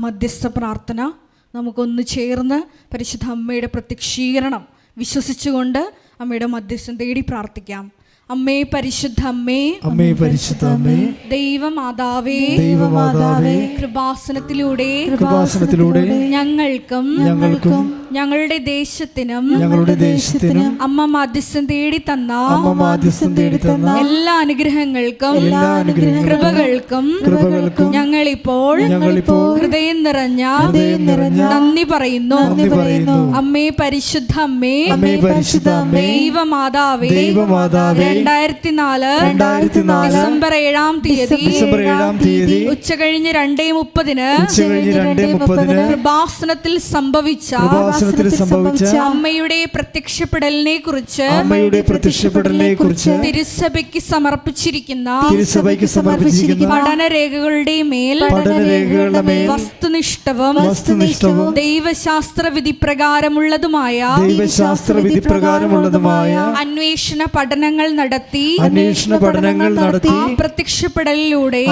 മധ്യസ്ഥ പ്രാർത്ഥന നമുക്കൊന്ന് ചേർന്ന് പരിശുദ്ധ അമ്മയുടെ പ്രത്യക്ഷീകരണം വിശ്വസിച്ചുകൊണ്ട് അമ്മയുടെ മധ്യസ്ഥം തേടി പ്രാർത്ഥിക്കാം. അമ്മേ പരിശുദ്ധ അമ്മേ, അമ്മേ പരിശുദ്ധ അമ്മേ, ദൈവമാതാവേ, ദൈവമാതാവേ, കൃപാസനത്തിലൂടെ ഞങ്ങൾക്കും ഞങ്ങളുടെ ദേശത്തിനും അമ്മ മധ്യസ്ഥം തേടി തന്ന എല്ലാ അനുഗ്രഹങ്ങൾക്കും കൃപകൾക്കും ഞങ്ങളിപ്പോൾ ഹൃദയം നിറഞ്ഞ നന്ദി പറയുന്നു. അമ്മേ പരിശുദ്ധ അമ്മേ, ദൈവമാതാവേ, 2004 ഡിസംബർ 7-ാം തീയതി ഉച്ചകഴിഞ്ഞ് 2:30 കൃപാസനത്തിൽ സംഭവിച്ച അമ്മയുടെ പ്രത്യക്ഷപ്പെടലിനെ കുറിച്ച് തിരുസഭയ്ക്ക് സമർപ്പിച്ചിരിക്കുന്ന പഠനരേഖകളുടെ മേൽ വസ്തുനിഷ്ഠവും ദൈവശാസ്ത്ര വിധി പ്രകാരമുള്ളതുമായ അന്വേഷണ പഠനങ്ങൾ നടത്തി ആ പ്രത്യക്ഷപ്പെടലിലൂടെ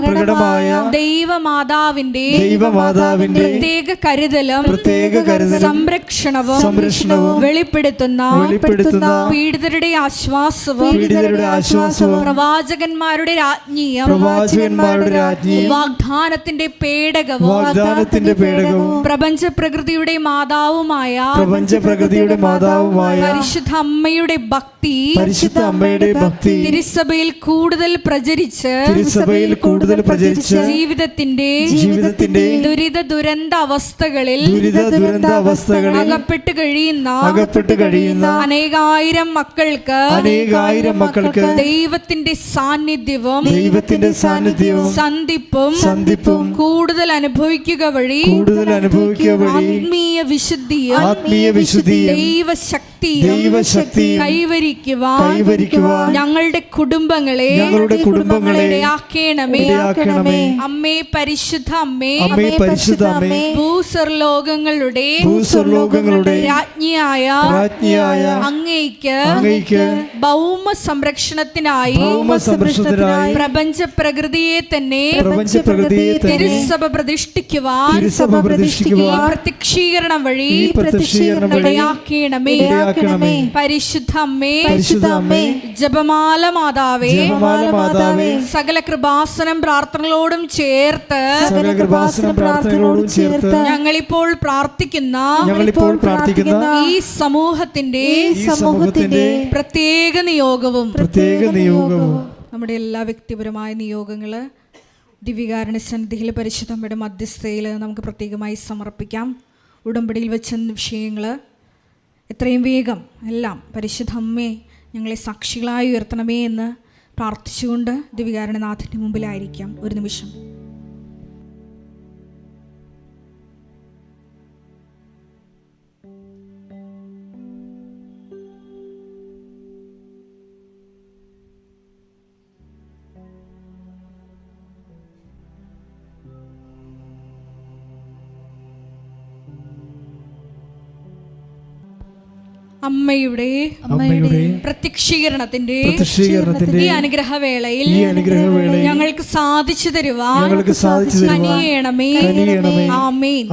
പ്രകടമായ ദൈവമാതാവിന്റെ പ്രത്യേക കരുതലും സംരക്ഷണവും വെളിപ്പെടുത്തുന്ന പീഡിതരുടെ ആശ്വാസവും പ്രവാചകന്മാരുടെ രാജ്ഞിയും വാഗ്ദാനത്തിന്റെ പേടകവും പ്രപഞ്ച പ്രകൃതിയുടെ മാതാവുമായ പരിശുദ്ധ അമ്മയുടെ ഭക്തി തിരുസഭയിൽ കൂടുതൽ പ്രചരിച്ച് ജീവിതത്തിന്റെ ദുരിത ദുരന്ത അവസ്ഥകളിൽ അകപ്പെട്ട് കഴിയുന്ന അനേകായിരം മക്കൾക്ക് ദൈവത്തിന്റെ സാന്നിധ്യവും സന്ധിപ്പും കൂടുതൽ അനുഭവിക്കുക വഴി ആത്മീയ വിശുദ്ധിയും ദൈവശക്തി കൈവരിക്കുവാൻ ഞങ്ങളുടെ കുടുംബങ്ങളെ ഇടയാക്കണമേ. അമ്മേ പരിശുദ്ധ അമ്മേ, ഭൂസ്വർലോകങ്ങളുടെ രാജ്ഞിയായ അങ്ങേയ്ക്ക് ഭൗമ സംരക്ഷണത്തിനായി പ്രപഞ്ച പ്രകൃതിയെ തന്നെ തിരുസഭ പ്രതിഷ്ഠിക്കുവാൻ പ്രത്യക്ഷീകരണം വഴി ഇടയാക്കണമേ. പരിശുദ്ധ അമ്മേ, ജപമാല മാതാവേ, സകല കൃപാസനം പ്രാർത്ഥനകളോടും ചേർത്ത് ഞങ്ങളിപ്പോൾ പ്രാർത്ഥിക്കുന്ന ഈ സമൂഹത്തിന്റെ പ്രത്യേക നിയോഗവും നമ്മുടെ എല്ലാ വ്യക്തിപരമായ നിയോഗങ്ങള് ദിവ്യകാരുണ്യ സന്നിധിയിൽ പരിശുദ്ധമ്മയുടെ മധ്യസ്ഥതയിൽ നമുക്ക് പ്രത്യേകമായി സമർപ്പിക്കാം. ഉടമ്പടിയിൽ വെച്ച വിഷയങ്ങൾ എത്രയും വേഗം എല്ലാം പരിശുദ്ധ അമ്മേ ഞങ്ങളെ സാക്ഷികളായി ഉയർത്തണമേ എന്ന് പ്രാർത്ഥിച്ചുകൊണ്ട് ദിവ്യകാരുണ്യനാഥൻ്റെ മുമ്പിലായിരിക്കാം ഒരു നിമിഷം. അമ്മയുടെ പ്രത്യക്ഷീകരണത്തിന്റെ ഈ അനുഗ്രഹവേളയിൽ ഞങ്ങൾക്ക് സാധിച്ചു തരുവാൻ കനിയണമേ. ആമേൻ.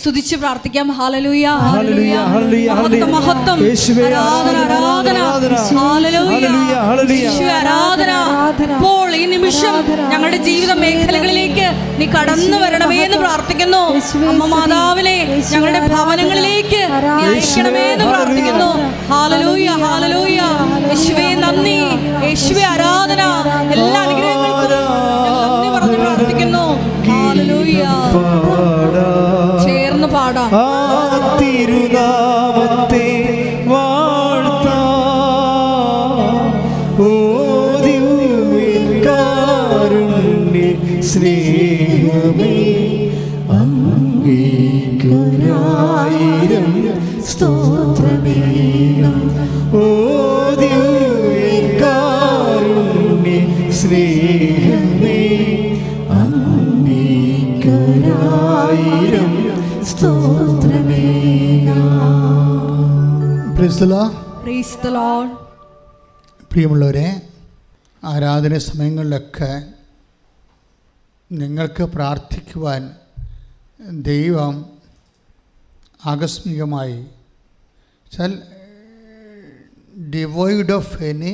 സ്തുതിച്ച് പ്രാർത്ഥിക്കാം. ഹല്ലേലൂയ, മഹത്വം, ആരാധന. ഇപ്പോൾ ഈ നിമിഷം ഞങ്ങളുടെ ജീവിത മേഖലകളിലേക്ക് നീ കടന്നു വരണമേ എന്ന് പ്രാർത്ഥിക്കുന്നു. അമ്മ മാതാവിനെ ഞങ്ങളുടെ ഭവനങ്ങളിലേക്ക് നീ അയക്കണമേ എന്ന് പ്രാർത്ഥിക്കുന്നു. ഹല്ലേലൂയ, ഹല്ലേലൂയ. യേശുവേ നന്ദി, യേശുവേ ആരാധന. എല്ലാ അനുഗ്രഹങ്ങൾക്കും നന്ദി പറഞ്ഞു പ്രാർത്ഥിക്കുന്നു. ഹല്ലേലൂയ. ചേർന്ന് പാടാം. തിരുനാമത്തെ സ്നേഹമേ അങ്ങേക്കൊരായിരം സ്തോത്രമേകം. ഓ ദിവ്യകാരുണ്യ സ്നേഹമേ അങ്ങേക്കൊരായിരം സ്തോത്രമേകം. Praise the Lord. Praise the Lord. പ്രിയമുള്ളവരെ, ആരാധന സമയങ്ങളിലൊക്കെ നിങ്ങൾക്ക് പ്രാർത്ഥിക്കുവാൻ ദൈവം ആകസ്മികമായി ഡിവോയ്ഡ് ഓഫ് എനി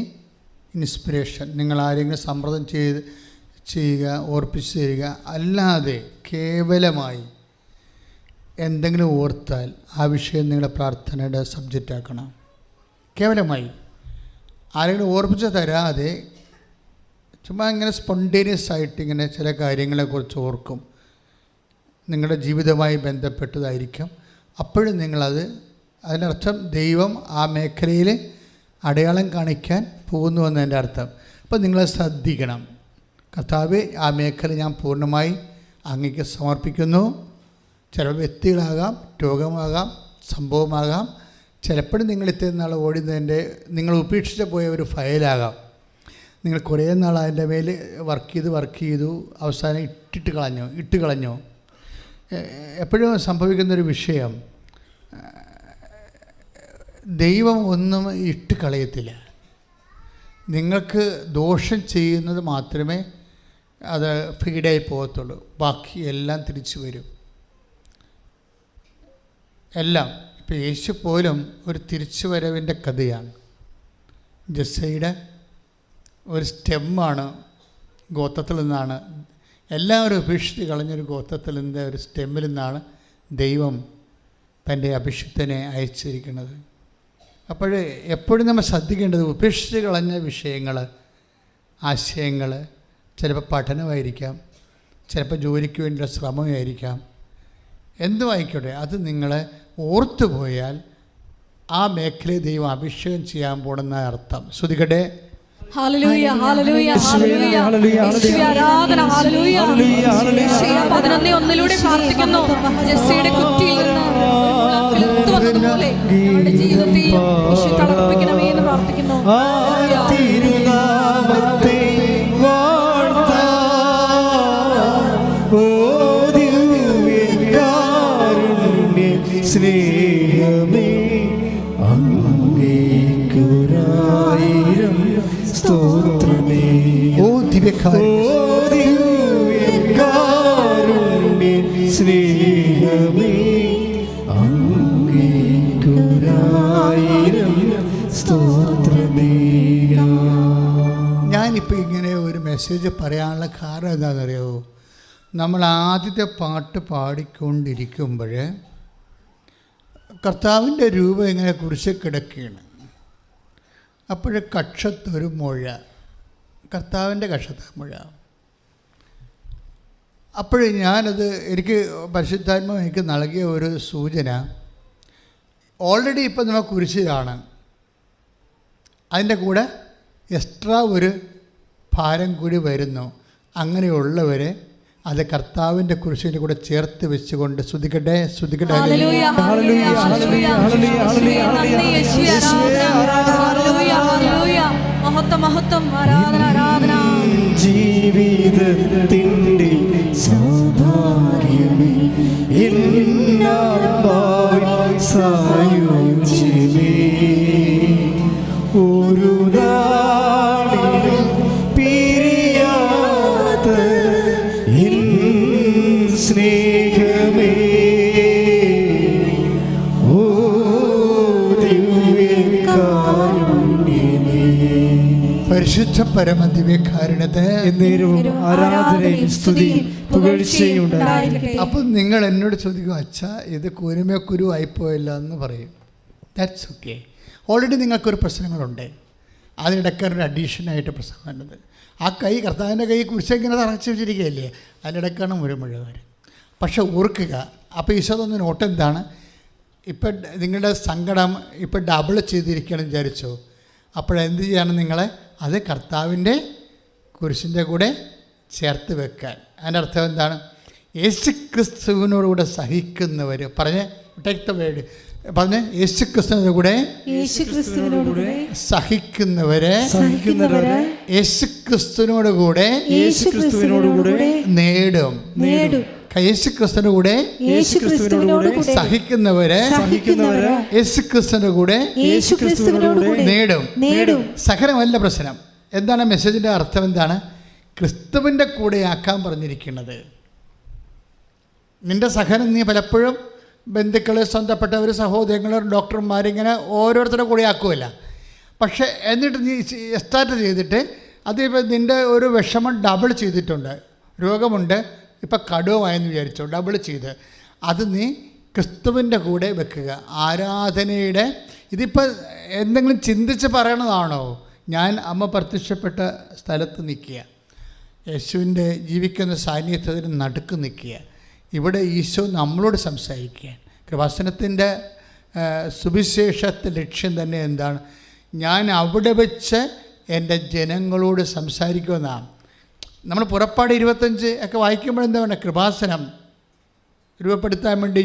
ഇൻസ്പിറേഷൻ, നിങ്ങൾ ആരെങ്കിലും സമ്മർദ്ദം ചെയ്യുക, ഓർപ്പിച്ച് തരിക, അല്ലാതെ കേവലമായി എന്തെങ്കിലും ഓർത്താൽ ആ വിഷയം നിങ്ങളുടെ പ്രാർത്ഥനയുടെ സബ്ജക്റ്റ് ആക്കണം. കേവലമായി ആരെങ്കിലും ഓർപ്പിച്ച് തരാതെ ചുമ്മാ ഇങ്ങനെ സ്പോണ്ടേനിയസ് ആയിട്ട് ഇങ്ങനെ ചില കാര്യങ്ങളെക്കുറിച്ച് ഓർക്കും. നിങ്ങളുടെ ജീവിതവുമായി ബന്ധപ്പെട്ടതായിരിക്കും. അപ്പോഴും നിങ്ങളത്, അതിനർത്ഥം ദൈവം ആ മേഖലയിൽ അടയാളം കാണിക്കാൻ പോകുന്നുവെന്ന് എൻ്റെ അർത്ഥം. അപ്പോൾ നിങ്ങളത് ശ്രദ്ധിക്കണം. കർത്താവേ, ആ മേഖല ഞാൻ പൂർണ്ണമായി അങ്ങേക്ക് സമർപ്പിക്കുന്നു. ചില വ്യക്തികളാകാം, രോഗമാകാം, സംഭവമാകാം. ചിലപ്പോഴും നിങ്ങൾ ഇത്രയും നാൾ ഓടുന്നതിൻ്റെ നിങ്ങൾ ഉപേക്ഷിച്ച് പോയ ഒരു ഫയലാകാം. നിങ്ങൾ കുറേ നാൾ അതിൻ്റെ മേൽ വർക്ക് ചെയ്തു അവസാനം ഇട്ട് കളഞ്ഞു. എപ്പോഴും സംഭവിക്കുന്നൊരു വിഷയം, ദൈവം ഒന്നും ഇട്ട് കളയത്തില്ല. നിങ്ങൾക്ക് ദോഷം ചെയ്യുന്നത് മാത്രമേ അത് ഫീഡായി പോകത്തുള്ളൂ. ബാക്കി എല്ലാം തിരിച്ചു വരും. എല്ലാം. ഇപ്പോൾ യേശു പോലും ഒരു തിരിച്ചുവരവിൻ്റെ കഥയാണ്. ജെസ്സയുടെ ഒരു സ്റ്റെമ്മാണ്, ഗോത്രത്തിൽ നിന്നാണ്, എല്ലാവരും ഉപേക്ഷിച്ച് കളഞ്ഞൊരു ഗോത്രത്തിൽ നിന്ന്, ഒരു സ്റ്റെമ്മിൽ നിന്നാണ് ദൈവം തൻ്റെ അഭിഷിക്തനെ അയച്ചിരിക്കുന്നത്. അപ്പോൾ എപ്പോഴും നമ്മൾ ശ്രദ്ധിക്കേണ്ടത്, ഉപേക്ഷിച്ച് കളഞ്ഞ വിഷയങ്ങൾ, ആശയങ്ങൾ, ചിലപ്പോൾ പഠനമായിരിക്കാം, ചിലപ്പോൾ ജോലിക്ക് വേണ്ടിയുള്ള ശ്രമമായിരിക്കാം, എന്തുമായിക്കോട്ടെ, അത് നിങ്ങളെ ഓർത്തുപോയാൽ ആ മേഖലയെ ദൈവം അഭിഷേകം ചെയ്യാൻ പോണെന്ന അർത്ഥം. ശ്രദ്ധിക്കട്ടെ. ഹല്ലേലൂയ, ഹല്ലേലൂയ, ഹല്ലേലൂയ, യേശുവേ ആരാധന, ഹല്ലേലൂയ. യേശയ്യ 11:1 പ്രാർത്ഥിക്കുന്നു, ജെസ്സിയുടെ കുറ്റിയിൽ നിന്ന് കിളുത്തു വന്നതുപോലെ അവരുടെ ജീവിതത്തിൽ യേശു തളർപ്പിക്കണമേ എന്ന് പ്രാർത്ഥിക്കുന്നു. തിരുനാമത്തെ വാഴ്ത്താം, ഓ ദിവ്യകാരുണ്യ സ്നേഹമേ, അങ്ങേക്കൊരായിരം സ്തോത്രമേ. ഓ ദിവ്യകാരുണ്യ സ്നേഹമേ, അങ്ങേക്കൊരായിരം സ്തോത്രമേ. ഞാനിപ്പോൾ ഇങ്ങനെ ഒരു മെസ്സേജ് പറയാനുള്ള കാരണം എന്താണെന്നറിയോ? നമ്മൾ ആദ്യത്തെ പാട്ട് പാടിക്കൊണ്ടിരിക്കുമ്പോൾ കർത്താവിൻ്റെ രൂപം ഇങ്ങനെ കുരിശ് കിടക്കുകയാണ്. അപ്പോഴേ കക്ഷത്തൊരു മുഴ, കർത്താവിൻ്റെ കക്ഷത്തൊരു മുഴ. അപ്പോഴേ ഞാനത്, എനിക്ക് പരിശുദ്ധാത്മാവ് എനിക്ക് നൽകിയ ഒരു സൂചന, ഓൾറെഡി ഇപ്പം നമ്മൾ കുരിശിലാണ്, അതിൻ്റെ കൂടെ എക്സ്ട്രാ ഒരു ഭാരം കൂടി വരുന്നു. അങ്ങനെയുള്ളവരെ അത് കർത്താവിൻ്റെ കുരിശിൻ്റെ കൂടെ ചേർത്ത് വെച്ചുകൊണ്ട് ശ്രദ്ധിക്കട്ടെ. ഹല്ലേലൂയ, ഹല്ലേലൂയ, ഹല്ലേലൂയ, ഹല്ലേലൂയ, ഹല്ലേലൂയ. മഹത്വം, മഹത്വം, ആരാധന, ആരാധന. ജീവിതത്തിൻ്റെ സൗഭാഗ്യമേ, എന്നാത്മാവിൻ സായുജ്യമേ, ഒരു നാളിലും പിരിയാത്ത എൻ സ്നേഹമേ, ഓ ദിവ്യകാരുണ്യമേ. പരിശുദ്ധ പരമ ദിവ്യകാരുണ്യത്തെ എന്നേരവും ആരാധനയും സ്തുതിയും പുകഴ്ചയും ഉണ്ടായിരിക്കട്ടെ. അപ്പം നിങ്ങൾ എന്നോട് ചോദിക്കും, അച്ഛാ ഇത് കുരുമക്കുരു ആയിപ്പോയില്ല എന്ന് പറയും. That's okay. ഓൾറെഡി നിങ്ങൾക്കൊരു പ്രശ്നങ്ങളുണ്ട്. അതിനിടയ്ക്കൊരു അഡീഷനായിട്ട് പ്രശ്നം വരുന്നത്, ആ കൈ, കർത്താവിൻ്റെ കൈ കുരിശിങ്ങനെ തറച്ചു വെച്ചിരിക്കുകയല്ലേ, അതിനിടയ്ക്കാണ് മുഴുവൻ വരും. പക്ഷെ ഓർക്കുക, അപ്പോൾ ഈശോതൊന്ന് നോട്ട് എന്താണ്, ഇപ്പം നിങ്ങളുടെ സങ്കടം ഇപ്പം ഡബിൾ ചെയ്തിരിക്കുകയാണെന്ന് വിചാരിച്ചോ. അപ്പോഴെന്ത് ചെയ്യാണ് നിങ്ങളെ, അത് കർത്താവിൻ്റെ കുരിശിൻ്റെ കൂടെ ചേർത്ത് വെക്കാൻ. അതിൻ്റെ അർത്ഥം എന്താണ്? യേശു ക്രിസ്തുവിനോടുകൂടെ സഹിക്കുന്നവർ, പറഞ്ഞ് ടേക്ക് ദ വേർഡ്, പറഞ്ഞ് യേശു ക്രിസ്തുവിനോടുകൂടെ സഹിക്കുന്നവരെ യേശു ക്രിസ്തുവിനോടുകൂടെ നേടും. യേശുക്രിസ്തുവിന്റെ കൂടെ യേശുക്രിസ്തുവിനോട് കൂടെ സഹിക്കുന്നവരെ യേശുക്രിസ്തുവിന്റെ കൂടെ യേശുക്രിസ്തുവിനോട് കൂടെ നേടും. സഹനമല്ല പ്രശ്നം. എന്താണ് മെസ്സേജിന്റെ അർത്ഥം? എന്താണ്? ക്രിസ്തുവിന്റെ കൂടെ ആക്കാൻ പറഞ്ഞിരിക്കുന്നത്. നിന്റെ സഹനം നീ പലപ്പോഴും ബന്ധുക്കൾ, സ്വന്തപ്പെട്ടവർ, സഹോദരങ്ങൾ, ഡോക്ടർമാരിങ്ങനെ ഓരോരുത്തരുടെ കൂടെ ആക്കുമല്ല. പക്ഷേ എന്നിട്ട് നീ സ്റ്റാർട്ട് ചെയ്തിട്ട് അതിപ്പോൾ നിൻ്റെ ഒരു വിഷമം ഡബിൾ ചെയ്തിട്ടുണ്ട്. രോഗമുണ്ട്, ഇപ്പം കടുവമായെന്ന് വിചാരിച്ചോ, ഡബിൾ ചെയ്ത് അത് നീ ക്രിസ്തുവിൻ്റെ കൂടെ വെക്കുക. ആരാധനയുടെ ഇതിപ്പോൾ എന്തെങ്കിലും ചിന്തിച്ച് പറയണതാണോ? ഞാൻ അമ്മ പ്രത്യക്ഷപ്പെട്ട സ്ഥലത്ത് നിൽക്കുക, യേശുവിൻ്റെ ജീവിക്കുന്ന സാന്നിധ്യത്തിന് നടുക്ക് നിൽക്കുക. ഇവിടെ ഈശോ നമ്മളോട് സംസാരിക്കുക. കൃപാസനത്തിൻ്റെ സുവിശേഷത്തെ ലക്ഷ്യം തന്നെ എന്താണ്? ഞാൻ അവിടെ വെച്ച് എൻ്റെ ജനങ്ങളോട് സംസാരിക്കുമെന്നാണ്. നമ്മൾ പുറപ്പാട് 25 ഒക്കെ വായിക്കുമ്പോൾ എന്താ വേണ്ട? കൃപാസനം രൂപപ്പെടുത്താൻ വേണ്ടി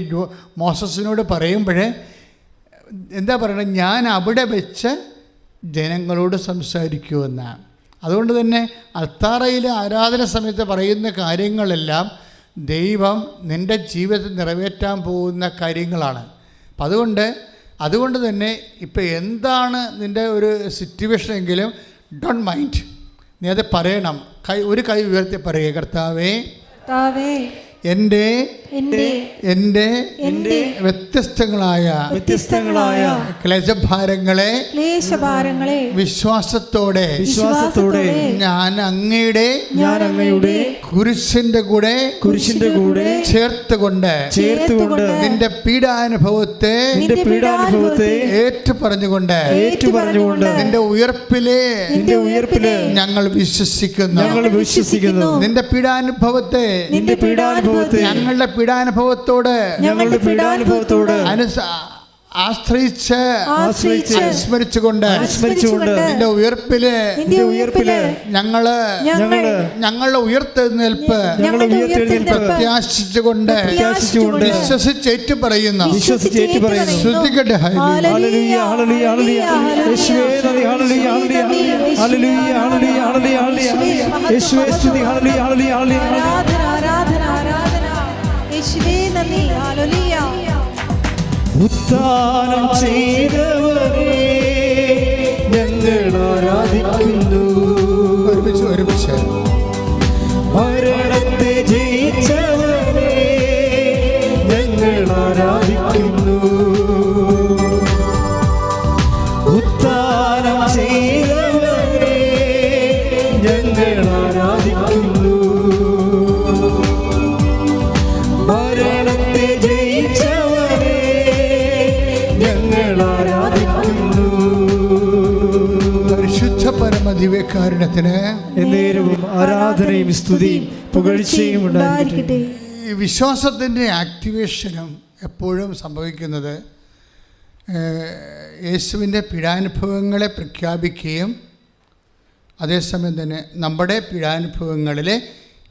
മോസസിനോട് പറയുമ്പോൾ എന്താ പറയണത്? ഞാൻ അവിടെ വെച്ച് ജനങ്ങളോട് സംസാരിക്കുമെന്നാണ്. അതുകൊണ്ട് തന്നെ അൽത്താറയിലെ ആരാധന സമയത്ത് പറയുന്ന കാര്യങ്ങളെല്ലാം ദൈവം നിൻ്റെ ജീവിതത്തിൽ നിറവേറ്റാൻ പോകുന്ന കാര്യങ്ങളാണ്. അപ്പം അതുകൊണ്ട് തന്നെ ഇപ്പം എന്താണ് നിൻ്റെ ഒരു സിറ്റുവേഷൻ എങ്കിലും ഡോണ്ട് മൈൻഡ്, നീ അത് പറയണം. ഒരു കൈ ഉയർത്തി പറയുക, കർത്താവേ എൻ്റെ വ്യത്യസ്തങ്ങളായ ക്ലേശഭാരങ്ങളെ വിശ്വാസത്തോടെ ഞാൻ അങ്ങയുടെ കുരിശിന്റെ കൂടെ ചേർത്തുകൊണ്ട് നിന്റെ പീഡാനുഭവത്തെ ഏറ്റുപറഞ്ഞുകൊണ്ട് നിന്റെ ഉയർപ്പിലെ ഞങ്ങൾ വിശ്വസിക്കുന്നു. നിന്റെ പീഡാനുഭവത്തെ ഞങ്ങളുടെ പീഡാനുഭവത്തോട് ആശ്രയിച്ച് അനുസ്മരിച്ചുകൊണ്ട് നിന്റെ ഉയർപ്പില് ഞങ്ങളുടെ ഉയർത്തെഴുന്നേൽപ്പ് പ്രത്യാശിച്ചുകൊണ്ട് വിശ്വസിച്ചേറ്റു പറയുന്നു. ശ്രദ്ധിക്കട്ടെ. ഉത്ഥാനം ചെയ്തവനെ ഞങ്ങൾ ആരാധിക്കുന്നു. ഒരുമിച്ച് മരണത്തെ ജയിച്ചവനെ ഞങ്ങൾ ആരാധിക്കുന്നു. ഉത്ഥാനം ചെയ്തവനെ ഞങ്ങൾ ആരാധിക്കുന്നു. മരണത്തെ ജയിച്ചവനെ ഞങ്ങൾ ആരാധിക്കുന്നു. പരിശുദ്ധ പരമദിവ്യകാരുണ്യത്തിന് എന്നേരവും ആരാധനയും സ്തുതിയും പുകഴ്ചയും ഉണ്ടായിരിക്കട്ടെ. ഈ വിശ്വാസത്തിൻ്റെ ആക്ടിവേഷനും എപ്പോഴും സംഭവിക്കുന്നത് യേശുവിൻ്റെ പീഡാനുഭവങ്ങളെ പ്രഖ്യാപിക്കുകയും അതേസമയം തന്നെ നമ്മുടെ പീഡാനുഭവങ്ങളിലെ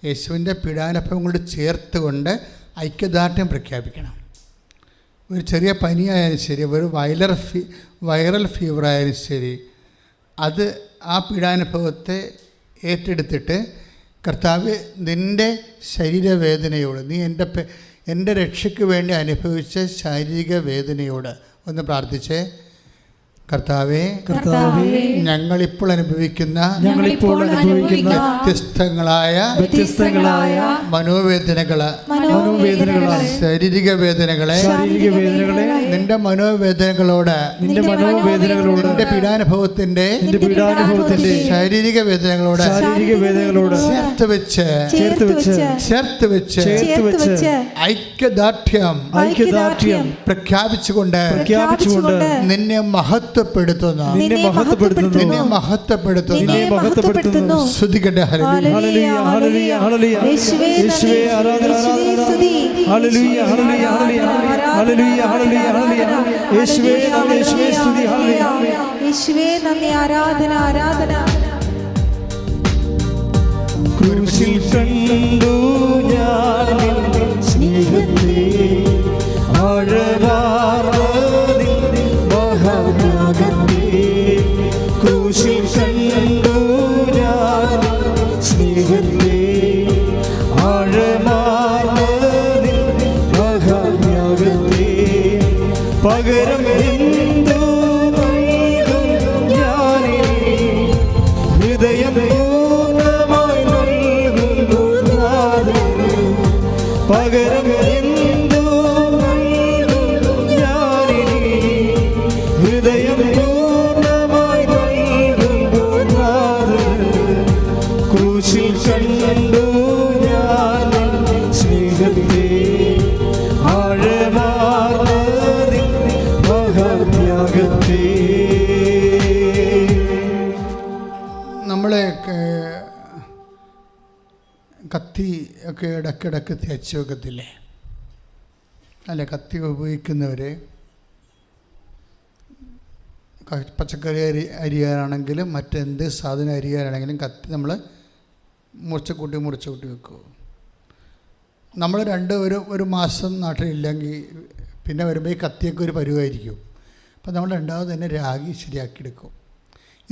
യേശുവിൻ്റെ പീഡാനുഭവങ്ങളോട് ചേർത്തുകൊണ്ട് ഐക്യദാർഢ്യം പ്രഖ്യാപിക്കണം. ഒരു ചെറിയ പനിയായാലും ശരി, ഒരു വൈറൽ ഫീവറായാലും ശരി, അത് ആ പീഡാനുഭവത്തെ ഏറ്റെടുത്തിട്ട് കർത്താവ് നിൻ്റെ ശരീരവേദനയോട്, നീ എൻ്റെ രക്ഷയ്ക്ക് വേണ്ടി അനുഭവിച്ച ശാരീരിക വേദനയോട് ഒന്ന് പ്രാർത്ഥിച്ചേ. കർത്താവേ, ഞങ്ങളിപ്പോൾ അനുഭവിക്കുന്ന വ്യത്യസ്തങ്ങളായ മനോവേദനകളെ ശാരീരിക വേദനകളെ നിന്റെ മനോവേദനകളോട് നിന്റെ പീഡാനുഭവത്തിന്റെ ശാരീരിക വേദനകളോട് ചേർത്ത് വെച്ച് ഐക്യദാർഢ്യം പ്രഖ്യാപിച്ചുകൊണ്ട് നിന്നെ മഹത്വപ്പെടുത്തുന്നു. സ്തുതിക്കട്ടെ. ഹല്ലേലൂയ ഹല്ലേലൂയ ഹല്ലേലൂയ യേശുവേ ആരാധന ഹല്ലേലൂയ ഹല്ലേലൂയ ഹല്ലേലൂയ ഹല്ലേലൂയ ഹല്ലേലൂയ യേശുവേ നന്ദി, യേശുവേ സ്തുതി. ഹല്ലേലൂയ യേശുവേ നന്ദി, ആരാധന ആരാധന. ക്രൂശിൽ കണ്ടു ഞാൻ നിന്റെ സ്നേഹത്തെ, ആഴമാർന്ന നിന്റെ മഹാത്യാഗത്തെ. ക്രൂശിൽ കണ്ടു ഞാൻ സ്നേഹത്തെ, ആഴമാർന്ന ഭാവത്യാഗത്തെ നമ്മളെ കത്തി ഒക്കെ ഇടയ്ക്കിടയ്ക്ക് തേച്ച് വെക്കത്തില്ലേ? അല്ലെ, കത്തി ഉപയോഗിക്കുന്നവർ പച്ചക്കറി അരിയാനാണെങ്കിലും മറ്റെന്ത് സാധനം അരിയാനാണെങ്കിലും കത്തി നമ്മൾ മുറിച്ച് കൂട്ടി വെക്കും. നമ്മൾ ഒരു മാസം നാട്ടിലില്ലെങ്കിൽ പിന്നെ വരുമ്പോൾ ഈ കത്തിയൊക്കെ ഒരു പരുവായിരിക്കും. അപ്പം നമ്മൾ രണ്ടാമത് തന്നെ രാഗി ശരിയാക്കിയെടുക്കും.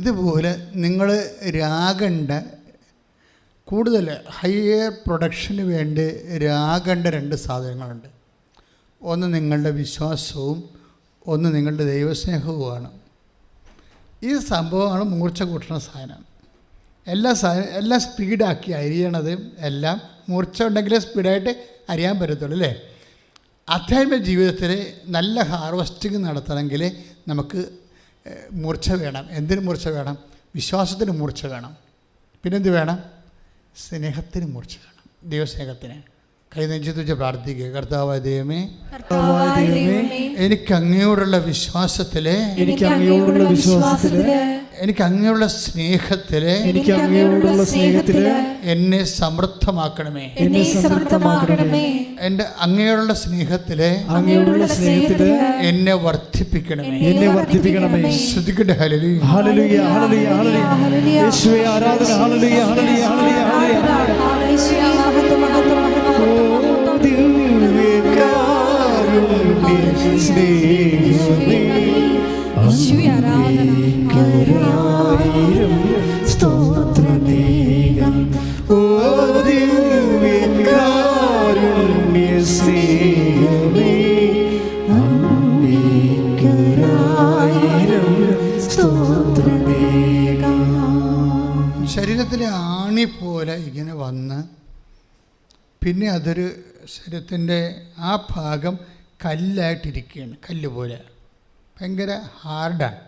ഇതുപോലെ നിങ്ങൾ രാഗണ്ട കൂടുതൽ ഹയർ പ്രൊഡക്ഷന് വേണ്ടി രാഗണ്ട 2 സാധനങ്ങളുണ്ട്. ഒന്ന് നിങ്ങളുടെ വിശ്വാസവും ഒന്ന് നിങ്ങളുടെ ദൈവസ്നേഹവുമാണ്. ഈ സംഭവമാണ് മൂർച്ച കൂട്ടുന്ന സാധനം. എല്ലാം സ്പീഡാക്കി അരിയണത് എല്ലാം മൂർച്ച ഉണ്ടെങ്കിലേ സ്പീഡായിട്ട് അരിയാൻ പറ്റത്തുള്ളൂ അല്ലേ? ആധ്യാത്മിക ജീവിതത്തിൽ നല്ല ഹാർവസ്റ്റിംഗ് നടത്തണമെങ്കിൽ നമുക്ക് മൂർച്ച വേണം. എന്തിന് മൂർച്ച വേണം? വിശ്വാസത്തിന് മൂർച്ച വേണം. പിന്നെന്ത് വേണം? സ്നേഹത്തിന് മൂർച്ച വേണം. ദൈവസ്നേഹത്തിന്. കൈ നെഞ്ചത്ത് വെച്ച് പ്രാർത്ഥിക്കുക. കർത്താവായ ദൈവമേ, എനിക്ക് അങ്ങയോടുള്ള വിശ്വാസത്തില്, എനിക്ക് അങ്ങയോടുള്ള സ്നേഹത്തില് എന്നെ സമൃദ്ധമാക്കണമേ. എൻ്റെ അങ്ങയോടുള്ള സ്നേഹത്തില് എന്നെ വർദ്ധിപ്പിക്കണമേ. ശ്രദ്ധിക്കട്ടെ. ഹല്ലേലൂയ, ഹല്ലേലൂയ, ഹല്ലേലൂയ, ഹല്ലേലൂയ. യേശുവേ ആരാധന. ഹല്ലേലൂയ, ഹല്ലേലൂയ, ഹല്ലേലൂയ, ശരീരത്തിലെ ആണി പോലെ ഇങ്ങനെ വന്ന് പിന്നെ അതൊരു ശരീരത്തിൻ്റെ ആ ഭാഗം കല്ലായിട്ടിരിക്കുകയാണ്. കല്ല് പോലെ ഭയങ്കര ഹാർഡാണ്.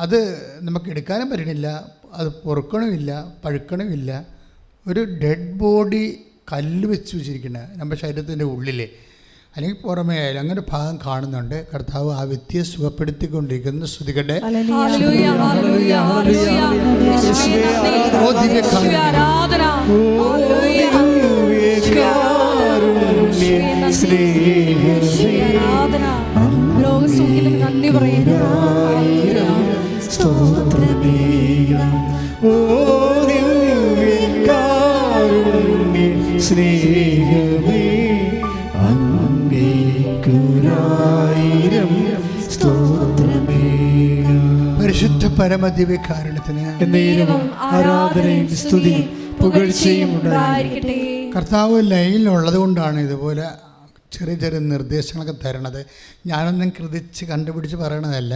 അത് നമുക്ക് എടുക്കാനും പറ്റണില്ല, അത് പൊറുക്കണമില്ല, പഴുക്കണമില്ല. ഒരു ഡെഡ് ബോഡി കല്ല് വെച്ച് വെച്ചിരിക്കുന്നത് നമ്മുടെ ശരീരത്തിൻ്റെ ഉള്ളിൽ അല്ലെങ്കിൽ പുറമേ ആയാലും അങ്ങനെ ഭാഗം കാണുന്നുണ്ട്. കർത്താവ് ആ വ്യക്തിയെ സുഖപ്പെടുത്തിക്കൊണ്ടിരിക്കുന്നു. ശ്രുതികട്ടെ. നന്ദി പറയുന്നു. സ്നേഹമേ അങ്ങേക്കുരായിരം സ്തോത്രമേ. പരിശുദ്ധ പരമദിവ്യകാരുണ്യത്തിന് ആരാധനയും സ്തുതിയും പുകഴ്ചയും ഉണ്ടായിരിക്കട്ടെ. കർത്താവ് ലൈനിലുള്ളത് കൊണ്ടാണ് ഇതുപോലെ ചെറിയ ചെറിയ നിർദ്ദേശങ്ങളൊക്കെ തരണത്. ഞാനൊന്നും കൃതിച്ച് കണ്ടുപിടിച്ച് പറയണതല്ല.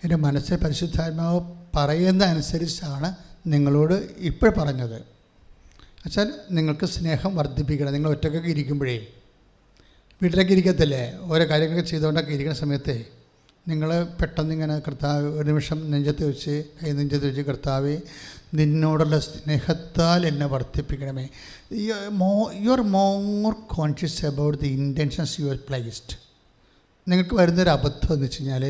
എൻ്റെ മനസ്സിൽ പരിശുദ്ധാത്മാവ് പറയുന്ന അനുസരിച്ചാണ് നിങ്ങളോട് ഇപ്പോൾ പറഞ്ഞത്. വെച്ചാൽ നിങ്ങൾക്ക് സ്നേഹം വർദ്ധിപ്പിക്കണം. നിങ്ങൾ ഒറ്റക്കൊക്കെ ഇരിക്കുമ്പോഴേ, വീട്ടിലൊക്കെ ഇരിക്കത്തില്ലേ, ഓരോ കാര്യങ്ങളൊക്കെ ചെയ്തുകൊണ്ടൊക്കെ ഇരിക്കുന്ന സമയത്ത് നിങ്ങൾ പെട്ടെന്ന് ഇങ്ങനെ കർത്താവ് ഒരു നിമിഷം നെഞ്ചത്ത് വെച്ച് കൈ നെഞ്ചത്ത് വെച്ച് കർത്താവെ നിന്നോടുള്ള സ്നേഹത്താൽ എന്നെ വർദ്ധിപ്പിക്കണമേ. You are more conscious about the intentions you are placed. നിങ്ങൾക്ക് വരുന്നൊരു അബദ്ധം എന്ന് വെച്ച് കഴിഞ്ഞാൽ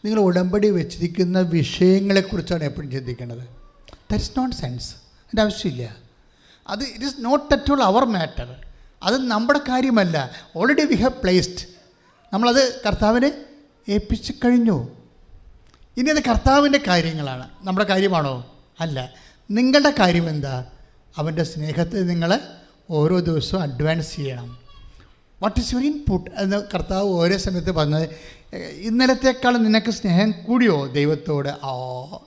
നിങ്ങൾ ഉടമ്പടി വെച്ചിരിക്കുന്ന വിഷയങ്ങളെക്കുറിച്ചാണ് എപ്പോഴും ചിന്തിക്കേണ്ടത്. That's not sense. അതിൻ്റെ ആവശ്യമില്ല. അത് it is not at all our matter. അത് നമ്മുടെ കാര്യമല്ല. Already we have placed. നമ്മളത് കർത്താവിനെ ഏൽപ്പിച്ച് കഴിഞ്ഞു. ഇനി അത് കർത്താവിൻ്റെ കാര്യങ്ങളാണ്. നമ്മുടെ കാര്യമാണോ? അല്ല. നിങ്ങളുടെ കാര്യം എന്താ? അവൻ്റെ സ്നേഹത്തെ നിങ്ങൾ ഓരോ ദിവസവും അഡ്വാൻസ് ചെയ്യണം. വാട്ട് ഈസ് യുവർ ഇൻപുട്ട് എന്ന് കർത്താവ് ഓരോ സമയത്ത് പറഞ്ഞത്. ഇന്നലത്തേക്കാൾ നിനക്ക് സ്നേഹം കൂടിയോ ദൈവത്തോട്?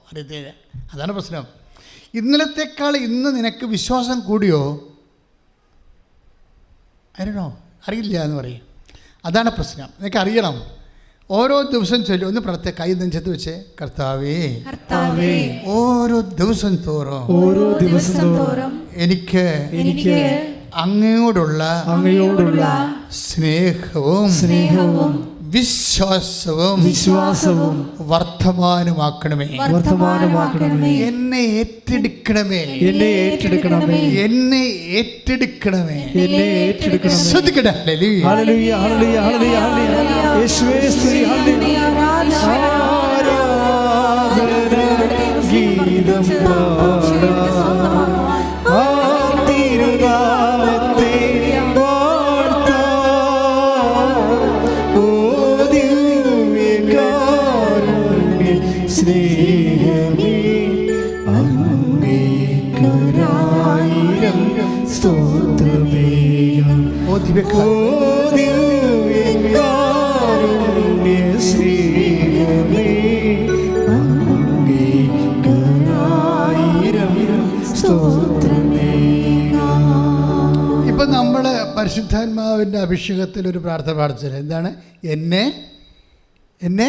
അറിയത്തില്ല. അതാണ് പ്രശ്നം. ഇന്നലത്തേക്കാൾ ഇന്ന് നിനക്ക് വിശ്വാസം കൂടിയോ? അറിയില്ല എന്ന് പറയും. അതാണ് പ്രശ്നം. നിനക്ക് അറിയണം. ഓരോ ദിവസം ചൊല്ലി ഒന്ന് പ്രത്യേക കൈ നെഞ്ചത്ത് വെച്ച് കർത്താവേ ഓരോ ദിവസം തോറും എനിക്ക് അങ്ങയോടുള്ള സ്നേഹവും വിശ്വാസവും വർദ്ധമാനമാക്കണമേ. എന്നെ ഏറ്റെടുക്കണമേ. ശ്രദ്ധിക്കട്ടെ. ഗീതം പാടാം ആ തിരുനാമത്തെ വാഴ്ത്താം. ഓ ദിവ്യകാരുണ്യ സ്നേഹമേ അങ്ങേക്കൊരായിരം സ്തോത്രമേകം. ഓ ദിവ്യകാരുണ്യ സ്നേഹമേ അങ്ങേക്കൊരായിരം സ്തോത്രമേകം. ഇപ്പം നമ്മൾ പരിശുദ്ധാത്മാവിൻ്റെ അഭിഷേകത്തിൽ ഒരു പ്രാർത്ഥന പ്രാർത്ഥിച്ചത് എന്താണ്? എന്നെ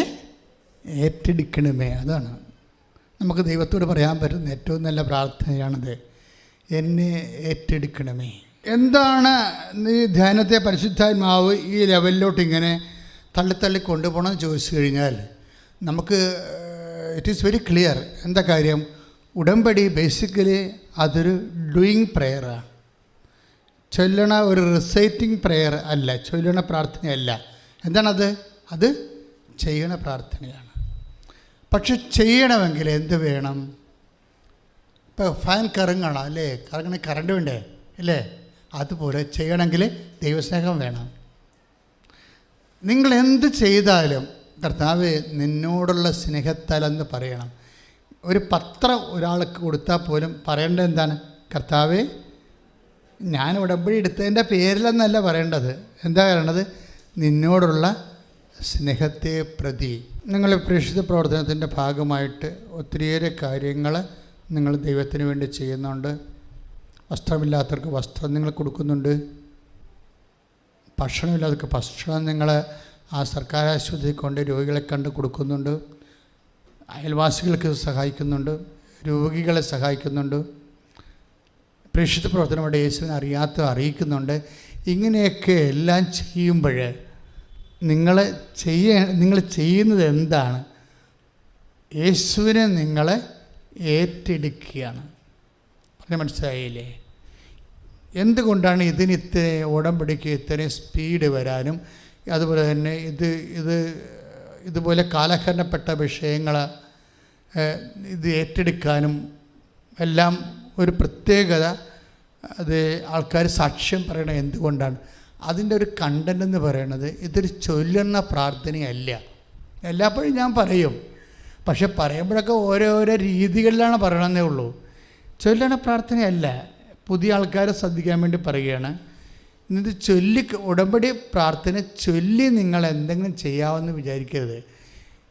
ഏറ്റെടുക്കണമേ. അതാണ് നമുക്ക് ദൈവത്തോട് പറയാൻ പറ്റുന്ന ഏറ്റവും നല്ല പ്രാർത്ഥനയാണത്. എന്നെ ഏറ്റെടുക്കണമേ. എന്താണ് ഈ ധ്യാനത്തെ പരിശുദ്ധാത്മാവ് ഈ ലെവലിലോട്ട് ഇങ്ങനെ തള്ളി കൊണ്ടുപോകണമെന്ന് ചോദിച്ചു കഴിഞ്ഞാൽ നമുക്ക് ഇറ്റ് ഈസ് വെരി ക്ലിയർ. എന്താ കാര്യം? ഉടമ്പടി ബേസിക്കലി അതൊരു ഡൂയിങ് പ്രെയറാണ്. ചൊല്ലണ ഒരു റിസൈറ്റിംഗ് പ്രെയർ അല്ല, ചൊല്ലണ പ്രാർത്ഥനയല്ല. എന്താണത്? അത് ചെയ്യണ പ്രാർത്ഥനയാണ്. പക്ഷെ ചെയ്യണമെങ്കിൽ എന്ത് വേണം? ഇപ്പോൾ ഫാൻ കറങ്ങണം അല്ലേ? കറങ്ങണ കറണ്ട് വേണ്ടേ അല്ലേ? അതുപോലെ ചെയ്യണമെങ്കിൽ ദൈവസ്നേഹം വേണം. നിങ്ങൾ എന്ത് ചെയ്താലും കർത്താവേ നിന്നോടുള്ള സ്നേഹത്താലെന്ന് പറയണം. ഒരു പത്രം ഒരാൾക്ക് കൊടുത്താൽ പോലും പറയേണ്ടത് എന്താണ്? കർത്താവേ ഞാൻ ഉടമ്പടി എടുത്തതിൻ്റെ പേരിലെന്നല്ല പറയേണ്ടത്. എന്താ പറയണത്? നിന്നോടുള്ള സ്നേഹത്തെ പ്രതി. നിങ്ങൾ പ്രേക്ഷിത പ്രവർത്തനത്തിൻ്റെ ഭാഗമായിട്ട് ഒത്തിരിയേറെ കാര്യങ്ങൾ നിങ്ങൾ ദൈവത്തിന് വേണ്ടി ചെയ്യുന്നുണ്ട്. വസ്ത്രമില്ലാത്തവർക്ക് വസ്ത്രം നിങ്ങൾ കൊടുക്കുന്നുണ്ട്. ഭക്ഷണമില്ലാത്തവർക്ക് ഭക്ഷണം നിങ്ങൾ ആ സർക്കാർ ആശുപത്രിയിൽ കൊണ്ട് രോഗികളെ കണ്ട് കൊടുക്കുന്നുണ്ട്. അയൽവാസികൾക്ക് സഹായിക്കുന്നുണ്ട്. രോഗികളെ സഹായിക്കുന്നുണ്ട്. പ്രേക്ഷിത പ്രവർത്തനമായിട്ട് യേശുവിനെ അറിയിക്കുന്നുണ്ട്. ഇങ്ങനെയൊക്കെ എല്ലാം ചെയ്യുമ്പോൾ നിങ്ങൾ ചെയ്യുന്നത് എന്താണ്? യേശുവിനെ നിങ്ങൾ ഏറ്റെടുക്കുകയാണ്. പറഞ്ഞാൽ മനസ്സിലായില്ലേ? എന്തുകൊണ്ടാണ് ഇതിന് ഉടമ്പടിക്ക് ഇത്രയും സ്പീഡ് വരാനും അതുപോലെ തന്നെ ഇതുപോലെ കാലഹരണപ്പെട്ട വിഷയങ്ങൾ ഇത് ഏറ്റെടുക്കാനും എല്ലാം ഒരു പ്രത്യേകത അത് ആൾക്കാർ സാക്ഷ്യം പറയണത് എന്തുകൊണ്ടാണ്? അതിൻ്റെ ഒരു കണ്ടൻ്റ് എന്ന് പറയണത് ഇതൊരു ചൊല്ലുന്ന പ്രാർത്ഥനയല്ല. എല്ലാപ്പോഴും ഞാൻ പറയും, പക്ഷെ പറയുമ്പോഴൊക്കെ ഓരോരോ രീതികളിലാണ് പറയണമെന്നേ ഉള്ളൂ. ചൊല്ലണ പ്രാർത്ഥനയല്ല. പുതിയ ആൾക്കാരെ ശ്രദ്ധിക്കാൻ വേണ്ടി പറയുകയാണ്. ഇത് ഉടമ്പടി പ്രാർത്ഥന ചൊല്ലി നിങ്ങൾ എന്തെങ്കിലും ചെയ്യാമെന്ന് വിചാരിക്കരുത്.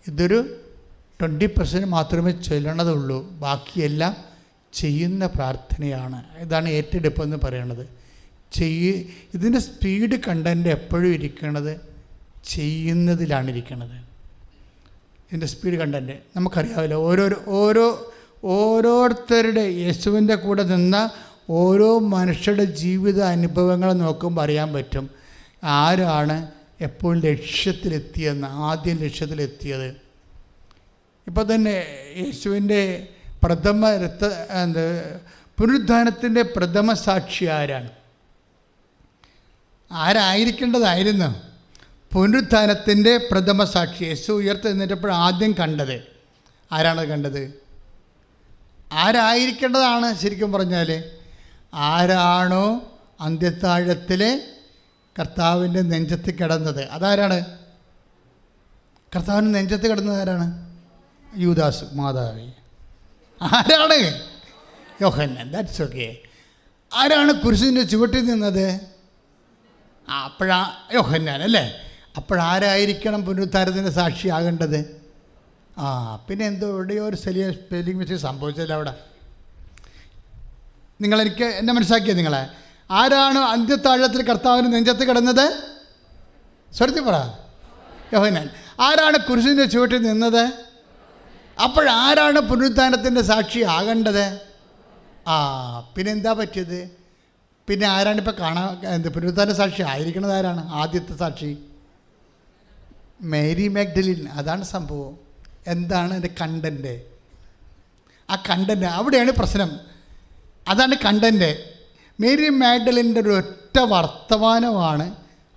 ഇതൊരു 20% മാത്രമേ ചൊല്ലണതുള്ളൂ. ബാക്കിയെല്ലാം ചെയ്യുന്ന പ്രാർത്ഥനയാണ്. ഇതാണ് ഏറ്റെടുപ്പെന്ന് പറയണത്. ഇതിൻ്റെ സ്പീഡ് കണ്ടൻ്റ് എപ്പോഴും ഇരിക്കണത് ചെയ്യുന്നതിലാണ് ഇരിക്കണത്. ഇതിൻ്റെ സ്പീഡ് കണ്ടൻ്റ് നമുക്കറിയാമല്ലോ. ഓരോരുത്തരുടെ യേശുവിൻ്റെ കൂടെ നിന്ന ഓരോ മനുഷ്യരുടെ ജീവിത അനുഭവങ്ങൾ നോക്കുമ്പോൾ അറിയാൻ പറ്റും ആരാണ് എപ്പോഴും ആദ്യം ലക്ഷ്യത്തിലെത്തിയത്. ഇപ്പോൾ തന്നെ യേശുവിൻ്റെ പുനരുദ്ധാനത്തിൻ്റെ പ്രഥമ സാക്ഷി ആരായിരിക്കേണ്ടതായിരുന്നു? പുനരുദ്ധാനത്തിൻ്റെ പ്രഥമ സാക്ഷി. യേശു ഉയർത്തെഴുന്നേറ്റപ്പോൾ ആദ്യം കണ്ടത് ആരാണ് കണ്ടത്? ആരായിരിക്കേണ്ടതാണ് ശരിക്കും പറഞ്ഞാൽ? ആരാണോ അന്ത്യത്താഴത്തിലെ കർത്താവിൻ്റെ നെഞ്ചത്ത് കിടന്നത് അതാരാണ്? കർത്താവിൻ്റെ നെഞ്ചത്ത് കിടന്നത് ആരാണ്? യൂദാസ് മാതാവി. ആരാണ്? യോഹന്നാൻ. That's okay. ആരാണ് കുരിശിൻ്റെ ചുവട്ടിൽ നിന്നത്? യോഹന്നാൻ അല്ലേ? അപ്പോഴാരായിരിക്കണം പുനരുദ്ധാനത്തിൻ്റെ സാക്ഷിയാകേണ്ടത്? പിന്നെ എവിടെയോ ഒരു സ്പെല്ലിംഗ് മിസ്റ്റേക്ക് സംഭവിച്ചല്ലോ അവിടെ. എന്നെ മനസ്സിലാക്കിയത് നിങ്ങളെ? ആരാണ് അന്ത്യത്താഴത്തിൽ കർത്താവിന് നെഞ്ചത്ത് കിടന്നത്? സ്വരത്തിൽ പറ. യോഹന്നാൻ. ആരാണ് കുരിശിൻ്റെ ചുവട്ടിൽ നിന്നത്? അപ്പോഴാരാണ് പുനരുദ്ധാനത്തിൻ്റെ സാക്ഷി ആകേണ്ടത്? പിന്നെ എന്താ പറ്റിയത്? പിന്നെ ആരാണിപ്പോൾ പുനരുദ്ധാന സാക്ഷി ആയിരിക്കണത്? ആരാണ് ആദ്യത്തെ സാക്ഷി? Mary Magdalene. അതാണ് സംഭവം. എന്താണ് എൻ്റെ കണ്ടൻറ്റ്? ആ കണ്ടൻറ്റ് അവിടെയാണ് പ്രശ്നം. അതാണ് കണ്ടൻറ്റ്. മേരി മാഗ്ഡലിൻ്റെ ഒരു ഒറ്റ വർത്തമാനമാണ്,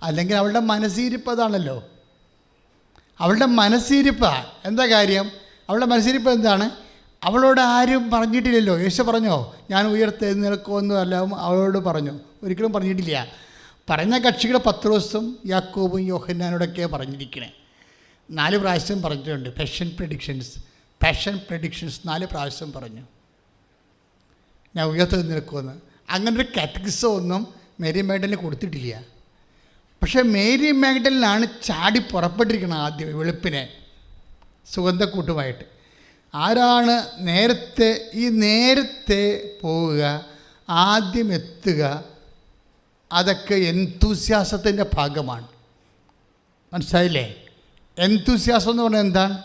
അല്ലെങ്കിൽ അവളുടെ മനസ്സിരിപ്പതാണല്ലോ. അവളുടെ മനസ്സിരിപ്പാണ്. എന്താ കാര്യം? അവളുടെ മനസ്സിരിപ്പ് എന്താണ്? അവളോട് ആരും പറഞ്ഞിട്ടില്ലല്ലോ. യേശു പറഞ്ഞോ ഞാൻ ഉയർത്തെഴുന്നേൽക്കുമെന്ന് എല്ലാം അവളോട് പറഞ്ഞു? ഒരിക്കലും പറഞ്ഞിട്ടില്ല. പറഞ്ഞ കക്ഷികൾ പത്രോസും യാക്കോബും യോഹന്നാനോടൊക്കെ പറഞ്ഞിരിക്കണേ. 4 പ്രാവശ്യം പറഞ്ഞിട്ടുണ്ട്. പാഷൻ പ്രെഡിക്ഷൻസ് 4 പ്രാവശ്യം പറഞ്ഞു ഞാൻ ഉയർത്തെഴുന്നേൽക്കുമെന്ന്. അങ്ങനൊരു കാറ്റഗറിസം ഒന്നും മേരി മാഗ്ഡലിന് കൊടുത്തിട്ടില്ല. പക്ഷേ മേരി മാഗ്ഡലിനാണ് ചാടി പുറപ്പെട്ടിരിക്കുന്നത് ആദ്യം വെളുപ്പിനെ സുഗന്ധക്കൂട്ടുമായിട്ട്. ആരാണ് നേരത്തെ പോവുക, ആദ്യം എത്തുക, അതൊക്കെ എന്തൂസ്യാസത്തിൻ്റെ ഭാഗമാണ്. മനസ്സിലായില്ലേ? എന്തൂസ്യാസം എന്ന് പറഞ്ഞാൽ എന്താണ്?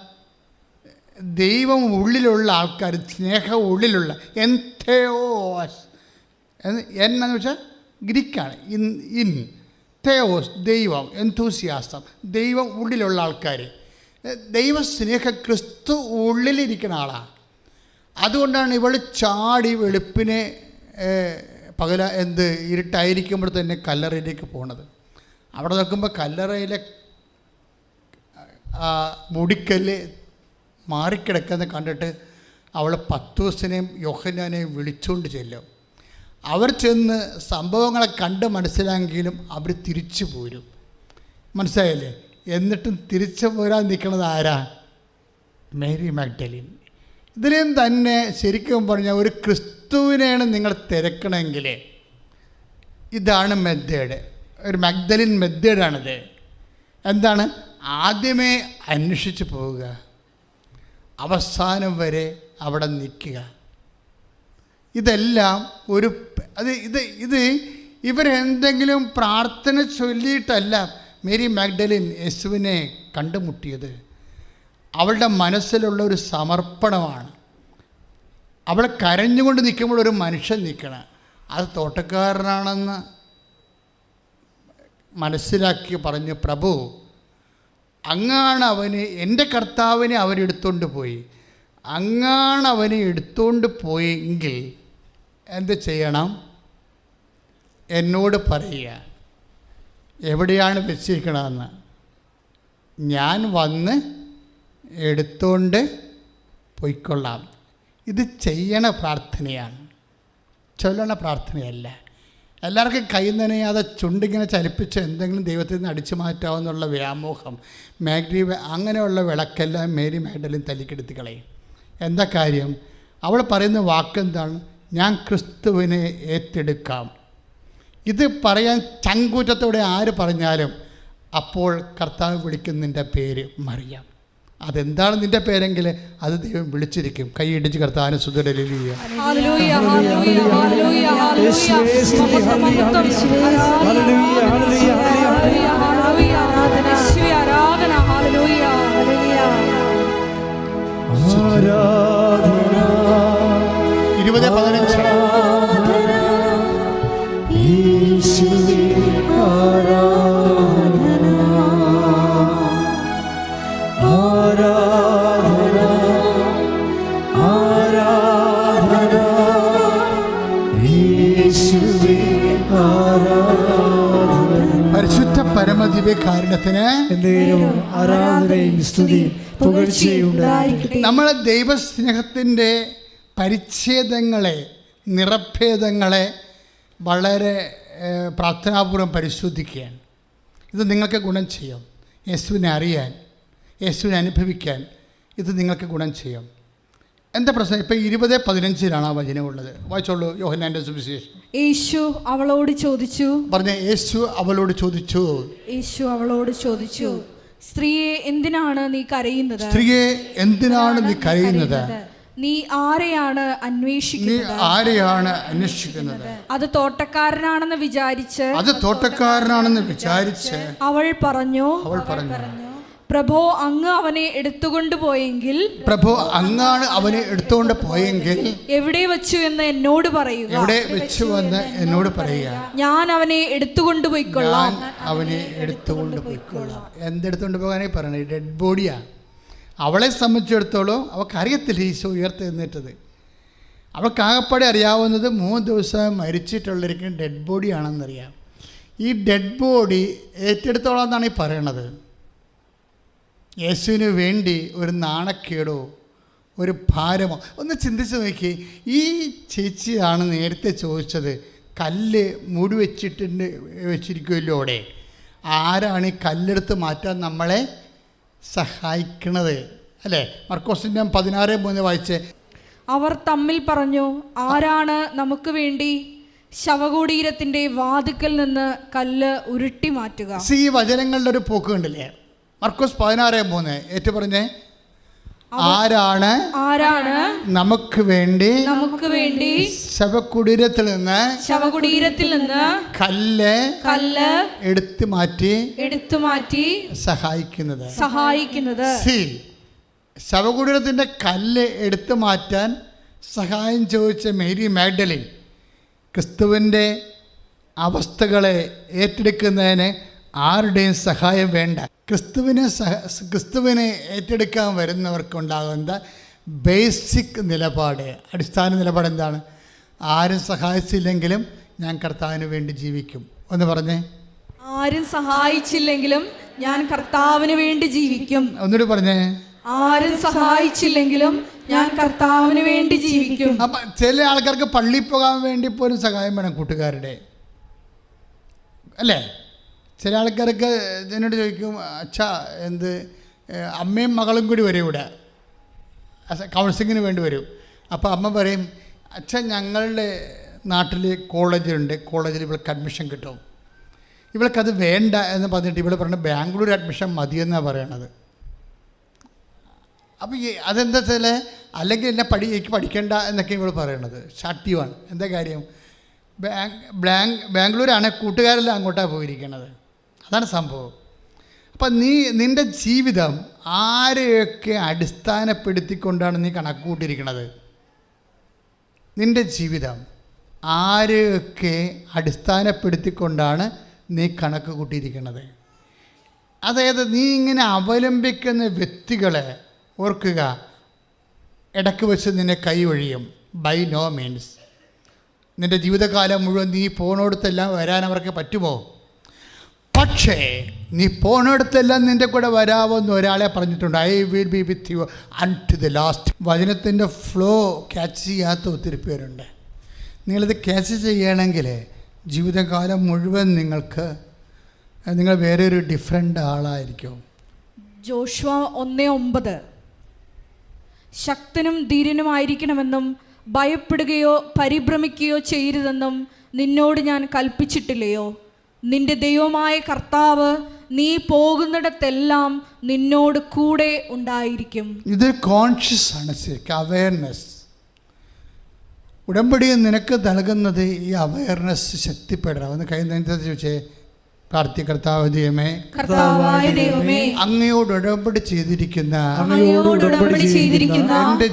ദൈവം ഉള്ളിലുള്ള ആൾക്കാർ, സ്നേഹം ഉള്ളിലുള്ള എൻതേയോസ് എന്ന് വെച്ചാൽ ഗ്രീക്കാണ്. ഇൻ തേയോസ് ദൈവം, എന്തൂസ്യാസം ദൈവം ഉള്ളിലുള്ള ആൾക്കാർ. ദൈവസ്നേഹം ക്രിസ്തു ഉള്ളിലിരിക്കുന്ന ആളാണ്. അതുകൊണ്ടാണ് ഇവൾ ചാടി വെളുപ്പിനെ ഇരുട്ടായിരിക്കുമ്പോൾ തന്നെ കല്ലറയിലേക്ക് പോണത്. അവിടെ നോക്കുമ്പോൾ കല്ലറയിലെ മുടിക്കല്ല് മാറിക്കിടക്കുന്ന കണ്ടിട്ട് അവൾ പത്രോസിനെയും യോഹന്നാനെയും വിളിച്ചുകൊണ്ട് ചെല്ലും. അവർ ചെന്ന് സംഭവങ്ങളെ കണ്ട് മനസ്സിലായെങ്കിലും അവർ തിരിച്ചു പോരും. മനസ്സിലായില്ലേ? എന്നിട്ടും തിരിച്ചു പോരാൻ നിൽക്കുന്നത് ആരാ? Mary Magdalene. ഇതിലും തന്നെ ശരിക്കും പറഞ്ഞാൽ ഒരു ക്രിസ്തുവിനെയാണ് നിങ്ങൾ തിരക്കണമെങ്കിൽ ഇതാണ് മെത്തേഡ്. ഒരു മാഗ്ദലിൻ മെത്തേഡാണിത്. എന്താണ്? ആദ്യമേ അന്വേഷിച്ച് പോവുക, അവസാനം വരെ അവിടെ നിൽക്കുക. ഇതെല്ലാം ഒരു ഇവരെന്തെങ്കിലും പ്രാർത്ഥന ചൊല്ലിയിട്ടല്ല മേരി മാഗ്ഡലിൻ യേശുവിനെ കണ്ടുമുട്ടിയത്. അവളുടെ മനസ്സിലുള്ള ഒരു സമർപ്പണമാണ്. അവൾ കരഞ്ഞുകൊണ്ട് നിൽക്കുമ്പോൾ ഒരു മനുഷ്യൻ നിൽക്കണം. അത് തോട്ടക്കാരനാണെന്ന് മനസ്സിലാക്കി പറഞ്ഞു, പ്രഭു അങ്ങാണ് അവന്, എൻ്റെ കർത്താവിനെ അവരെടുത്തുകൊണ്ട് പോയി, അങ്ങാണ് അവനെ എടുത്തുകൊണ്ട് പോയെങ്കിൽ എന്ത് ചെയ്യണം? എന്നോട് പറയുക എവിടെയാണ് വെച്ചിരിക്കണമെന്ന്. ഞാൻ വന്ന് എടുത്തുകൊണ്ട് പോയിക്കൊള്ളാം. ഇത് ചെയ്യണ പ്രാർത്ഥനയാണ്, ചൊല്ലണ പ്രാർത്ഥനയല്ല. എല്ലാവർക്കും കൈ നനയാതെ ചുണ്ടിങ്ങനെ ചലിപ്പിച്ച് എന്തെങ്കിലും ദൈവത്തിൽ നിന്ന് അടിച്ചു മാറ്റാമെന്നുള്ള വ്യാമോഹം അങ്ങനെയുള്ള വിളക്കെല്ലാം മേരി മാഗ്ഡലിൻ തല്ലിക്കെടുത്തി കളയും. എന്താ കാര്യം? അവൾ പറയുന്ന വാക്കെന്താണ്? ഞാൻ ക്രിസ്തുവിനെ ഏറ്റെടുക്കാം. ഇത് പറയാൻ ചങ്കൂറ്റത്തോടെ ആര് പറഞ്ഞാലും അപ്പോൾ കർത്താവ് വിളിക്കുന്ന നിൻ്റെ പേര് മറിയാം. അതെന്താണ് നിൻ്റെ പേരെങ്കിൽ അത് ദൈവം വിളിച്ചിരിക്കും. കൈയിടിച്ച് കർത്താവിനെ സുധരലിയ പരിശുദ്ധ പരമദിവ്യകാരുണ്യത്തിന് ആരാധനയും സ്തുതിയും പുകഴ്ചയും ഉണ്ടായിരിക്കട്ടെ. നമ്മളെ ദൈവസ്നേഹത്തിൻ്റെ പരിച്ഛേദങ്ങളെ, നിറഭേദങ്ങളെ വളരെ പ്രാർത്ഥനാപൂർവ്വം പരിശോധിക്കുകയാണ്. ഇത് നിങ്ങൾക്ക് ഗുണം ചെയ്യും. യേശുവിനെ അറിയാൻ, യേശുവിനെ അനുഭവിക്കാൻ ഇത് നിങ്ങൾക്ക് ഗുണം ചെയ്യും. എന്താ പ്രശ്നം? ഇപ്പം 20:15 ആ വചനമുള്ളത്. വായിച്ചോളൂ. യോഹന്നാന്റെ സുവിശേഷം. യേശു അവളോട് ചോദിച്ചു. പറഞ്ഞേ, യേശു അവളോട് ചോദിച്ചു. യേശു അവളോട് ചോദിച്ചു, സ്ത്രീയെ എന്തിനാണ് നീ കരയുന്നത്? സ്ത്രീയെ എന്തിനാണ് നീ കരയുന്നത്? നീ ആരെയാണ് അന്വേഷിക്കുന്നത്? അത് തോട്ടക്കാരനാണെന്ന് വിചാരിച്ച് അവൾ പറഞ്ഞു, പ്രഭോ അങ്ങ് അവനെ എടുത്തുകൊണ്ട് പോയെങ്കിൽ എവിടെ വെച്ചു എന്ന് എന്നോട് പറയുക. ഞാൻ അവനെ എടുത്തുകൊണ്ട് പോയിക്കൊള്ളാം. എന്തെടുത്തുകൊണ്ട് പോകാനായി പറയണേ? ഡെഡ് ബോഡിയാ. അവളെ സംബന്ധിച്ചിടത്തോളം അവൾക്കറിയത്തില്ല ഈശോ ഉയർത്തെഴുന്നേറ്റത്. അവൾക്കാകപ്പാടെ അറിയാവുന്നത് 3 ദിവസം മരിച്ചിട്ടുള്ളവർക്ക് ഡെഡ് ബോഡിയാണെന്നറിയാം. ഈ ഡെഡ് ബോഡി ഏറ്റെടുത്തോളാം എന്നാണ് ഈ പറയണത്. യേശുവിന് വേണ്ടി ഒരു നാണക്കേടോ ഒരു ഭാരമോ ഒന്ന് ചിന്തിച്ച് നോക്കി. ഈ ചേച്ചിയാണ് നേരത്തെ ചോദിച്ചത്, കല്ല് മൂടി വെച്ചിരിക്കുമല്ലോ അവിടെ, ആരാണ് ഈ കല്ലെടുത്ത് മാറ്റാൻ നമ്മളെ സഹായിക്കണത്? അല്ലേ? മർക്കോസിൻ്റെ 16:3 വായിച്ചേ. അവർ തമ്മിൽ പറഞ്ഞു, ആരാണ് നമുക്ക് വേണ്ടി ശവകുടീരത്തിൻ്റെ വാതിക്കൽ നിന്ന് കല്ല് ഉരുട്ടി മാറ്റുക? ഈ വചനങ്ങളുടെ ഒരു പോക്ക് കണ്ടില്ലേ? മർക്കോസ് 16:3 ഏറ്റു പറഞ്ഞേ. ആരാണ് നമുക്ക് വേണ്ടി ശവകുടീരത്തിൽ നിന്ന് കല്ല് എടുത്തു മാറ്റി സഹായിക്കുന്നത്. ശവകുടീരത്തിൻ്റെ കല്ല് എടുത്തു മാറ്റാൻ സഹായം ചോദിച്ച മേരി മാഗ്ഡലിൻ ക്രിസ്തുവിൻ്റെ അവസ്ഥകളെ ഏറ്റെടുക്കുന്നതിന് ആരുടെയും സഹായം വേണ്ട. ക്രിസ്തുവിനെ ഏറ്റെടുക്കാൻ വരുന്നവർക്കുണ്ടാകുന്ന ബേസിക് നിലപാട്, അടിസ്ഥാന നിലപാട് എന്താണ്? ആരും സഹായിച്ചില്ലെങ്കിലും ഞാൻ കർത്താവിന് വേണ്ടി ജീവിക്കും. ഒന്ന് പറഞ്ഞേ. ആരും സഹായിച്ചില്ലെങ്കിലും ഞാൻ കർത്താവിന് വേണ്ടി ജീവിക്കും. ഒന്നുകൂടി പറഞ്ഞേ. ആരും സഹായിച്ചില്ലെങ്കിലും ഞാൻ കർത്താവിന് വേണ്ടി ജീവിക്കും. അപ്പം ചില ആൾക്കാർക്ക് പള്ളിയിൽ പോകാൻ വേണ്ടി പോലും സഹായം വേണം കൂട്ടുകാരുടെ, അല്ലേ? ചില ആൾക്കാർക്ക് എന്നോട് ചോദിക്കും, അച്ഛാ എന്ത് അമ്മയും മകളും കൂടി വരും ഇവിടെ കൗൺസിലിങ്ങിന് വേണ്ടി വരും. അപ്പോൾ അമ്മ പറയും, അച്ഛാ ഞങ്ങളുടെ നാട്ടിൽ കോളേജുണ്ട്, കോളേജിൽ ഇവൾക്ക് അഡ്മിഷൻ കിട്ടും, ഇവൾക്കത് വേണ്ട എന്ന് പറഞ്ഞിട്ട് ഇവൾ പറഞ്ഞ ബാംഗ്ലൂർ അഡ്മിഷൻ മതിയെന്നാണ് പറയണത്. അപ്പോൾ അതെന്താ വെച്ചാൽ അല്ലെങ്കിൽ എന്നെ എനിക്ക് പഠിക്കേണ്ട എന്നൊക്കെ ഇവൾ പറയണത്. ഷാർട്ടീവാണ്. എന്താ കാര്യം? ബാംഗ്ലൂരാണ്, കൂട്ടുകാരെല്ലാം അങ്ങോട്ടാണ് പോയിരിക്കണത്. അതാണ് സംഭവം. അപ്പം നിൻ്റെ ജീവിതം ആരെയൊക്കെ അടിസ്ഥാനപ്പെടുത്തിക്കൊണ്ടാണ് നീ കണക്ക് കൂട്ടിയിരിക്കുന്നത്? നിൻ്റെ ജീവിതം ആരെയൊക്കെ അടിസ്ഥാനപ്പെടുത്തിക്കൊണ്ടാണ് നീ കണക്ക് കൂട്ടിയിരിക്കുന്നത്? അതായത് നീ ഇങ്ങനെ അവലംബിക്കുന്ന വ്യക്തികളെ ഓർക്കുക, ഇടയ്ക്ക് വെച്ച് നിന്നെ കൈ ഒഴിയും. By no means. നിൻ്റെ ജീവിതകാലം മുഴുവൻ നീ പോണോടത്തെല്ലാം വരാൻ അവർക്ക് പറ്റുമോ? പക്ഷേ നീ പോണോടത്തെല്ലാം നിൻ്റെ കൂടെ വരാമെന്ന് ഒരാളെ പറഞ്ഞിട്ടുണ്ട്. I will be with you unto the last. വചനത്തിൻ്റെ ഫ്ലോ ക്യാച്ച് ചെയ്യാത്ത ഒത്തിരി പേരുണ്ട്. നിങ്ങളിത് ക്യാച്ച് ചെയ്യണമെങ്കിൽ ജീവിതകാലം മുഴുവൻ നിങ്ങൾ വേറെ ഒരു ഡിഫറെൻ്റ് ആളായിരിക്കും. ജോഷുവ 1:9 ശക്തനും ധീരനുമായിരിക്കണമെന്നും ഭയപ്പെടുകയോ പരിഭ്രമിക്കുകയോ ചെയ്യരുതെന്നും നിന്നോട് ഞാൻ കൽപ്പിച്ചിട്ടില്ലയോ? നിന്റെ ദൈവമായ കർത്താവ് നീ പോകുന്നിടത്തെല്ലാം നിന്നോട് കൂടെ ഉണ്ടായിരിക്കും. ഇതൊരു കോൺഷ്യസ് ആണ്, അവയർനെസ്. ഉടമ്പടി നിനക്ക് നൽകുന്നത് ഈ അവയർനെസ് ശക്തിപ്പെടണം. ഒന്ന് കൈ നെഞ്ചത്ത് ചോദിച്ചേ. കർത്താവായ ദൈവമേ, അങ്ങയോട് ഉടമ്പടി ചെയ്തിരിക്കുന്ന എന്റെ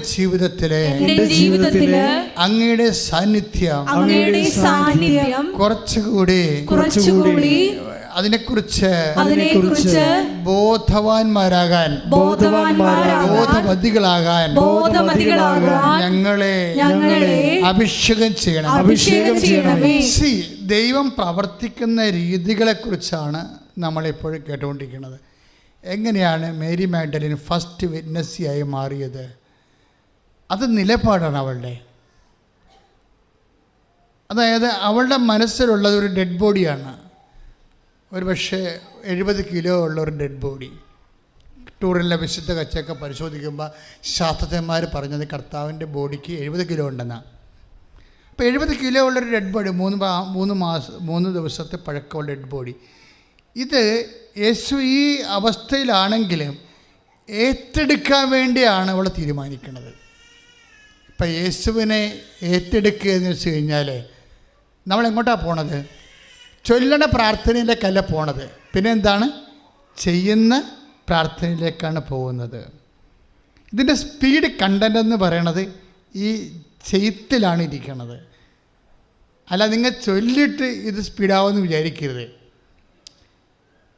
ജീവിതത്തിലെ അങ്ങയുടെ സാന്നിധ്യം കുറച്ചുകൂടി അതിനെക്കുറിച്ച് ബോധവാന്മാരാകാൻ ബോധവതികളാകാൻ ഞങ്ങളെ അഭിഷേകം ചെയ്യണം. ദൈവം പ്രവർത്തിക്കുന്ന രീതികളെക്കുറിച്ചാണ് നമ്മളെപ്പോഴും കേട്ടുകൊണ്ടിരിക്കുന്നത്. എങ്ങനെയാണ് മേരി മാഗ്ഡലിൻ ഫസ്റ്റ് വിറ്റ്നസ്സിയായി മാറിയത്? അത് നിലപാടാണ് അവളുടെ. അതായത് അവളുടെ മനസ്സിലുള്ളത് ഒരു ഡെഡ് ബോഡിയാണ്. ഒരു പക്ഷേ 70 കിലോ ഉള്ള ഒരു ഡെഡ് ബോഡി. ടൂറിലെ വിശുദ്ധ കച്ചയൊക്കെ പരിശോധിക്കുമ്പോൾ ശാസ്ത്രജ്ഞന്മാർ പറഞ്ഞത് കർത്താവിൻ്റെ ബോഡിക്ക് 70 കിലോ ഉണ്ടെന്നാണ്. അപ്പോൾ 70 കിലോ ഉള്ളൊരു ഡെഡ് ബോഡി, 3 ദിവസത്തെ പഴക്കമുള്ള ഡെഡ് ബോഡി. ഇത് യേശു ഈ അവസ്ഥയിലാണെങ്കിലും ഏറ്റെടുക്കാൻ വേണ്ടിയാണ് അവൾ തീരുമാനിക്കുന്നത്. ഇപ്പം യേശുവിനെ ഏറ്റെടുക്കുക എന്ന് വെച്ച് കഴിഞ്ഞാൽ നമ്മളെങ്ങോട്ടാണ് പോണത്? ചൊല്ലണ പ്രാർത്ഥനയിലേക്കല്ല പോണത്. പിന്നെ എന്താണ്? ചെയ്യുന്ന പ്രാർത്ഥനയിലേക്കാണ് പോകുന്നത്. ഇതിൻ്റെ സ്പീഡ് കണ്ടൻ്റ് എന്ന് പറയണത് ഈ ചെയ്ത്തിലാണ് ഇരിക്കുന്നത്. അല്ല, നിങ്ങൾ ചൊല്ലിയിട്ട് ഇത് സ്പീഡാവുമെന്ന് വിചാരിക്കരുത്.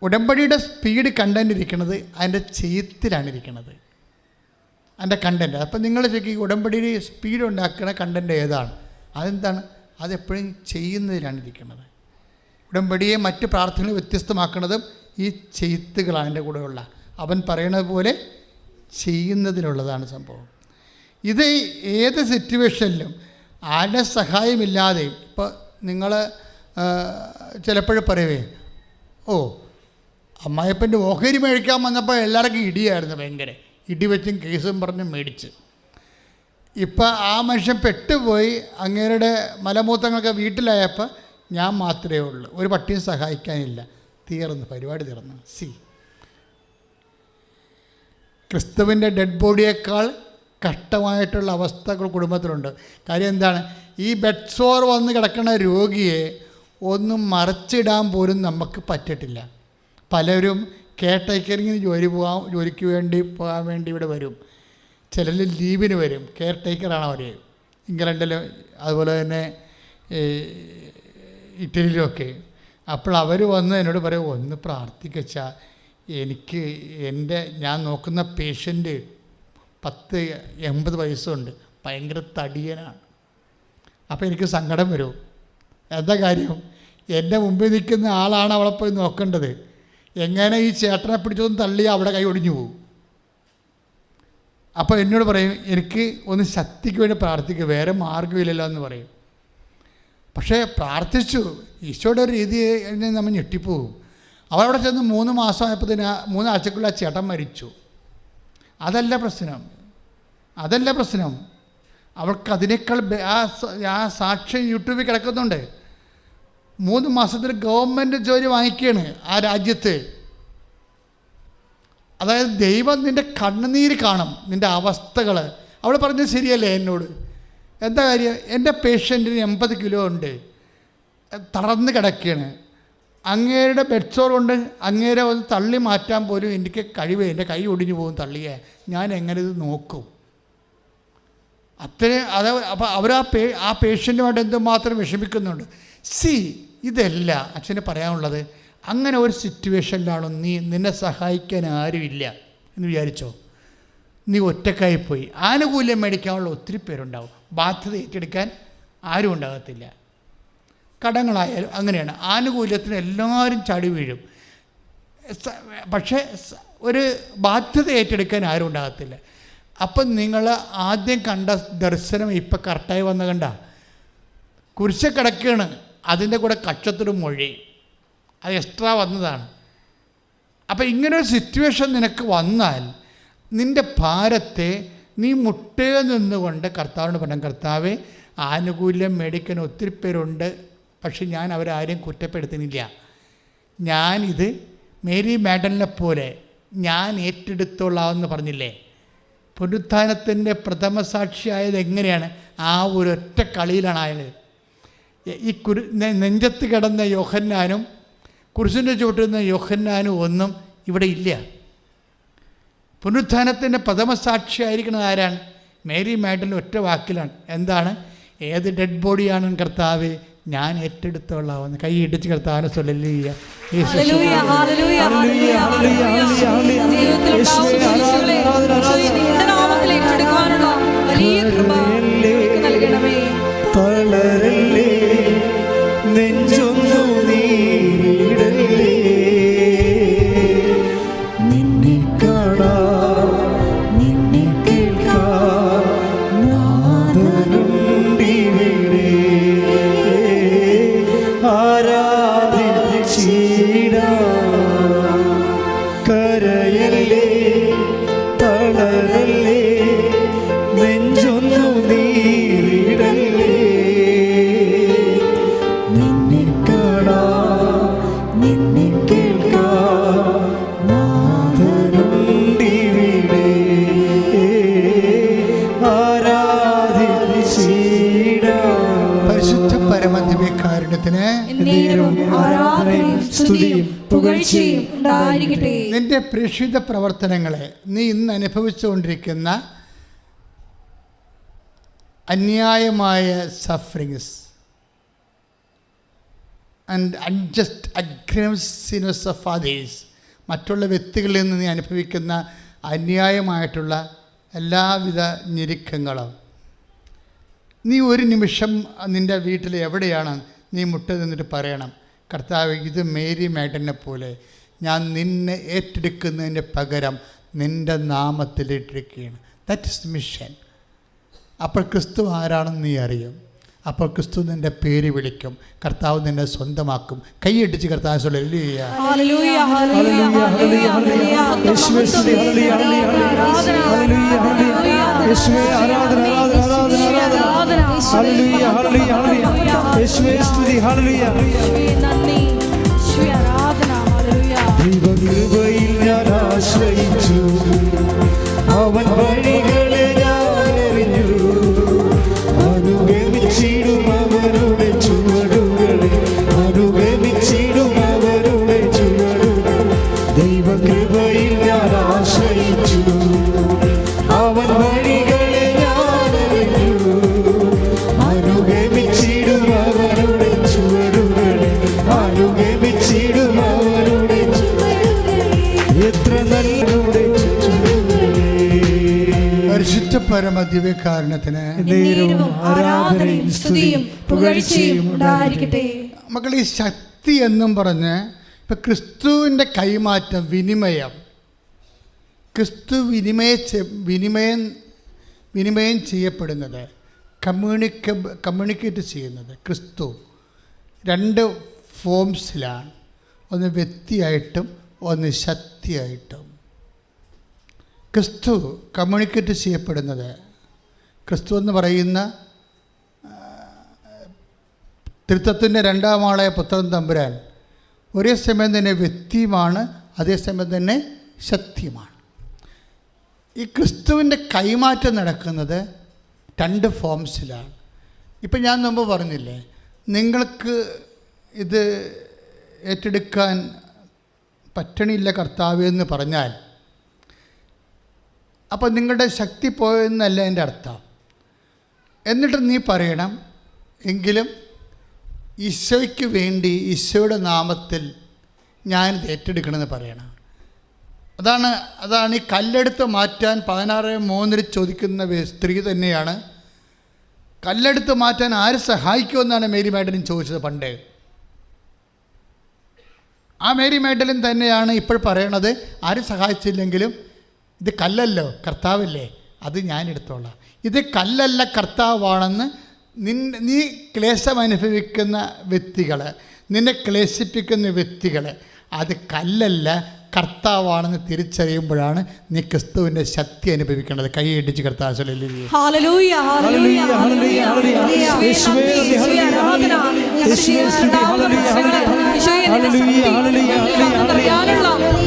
ഉടമ്പടിയുടെ സ്പീഡ് കണ്ടൻ്റ് ഇരിക്കുന്നത് അതിൻ്റെ ചെയ്ത്തിലാണ് ഇരിക്കുന്നത്, അതിൻ്റെ കണ്ടൻറ്റ്. അപ്പം നിങ്ങൾ ചോദിക്കും ഉടമ്പടിയിൽ സ്പീഡ് ഉണ്ടാക്കുന്ന കണ്ടൻറ്റ് ഏതാണ്? അതെന്താണ്? അതെപ്പോഴും ചെയ്യുന്നതിലാണ് ഇരിക്കുന്നത്. ഉടമ്പടിയെ മറ്റ് പ്രാർത്ഥനകൾ വ്യത്യസ്തമാക്കുന്നതും ഈ ചെയ്ത്തുകളാണ് എൻ്റെ കൂടെയുള്ള. അവൻ പറയണത് പോലെ ചെയ്യുന്നതിനുള്ളതാണ് സംഭവം. ഇത് ഏത് സിറ്റുവേഷനിലും ആരുടെ സഹായമില്ലാതെയും, ഇപ്പോൾ നിങ്ങൾ ചിലപ്പോഴും പറയുവേ, ഓ അമ്മായപ്പൻ്റെ ഓഹരി മേടിക്കാൻ വന്നപ്പോൾ എല്ലാവർക്കും ഇടിയായിരുന്നു, ഭയങ്കര ഇടി വെച്ചും കേസും പറഞ്ഞും മേടിച്ച്. ഇപ്പം ആ മനുഷ്യൻ പെട്ടുപോയി, അങ്ങേരുടെ മലമൂത്രങ്ങളൊക്കെ വീട്ടിലായപ്പോൾ ഞാൻ മാത്രമേ ഉള്ളൂ, ഒരു പട്ടിയും സഹായിക്കാനില്ല. തീർന്നു, പരിപാടി തീർന്നു. ക്രിസ്തുവിൻ്റെ ഡെഡ് ബോഡിയേക്കാൾ കഷ്ടമായിട്ടുള്ള അവസ്ഥകൾ കുടുംബത്തിലുണ്ട്. കാര്യം എന്താണ്? ഈ ബെഡ് സോർ വന്ന് കിടക്കുന്ന രോഗിയെ ഒന്നും മറച്ചിടാൻ പോലും നമുക്ക് പറ്റിയിട്ടില്ല. പലരും കെയർടേക്കറിങ്ങിന് ജോലിക്ക് പോകാൻ വേണ്ടി ഇവിടെ വരും, ചിലർ ലീവിന് വരും. കെയർ ടേക്കറാണ് അവർ, ഇംഗ്ലണ്ടിലും അതുപോലെ തന്നെ ഇറ്റലിയിലുമൊക്കെ. അപ്പോൾ അവർ വന്ന് എന്നോട് പറയും, ഒന്ന് പ്രാർത്ഥിക്കച്ചാൽ എനിക്ക് ഞാൻ നോക്കുന്ന പേഷ്യൻ്റ് 80 വയസ്സുണ്ട്, ഭയങ്കര തടിയനാണ്. അപ്പോൾ എനിക്ക് സങ്കടം വരും. എന്താ കാര്യം? എൻ്റെ മുമ്പിൽ നിൽക്കുന്ന ആളാണ് അവളെ പോയി നോക്കേണ്ടത്. എങ്ങനെ ഈ ചേട്ടനെ പിടിച്ചൊന്ന് തള്ളി അവിടെ കൈ ഒടിഞ്ഞു പോകും. അപ്പോൾ എന്നോട് പറയും, എനിക്ക് ഒന്ന് ശക്തിക്ക് വേണ്ടി പ്രാർത്ഥിക്കുക, വേറെ മാർഗ്ഗമില്ലല്ലോ എന്ന് പറയും. പക്ഷേ പ്രാർത്ഥിച്ചു, ഈശോയുടെ ഒരു രീതി നമ്മൾ ഞെട്ടിപ്പോകും. അവരവിടെ ചെന്ന് 3 മാസമായപ്പോഴത്തേന് 3 ആഴ്ചക്കുള്ള ആ ചേട്ടൻ മരിച്ചു. അതല്ല പ്രശ്നം. അവൾക്ക് അതിനേക്കാൾ ആ സാക്ഷ്യം യൂട്യൂബിൽ കിടക്കുന്നുണ്ട്. 3 മാസത്തിൽ ഗവൺമെൻറ് ജോലി വാങ്ങിക്കുകയാണ് ആ രാജ്യത്ത്. അതായത് ദൈവം നിൻ്റെ കണ്ണുനീര് കാണും, നിൻ്റെ അവസ്ഥകൾ. അവൾ പറഞ്ഞത് ശരിയല്ലേ എന്നോട്? എന്താ കാര്യം? എൻ്റെ പേഷ്യൻറ്റിന് 80 കിലോ ഉണ്ട്, തളർന്ന് കിടക്കുകയാണ്. അങ്ങേരുടെ ബെഡ് സോർ കൊണ്ട് അങ്ങേരെ ഒന്ന് തള്ളി മാറ്റാൻ പോലും എനിക്ക് കഴിവ്, എൻ്റെ കൈ ഒടിഞ്ഞു പോകും തള്ളിയേ. ഞാൻ എങ്ങനെ ഇത് നോക്കും? അപ്പോൾ ആ പേഷ്യൻറ്റുമായിട്ട് എന്തുമാത്രം വിഷമിക്കുന്നുണ്ട്. ഇതല്ല അച്ഛന് പറയാനുള്ളത്. അങ്ങനെ ഒരു സിറ്റുവേഷനിലാണോ നിന്നെ സഹായിക്കാൻ ആരുമില്ല എന്ന് വിചാരിച്ചോ? നീ ഒറ്റക്കായിപ്പോയി. ആനുകൂല്യം മേടിക്കാനുള്ള ഒത്തിരി പേരുണ്ടാവും, ബാധ്യത ഏറ്റെടുക്കാൻ ആരും ഉണ്ടാകത്തില്ല. കടങ്ങളായാലും അങ്ങനെയാണ്, ആനുകൂല്യത്തിന് എല്ലാവരും ചാടി വീഴും. പക്ഷേ ഒരു ബാധ്യത ഏറ്റെടുക്കാൻ ആരും ഉണ്ടാകത്തില്ല. അപ്പം നിങ്ങൾ ആദ്യം കണ്ട ദർശനം ഇപ്പം കറക്റ്റായി വന്ന കണ്ട കുരിശ കിടക്കുകയാണ്, അതിൻ്റെ കൂടെ കക്ഷത്തൊരു മൊഴി, അത് എക്സ്ട്രാ വന്നതാണ്. അപ്പം ഇങ്ങനൊരു സിറ്റുവേഷൻ നിനക്ക് വന്നാൽ നിൻ്റെ ഭാരത്തെ നീ മുട്ടുക നിന്നുകൊണ്ട് കർത്താവിനോട് പറഞ്ഞു, കർത്താവേ ആനുകൂല്യം മേടിക്കാൻ ഒത്തിരി പേരുണ്ട്, പക്ഷെ ഞാൻ അവരാരെയും കുറ്റപ്പെടുത്തുന്നില്ല. ഞാനിത് മേരി മാഡലിനെ പോലെ ഞാൻ ഏറ്റെടുത്തോളാമെന്ന് പറഞ്ഞില്ലേ? പുനരുത്ഥാനത്തിൻ്റെ പ്രഥമ സാക്ഷിയായത് എങ്ങനെയാണ്? ആ ഒരൊറ്റ കളിയിലാണ് ആയത്. ഈ നെഞ്ചത്ത് കിടന്ന യോഹന്നാനും കുരിശിൻ്റെ ചുവട്ടുന്ന യോഹന്നാനും ഒന്നും ഇവിടെ ഇല്ല. പുനരുത്ഥാനത്തിൻ്റെ പ്രഥമ സാക്ഷിയായിരിക്കുന്നത് ആരാണ്? മേരി മാഡലിൻ്റെ ഒറ്റ വാക്കിലാണ്. എന്താണ്? ഏത് ഡെഡ് ബോഡിയാണ് കർത്താവ് ഞാൻ ഏറ്റെടുത്തോളാവുന്ന കൈ ഇടിച്ച് കർത്താവിനെ സ്വല്ലേലൂയ. തളരല്ലേ നെഞ്ചൊന്നു നീരിടല്ലേ, നിന്നെ കാണാൻ നിന്നെ കേൾക്കാൻ നാഥനുണ്ടിവിടെ, ആരാധിച്ചിടാം. കരയല്ലേ തളരല്ലേ നെഞ്ചൊന്നു നീരിടല്ലേ, നിന്നെ കാണാൻ നിന്നെ കേൾക്കാൻ നാഥനുണ്ടിവിടെ, ആരാധിച്ചിടാം. പരിശുദ്ധ പരമദിവ്യകാരുണ്യത്തിന് ആരാധനയും സ്തുതിയും പുകഴ്ചയും ഉണ്ടായിരിക്കട്ടെ. നിന്റെ പ്രേക്ഷിത പ്രവർത്തനങ്ങളെ നീ ഇന്ന് അനുഭവിച്ചുകൊണ്ടിരിക്കുന്ന അന്യായമായ sufferings and unjust aggressiveness of others, മറ്റുള്ള വ്യക്തികളിൽ നിന്ന് നീ അനുഭവിക്കുന്ന അന്യായമായിട്ടുള്ള എല്ലാവിധ ഞെരുക്കങ്ങളും, നീ ഒരു നിമിഷം നിൻ്റെ വീട്ടിൽ എവിടെയാണ് നീ മുട്ട നിന്നിട്ട് പറയണം, കർത്താവ് ഇത് മേരി മാഡലിനെ പോലെ ഞാൻ നിന്നെ ഏറ്റെടുക്കുന്നതിന് പകരം നിൻ്റെ നാമത്തിൽ ഏറ്റെടുക്കുകയാണ്. That is mission. അപ്പോൾ ക്രിസ്തു ആരാണെന്ന് നീ അറിയും. അപ്പോൾ ക്രിസ്തു നിൻ്റെ പേര് വിളിക്കും, കർത്താവ് നിന്നെ സ്വന്തമാക്കും. കൈയടിച്ച് കർത്താവ് ദൈവകൃപയിൽ ഞാൻ ആശ്രയിച്ചു, അവൻ വഴികളെ ഞാൻ അറിഞ്ഞു. അനുഗമിച്ചിടും അവരുടെ ചുവടുകളെ, അനുഗമിച്ചിടും അവരുടെ ചുവടുകൾ. ദൈവകൃപയിൽ ഞാൻ ആശ്രയിച്ചു, അവൻ വഴികളെ ഞാൻ അറിഞ്ഞു. അനുഗമിച്ചിടും അവരുടെ ചുവടുകളെ, അനുഗമിച്ചിടും അവരുടെ ചുവടുകളെ. എത്ര നല്ലവരുടെ പരിശുദ്ധ പരമദിവ്യകാരുണ്യത്തിന് ആരാധനയും സ്തുതിയും പുകഴ്ചയും ഉണ്ടായിരിക്കട്ടെ. മക്കൾ, ഈ ശക്തി എന്നും പറഞ്ഞ് ഇപ്പം ക്രിസ്തുവിൻ്റെ കൈമാറ്റം, വിനിമയം, ക്രിസ്തു വിനിമയം ചെയ്യപ്പെടുന്നത്, കമ്മ്യൂണിക്കേറ്റ് ചെയ്യുന്നത് ക്രിസ്തു 2 ഫോംസിലാണ്. ഒന്ന് വ്യക്തിയായിട്ടും ഒന്ന് ശക്തിയായിട്ടും. ക്രിസ്തു കമ്മ്യൂണിക്കേറ്റ് ചെയ്യപ്പെടുന്നത്, ക്രിസ്തു എന്ന് പറയുന്ന ത്രിത്വത്തിൻ്റെ 2ാം ആളായ പുത്രൻ തമ്പുരാൻ ഒരേ സമയം തന്നെ വ്യക്തിയുമാണ്, അതേസമയം തന്നെ ശക്തിയുമാണ്. ഈ ക്രിസ്തുവിൻ്റെ കൈമാറ്റം നടക്കുന്നത് 2 ഫോംസിലാണ്. ഇപ്പം ഞാൻ മുമ്പ് പറഞ്ഞില്ലേ, നിങ്ങൾക്ക് ഇത് ഏറ്റെടുക്കാൻ പറ്റണില്ല കർത്താവ് എന്ന് പറഞ്ഞാൽ അപ്പോൾ നിങ്ങളുടെ ശക്തി പോയെന്നല്ല എൻ്റെ അർത്ഥം. എന്നിട്ട് നീ പറയണം, എങ്കിലും ഈശോയ്ക്ക് വേണ്ടി ഈശോയുടെ നാമത്തിൽ ഞാനിത് ഏറ്റെടുക്കണമെന്ന് പറയണം. അതാണ് ഈ കല്ലെടുത്ത് മാറ്റാൻ 16:3 ചോദിക്കുന്ന സ്ത്രീ തന്നെയാണ്. കല്ലെടുത്ത് മാറ്റാൻ ആര് സഹായിക്കുമെന്നാണ് മേരി മാഡലിൻ ചോദിച്ചത് പണ്ട്. ആ മേരി മാഡലിൻ തന്നെയാണ് ഇപ്പോൾ പറയണത്, ആരും സഹായിച്ചില്ലെങ്കിലും ഇത് കല്ലല്ലോ കർത്താവല്ലേ, അത് ഞാൻ എടുത്തോളാം. ഇത് കല്ലല്ല കർത്താവാണെന്ന് നീ ക്ലേശം അനുഭവിക്കുന്ന വ്യക്തികൾ, നിന്നെ ക്ലേശിപ്പിക്കുന്ന വ്യക്തികൾ, അത് കല്ലല്ല കർത്താവാണെന്ന് തിരിച്ചറിയുമ്പോഴാണ് നീ ക്രിസ്തുവിൻ്റെ ശക്തി അനുഭവിക്കേണ്ടത്. കൈയടിച്ച് കർത്താവ്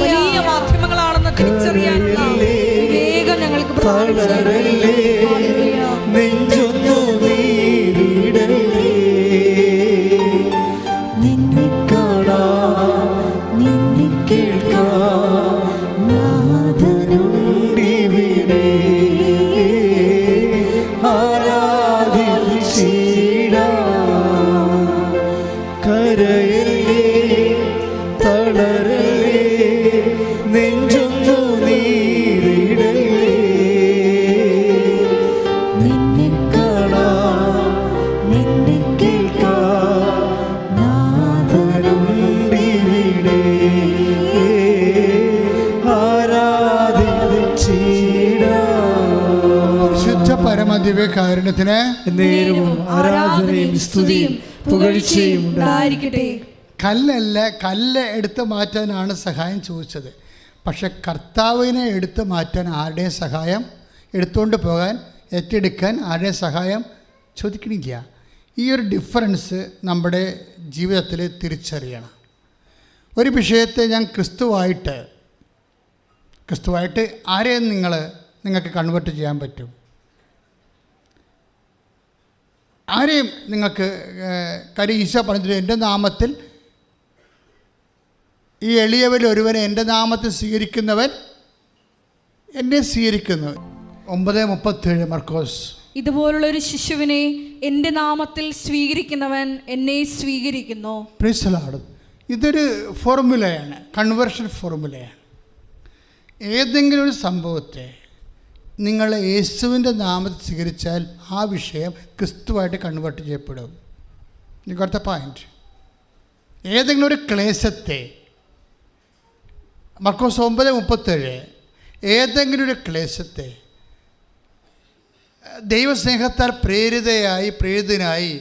വലിയ മാധ്യമങ്ങളാണെന്ന് തിരിച്ചറിയാനുള്ള വിവേകം ഞങ്ങൾക്ക് നെഞ്ചൊന്നു നീരിടലേ, നിന്നെ കാണാൻ നിന്നെ കേൾക്കാൻ നാഥനുണ്ടിവിടെ. ആരാധിച്ചിടാം കരയല്ലേ തളരല്ലേ, നെഞ്ചൊന്നു നീരിടലേ, നിന്നെ കാണാൻ നിന്നെ കേൾക്കാൻ നാഥനുണ്ടിവിടെ. പരിശുദ്ധ പരമദിവ്യകാരുണ്യത്തിന് നേരവും ആരാധനയും സ്തുതിയും പുകഴ്ചയും ഉണ്ടായിരിക്കട്ടെ. കല്ല് എടുത്തു മാറ്റാനാണ് സഹായം ചോദിച്ചത്. പക്ഷെ കർത്താവിനെ എടുത്തു മാറ്റാൻ ആരുടെയും സഹായം, എടുത്തുകൊണ്ട് പോകാൻ, ഏറ്റെടുക്കാൻ ആരുടെയും സഹായം ചോദിക്കണില്ല. ഈ ഒരു ഡിഫറൻസ് നമ്മുടെ ജീവിതത്തിൽ തിരിച്ചറിയണം. ഒരു വിഷയത്തെ ഞാൻ ക്രിസ്തുവായിട്ട് ആരെയും നിങ്ങൾക്ക് കൺവേർട്ട് ചെയ്യാൻ പറ്റും. ആരെയും നിങ്ങൾക്ക് കാര്യം ഈശോ പറഞ്ഞിട്ട്, എൻ്റെ നാമത്തിൽ ഈ എളിയവരിൽ ഒരുവനെ എൻ്റെ നാമത്തിൽ സ്വീകരിക്കുന്നവൻ എന്നെ സ്വീകരിക്കുന്നു. 9:37 മർക്കോസ്. ഇതുപോലുള്ളൊരു ശിശുവിനെ എൻ്റെ നാമത്തിൽ സ്വീകരിക്കുന്നവൻ എന്നെ സ്വീകരിക്കുന്നു. Price the Lord. ഇതൊരു ഫോർമുലയാണ്, കൺവേർഷൻ ഫോർമുലയാണ്. ഏതെങ്കിലും ഒരു സംഭവത്തെ നിങ്ങൾ യേശുവിൻ്റെ നാമത്തിൽ സ്വീകരിച്ചാൽ ആ വിഷയം ക്രിസ്തുവായിട്ട് കൺവേർട്ട് ചെയ്യപ്പെടും. You got the point. ഏതെങ്കിലും ഒരു ക്ലേശത്തെ മർക്കോസ് 9:37 ഏതെങ്കിലും ഒരു ക്ലേശത്തെ ദൈവസ്നേഹത്താൽ പ്രേരിതനായി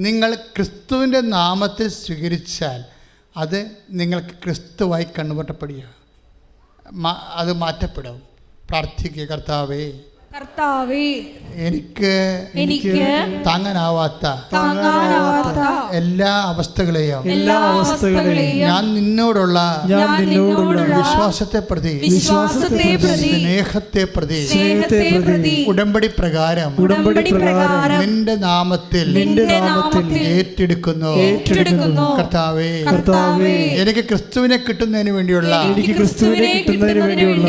നിങ്ങൾ ക്രിസ്തുവിൻ്റെ നാമത്തിൽ സ്വീകരിച്ചാൽ അത് നിങ്ങൾക്ക് ക്രിസ്തുവായി കൺവേർട്ടപ്പെടുക, അത് മാറ്റപ്പെടും. പ്രാർത്ഥിക്കുക, കർത്താവേ എനിക്ക് താങ്ങാനാവാത്ത എല്ലാ അവസ്ഥകളെയും ഞാൻ നിന്നോടുള്ള വിശ്വാസത്തെ പ്രതി സ്നേഹത്തെ പ്രതി ഉടമ്പടി പ്രകാരം നിന്റെ നാമത്തിൽ ഏറ്റെടുക്കുന്നു. കർത്താവേ, എനിക്ക് ക്രിസ്തുവിനെ കിട്ടുന്നതിന് വേണ്ടിയുള്ള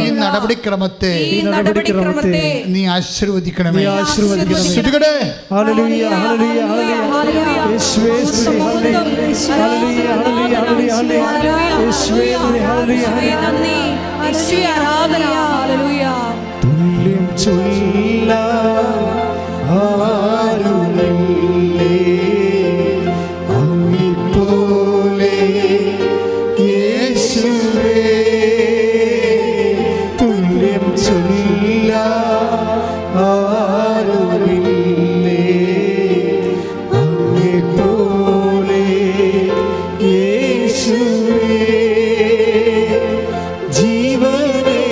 ഈ നടപടിക്രമത്തെ നീ ആശീർവദിക്കണമേ. ശ്രുതികടേ ഹല്ലേലൂയ, ഹല്ലേലൂയ, ഹല്ലേലൂയ. യേശുവേ സ്തുതി, ഹല്ലേലൂയ, ഹല്ലേലൂയ, ഹല്ലേലൂയ, യേശുവേ സ്തുതി, ഹല്ലേലൂയ, നന്ദി, യേശുവേ ആരാധന, ഹല്ലേലൂയ. തുല്യം ചൊല്ലാൻ ആരുമില്ലേ അങ്ങേപ്പോലെ യേശുവേ, തുല്യം ചൊല്ലാൻ ആരുമില്ലേ അങ്ങേപ്പോലെ യേശുവേ. ജീവനേ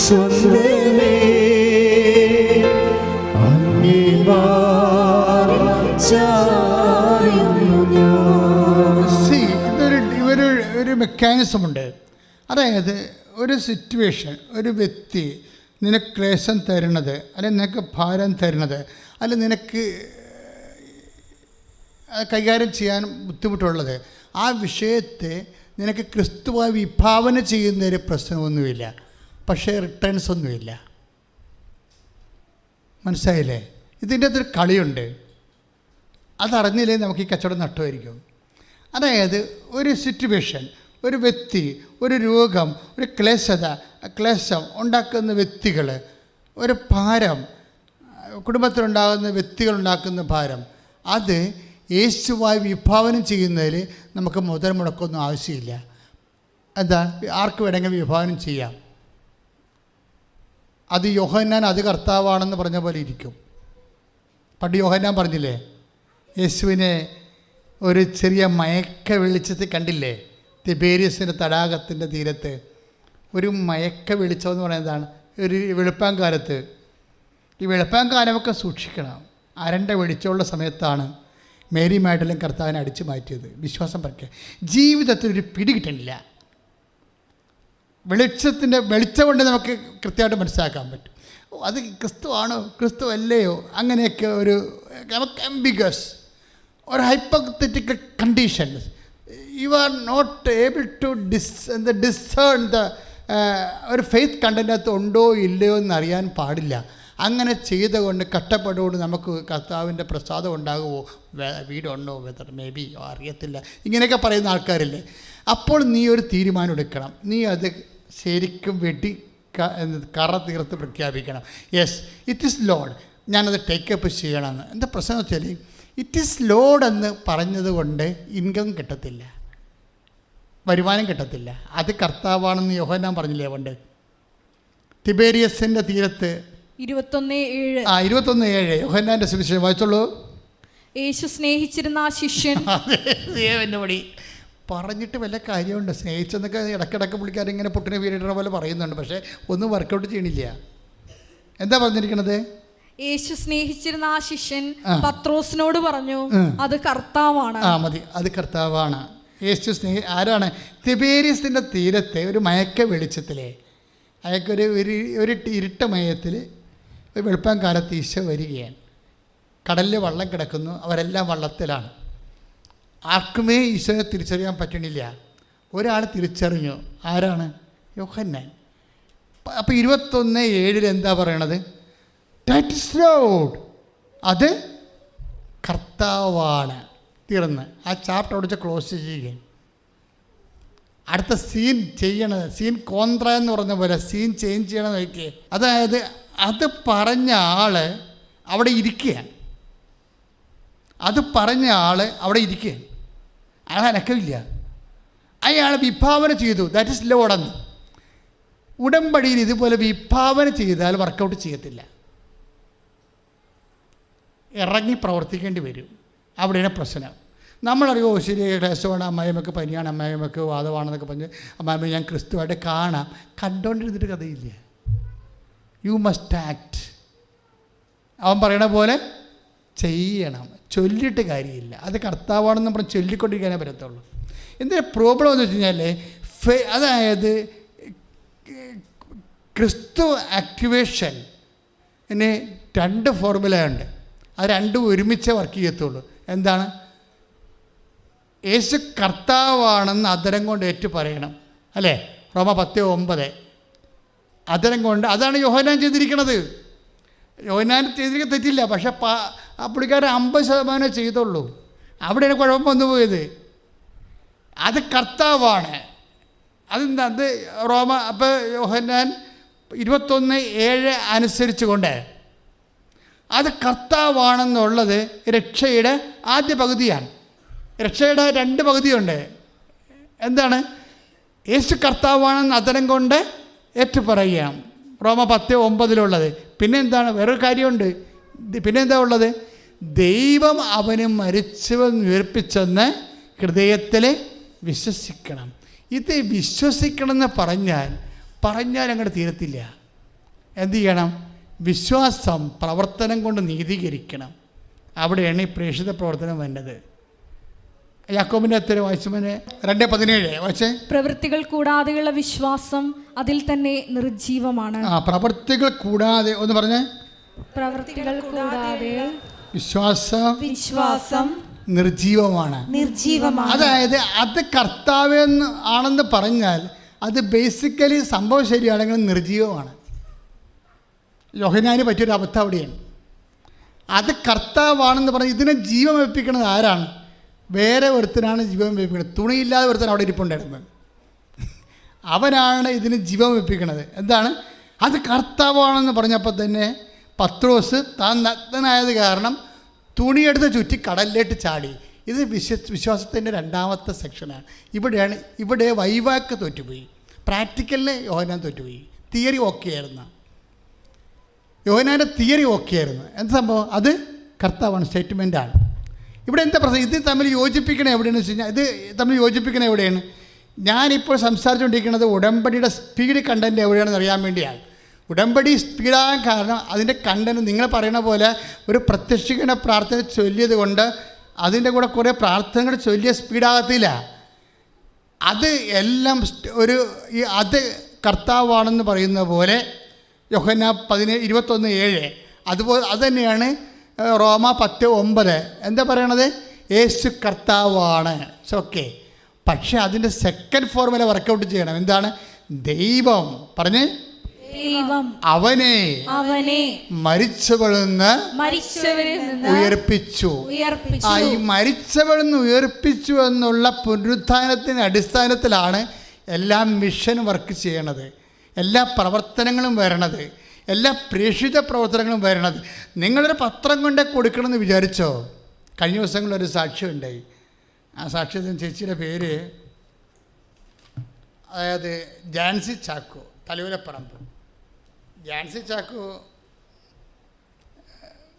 സ്വന്തമേ അങ്ങേ മാറിൽ ചായുന്നു ഞാൻ. ഇതൊരു മെക്കാനിസമുണ്ട്. അതായത് ഒരു സിറ്റുവേഷൻ, ഒരു വ്യക്തി നിനക്ക് ക്ലേശം തരുന്നത്, അല്ലെങ്കിൽ നിനക്ക് ഭാരം തരുന്നത്, അല്ലെങ്കിൽ നിനക്ക് കൈകാര്യം ചെയ്യാൻ ബുദ്ധിമുട്ടുള്ളത്, ആ വിഷയത്തെ നിനക്ക് ക്രിസ്തുവായി വിഭാവന ചെയ്യുന്നതിന് പ്രശ്നമൊന്നുമില്ല, പക്ഷേ റിട്ടേൺസ് ഒന്നുമില്ല. മനസ്സിലായില്ലേ? ഇതിൻ്റെ അകത്തൊരു കളിയുണ്ട്. അതറിഞ്ഞില്ലേ നമുക്ക് ഈ കച്ചവടം നഷ്ടമായിരിക്കും. അതായത് ഒരു സിറ്റുവേഷൻ, ഒരു വ്യക്തി, ഒരു രോഗം, ഒരു ക്ലേശം ഉണ്ടാക്കുന്ന വ്യക്തികൾ, ഒരു ഭാരം, കുടുംബത്തിലുണ്ടാകുന്ന വ്യക്തികളുണ്ടാക്കുന്ന ഭാരം, അത് യേശുവായി വിഭാവനം ചെയ്യുന്നതിൽ നമുക്ക് മുതൽ മുടക്കൊന്നും ആവശ്യമില്ല. എന്താ, ആർക്ക് വേണമെങ്കിലും വിഭാവനം ചെയ്യാം. അത് യോഹന്നാൻ അത് കർത്താവാണെന്ന് പറഞ്ഞ പോലെ ഇരിക്കും. പണ്ട് യോഹന്നാൻ പറഞ്ഞില്ലേ, യേശുവിനെ ഒരു ചെറിയ മയക്ക വെളിച്ചത്തിൽ കണ്ടില്ലേ, തിബേരിയസിൻ്റെ തടാകത്തിൻ്റെ തീരത്ത് ഒരു മയക്ക വെളിച്ചമെന്ന് പറയുന്നതാണ്. ഒരു വെളുപ്പാങ്കാലത്ത്, ഈ വെളുപ്പാങ്കാലമൊക്കെ സൂക്ഷിക്കണം. അരണ്ട വെളിച്ചമുള്ള സമയത്താണ് മേരി മാഗ്ദലിൻ കർത്താവിനെ അടിച്ചു മാറ്റിയത്. വിശ്വാസം പറിക്കുക. ജീവിതത്തിൽ ഒരു പിടി കിട്ടണില്ല. വെളിച്ചം കൊണ്ട് നമുക്ക് കൃത്യമായിട്ട് മനസ്സിലാക്കാൻ പറ്റും. അത് ക്രിസ്തു ആണോ ക്രിസ്തു അല്ലയോ, അങ്ങനെയൊക്കെ ഒരു നമുക്ക് എംബിഗസ്, ഒരു hypothetical conditions. You are not able to discern ഒരു ഫെയ്ത്ത് കണ്ടൻ്റകത്ത് ഉണ്ടോ ഇല്ലയോ എന്നറിയാൻ പാടില്ല. അങ്ങനെ ചെയ്തുകൊണ്ട് കഷ്ടപ്പെടുകൊണ്ട് നമുക്ക് കർത്താവിൻ്റെ പ്രസാദം ഉണ്ടാകുമോ, വീടുണ്ടോ, വെതർ മേ ബി അറിയത്തില്ല, ഇങ്ങനെയൊക്കെ പറയുന്ന ആൾക്കാരില്ലേ. അപ്പോൾ നീ ഒരു തീരുമാനം എടുക്കണം. നീ അത് ശരിക്കും കറ തീർത്ത് പ്രഖ്യാപിക്കണം. യെസ്, ഇറ്റ് ഈസ് ലോഡ്, ഞാനത് ടേക്കപ്പ് ചെയ്യണമെന്ന്. എന്താ പ്രശ്നം വെച്ചാൽ, ഇറ്റ് ഈസ് ലോഡ് എന്ന് പറഞ്ഞത് കൊണ്ട് ഇൻകം കിട്ടത്തില്ല, വരുമാനം കിട്ടത്തില്ല. അത് കർത്താവാണെന്ന് യോഹന്നാൻ പറഞ്ഞില്ലേ പണ്ട് തിബേരിയസിൻ്റെ തീരത്ത് 21:7 യോഹന്നാൻ്റെ സുവിശേഷം വായിച്ചോളൂ. യേശു സ്നേഹിച്ചിരുന്ന ആ ശിഷ്യൻ എൻ്റെ പടി പറഞ്ഞിട്ട് വല്ല കാര്യമുണ്ട്. സ്നേഹിച്ചെന്നൊക്കെ ഇടയ്ക്കിടയ്ക്ക് പുള്ളിക്കാരൻ ഇങ്ങനെ പൊട്ടിനെ വീടിടുന്ന പോലെ പറയുന്നുണ്ട്, പക്ഷേ ഒന്നും വർക്കൗട്ട് ചെയ്യണില്ല. എന്താ പറഞ്ഞിരിക്കണത്? യേശു സ്നേഹിച്ചിരുന്ന ആ ശിഷ്യൻ പത്രോസിനോട് പറഞ്ഞു, അത് കർത്താവാണ്. മതി, അത് കർത്താവാണ്. യേശു ആരാണ്? തിബേരിയസിൻ്റെ തീരത്തെ ഒരു മയക്ക വെളിച്ചത്തിലെ അയാൾക്കൊരു ഒരു ഇരുട്ട മയത്തിൽ ഒരു വെളുപ്പാൻകാലത്ത് ഈശോ വരികയാണ്. കടലിൽ വള്ളം കിടക്കുന്നു, അവരെല്ലാം വള്ളത്തിലാണ്. ആർക്കുമേ ഈശോയെ തിരിച്ചറിയാൻ പറ്റണില്ല. ഒരാൾ തിരിച്ചറിഞ്ഞു. ആരാണ്? യോഹന്നാൻ. അപ്പോൾ 21:7 എന്താ പറയണത്? ദാറ്റ് ഈസ് ലോർഡ്, അത് കർത്താവാണ്. തീർന്ന് ആ ചാപ്റ്റർ അവിടെ ക്ലോസ് ചെയ്യുകയാണ്. അടുത്ത സീൻ ചെയ്യണത്, സീൻ കോൺട്ര എന്ന് പറഞ്ഞ പോലെ സീൻ ചേഞ്ച് ചെയ്യണമെന്ന് നോക്കിയേ. അതായത് അത് പറഞ്ഞ ആൾ അവിടെ ഇരിക്കുകയാണ്. അത് പറഞ്ഞ ആൾ അവിടെ ഇരിക്കുകയാണ്. അയാൾ അനക്കമില്ല. അയാൾ വിഭാവന ചെയ്തു, ദാറ്റ് ഇസ് ലോഡെന്ന്. ഉടമ്പടിയിൽ ഇതുപോലെ വിഭാവന ചെയ്താൽ വർക്കൗട്ട് ചെയ്യത്തില്ല, ഇറങ്ങി പ്രവർത്തിക്കേണ്ടി വരും. അവിടെയാണ് പ്രശ്നം. നമ്മളറിയോ ശരി ക്ലേശമാണ്, അമ്മായിമ്മക്ക് പനിയാണ്, അമ്മായിമ്മക്ക് വാദമാണെന്നൊക്കെ പറഞ്ഞ് അമ്മായിമ്മ ഞാൻ ക്രിസ്തുവായിട്ട് കാണാം, കണ്ടുകൊണ്ടിരുന്നിട്ട് കഥയില്ല. You must act. അവൻ പറയണ പോലെ ചെയ്യണം, ചൊല്ലിയിട്ട് കാര്യമില്ല. അത് കർത്താവാണെന്ന് പറഞ്ഞ് ചൊല്ലിക്കൊണ്ടിരിക്കാനേ പറ്റത്തുള്ളൂ. എന്തിനാ പ്രോബ്ലം എന്ന് വെച്ച് കഴിഞ്ഞാൽ അതായത് ക്രിസ്തു ആക്ടിവേഷൻ ഇനി 2 ഫോർമുല ഉണ്ട്. അത് രണ്ടും ഒരുമിച്ച് വർക്ക് ചെയ്യത്തുള്ളൂ. എന്താണ്? യേശു കർത്താവാണെന്ന് അധരം കൊണ്ട് ഏറ്റു പറയണം, അല്ലേ? റോമ 10:9 അധരം കൊണ്ട്. അതാണ് യോഹന്നാൻ ചെയ്തിരിക്കണത്. യോഹന്നാൻ ചെയ്തിരിക്കാൻ തെറ്റില്ല, പക്ഷെ ആ പുള്ളിക്കാരൻ 50% ചെയ്തുള്ളൂ. അവിടെയാണ് കുഴപ്പം വന്നു പോയത്. അത് കർത്താവാണ്. അതെന്താ? അത് റോമ അപ്പോൾ യോഹന്നാൻ 21:7 അനുസരിച്ച് കൊണ്ട് അത് കർത്താവാണെന്നുള്ളത് രക്ഷയുടെ ആദ്യ പകുതിയാണ്. രക്ഷയുടെ 2 പകുതിയുണ്ട്. എന്താണ്? യേശു കർത്താവാണെന്ന് അധരം കൊണ്ട് ഏറ്റുപറയാം, റോമ 10:9 പിന്നെ എന്താണ്? വേറൊരു കാര്യമുണ്ട്. പിന്നെ എന്താ ഉള്ളത്? ദൈവം അവന് മരിച്ചവൻ ഉയർപ്പിച്ചെന്ന് ഹൃദയത്തിൽ വിശ്വസിക്കണം. ഇത് വിശ്വസിക്കണമെന്ന് പറഞ്ഞാൽ അങ്ങോട്ട് തീരത്തില്ല. എന്തു ചെയ്യണം? വിശ്വാസം പ്രവർത്തനം കൊണ്ട് നീതീകരിക്കണം. അവിടെയാണ് ഈ പ്രേക്ഷിത പ്രവർത്തനം വരുന്നത്. യാക്കോബിൻ്റെ ഉത്തരം വായിച്ചവന് 2:17 വായിച്ചേ. പ്രവൃത്തികൾ കൂടാതെയുള്ള വിശ്വാസം അതിൽ തന്നെ നിർജീവമാണ്. പ്രവൃത്തികൾ കൂടാതെ ഒന്ന് പറഞ്ഞേ. പ്രവൃത്തികൾ കൂടാതെ വിശ്വാസം നിർജീവമാണ്. അതായത് അത് കർത്താവെന്ന് ആണെന്ന് പറഞ്ഞാൽ അത് ബേസിക്കലി സംഭവം ശരിയാണെങ്കിൽ നിർജീവമാണ്. യോഹന്നാന് പറ്റിയൊരു അബദ്ധം അവിടെയാണ്. അത് കർത്താവാണെന്ന് പറഞ്ഞ് ഇതിനെ ജീവൻ വെപ്പിക്കുന്നത് ആരാണ്? വേറെ ഒരുത്തനാണ് ജീവൻ വെപ്പിക്കുന്നത്. തുണിയില്ലാതെ ഒരുത്തൻ അവിടെ ഇരിപ്പുണ്ടായിരുന്നത്, അവനാണ് ഇതിന് ജീവൻ വെപ്പിക്കുന്നത്. എന്താണ്? അത് കർത്താവാണെന്ന് പറഞ്ഞപ്പോൾ തന്നെ പത്രോസ് താൻ നഗ്നനായത് കാരണം തുണിയെടുത്ത് ചുറ്റി കടലിലേക്ക് ചാടി. ഇത് വിശ്വാസത്തിൻ്റെ 2ാമത്തെ സെക്ഷനാണ്. ഇവിടെ വൈവാക്ക് തോറ്റുപോയി, പ്രാക്ടിക്കലിന് യോഹന്നാൻ തോറ്റുപോയി. തിയറി ഓക്കെ ആയിരുന്നു, യോഹന്നാൻ്റെ തിയറി ഓക്കെ ആയിരുന്നു. എന്താ സംഭവം? അത് കർത്താവാണ്, സ്റ്റേറ്റ്മെൻറ്റാണ്. ഇവിടെ എന്താ പ്രശ്നം? ഇത് തമ്മിൽ യോജിപ്പിക്കണേ എവിടെയാണെന്ന് വെച്ച് കഴിഞ്ഞാൽ, ഇത് തമ്മിൽ യോജിപ്പിക്കണേ എവിടെയാണ്? ഞാനിപ്പോൾ സംസാരിച്ചുകൊണ്ടിരിക്കുന്നത് ഉടമ്പടിയുടെ സ്പീഡ് കണ്ടൻറ്റ് എവിടെയാണെന്ന് അറിയാൻ വേണ്ടിയാണ്. ഉടമ്പടി സ്പീഡാകാൻ കാരണം അതിൻ്റെ കണ്ടൻറ്റ് നിങ്ങൾ പറയുന്ന പോലെ ഒരു പ്രത്യക്ഷീകരണ പ്രാർത്ഥന ചൊല്ലിയത് കൊണ്ട് അതിൻ്റെ കൂടെ കുറേ പ്രാർത്ഥനകൾ ചൊല്ലിയ സ്പീഡാകത്തില്ല. അത് എല്ലാം അത് കർത്താവാണെന്ന് പറയുന്ന പോലെ യോഹന്നാൻ 21:7 അതുപോലെ അത് തന്നെയാണ് റോമ 10:9 എന്താ പറയണത്? യേശു കർത്താവാണ്. It's okay. പക്ഷേ അതിൻ്റെ സെക്കൻഡ് ഫോർമുല വർക്കൗട്ട് ചെയ്യണം. എന്താണ്? ദൈവം പറഞ്ഞ് അവനെ മരിച്ചവളിൽ നിന്ന് ഉയർപ്പിച്ചു. ഈ മരിച്ചവളിൽ നിന്ന് ഉയർപ്പിച്ചു എന്നുള്ള പുനരുത്ഥാനത്തിൻ്റെ അടിസ്ഥാനത്തിലാണ് എല്ലാ മിഷൻ വർക്ക് ചെയ്യണത്, എല്ലാ പ്രവർത്തനങ്ങളും വരണത്, എല്ലാ പ്രേക്ഷിത പ്രവർത്തനങ്ങളും വരണത്. നിങ്ങളൊരു പത്രം കൊണ്ടേ കൊടുക്കണമെന്ന് വിചാരിച്ചോ? കഴിഞ്ഞ ദിവസങ്ങളിലൊരു സാക്ഷ്യം ഉണ്ടായി. ആ സാക്ഷ്യത്തിന് ചേച്ചിയുടെ പേര് അതായത് ജാൻസി ചാക്കോ, തലയോലപ്പറമ്പ്. ജാൻസി ചാക്കോ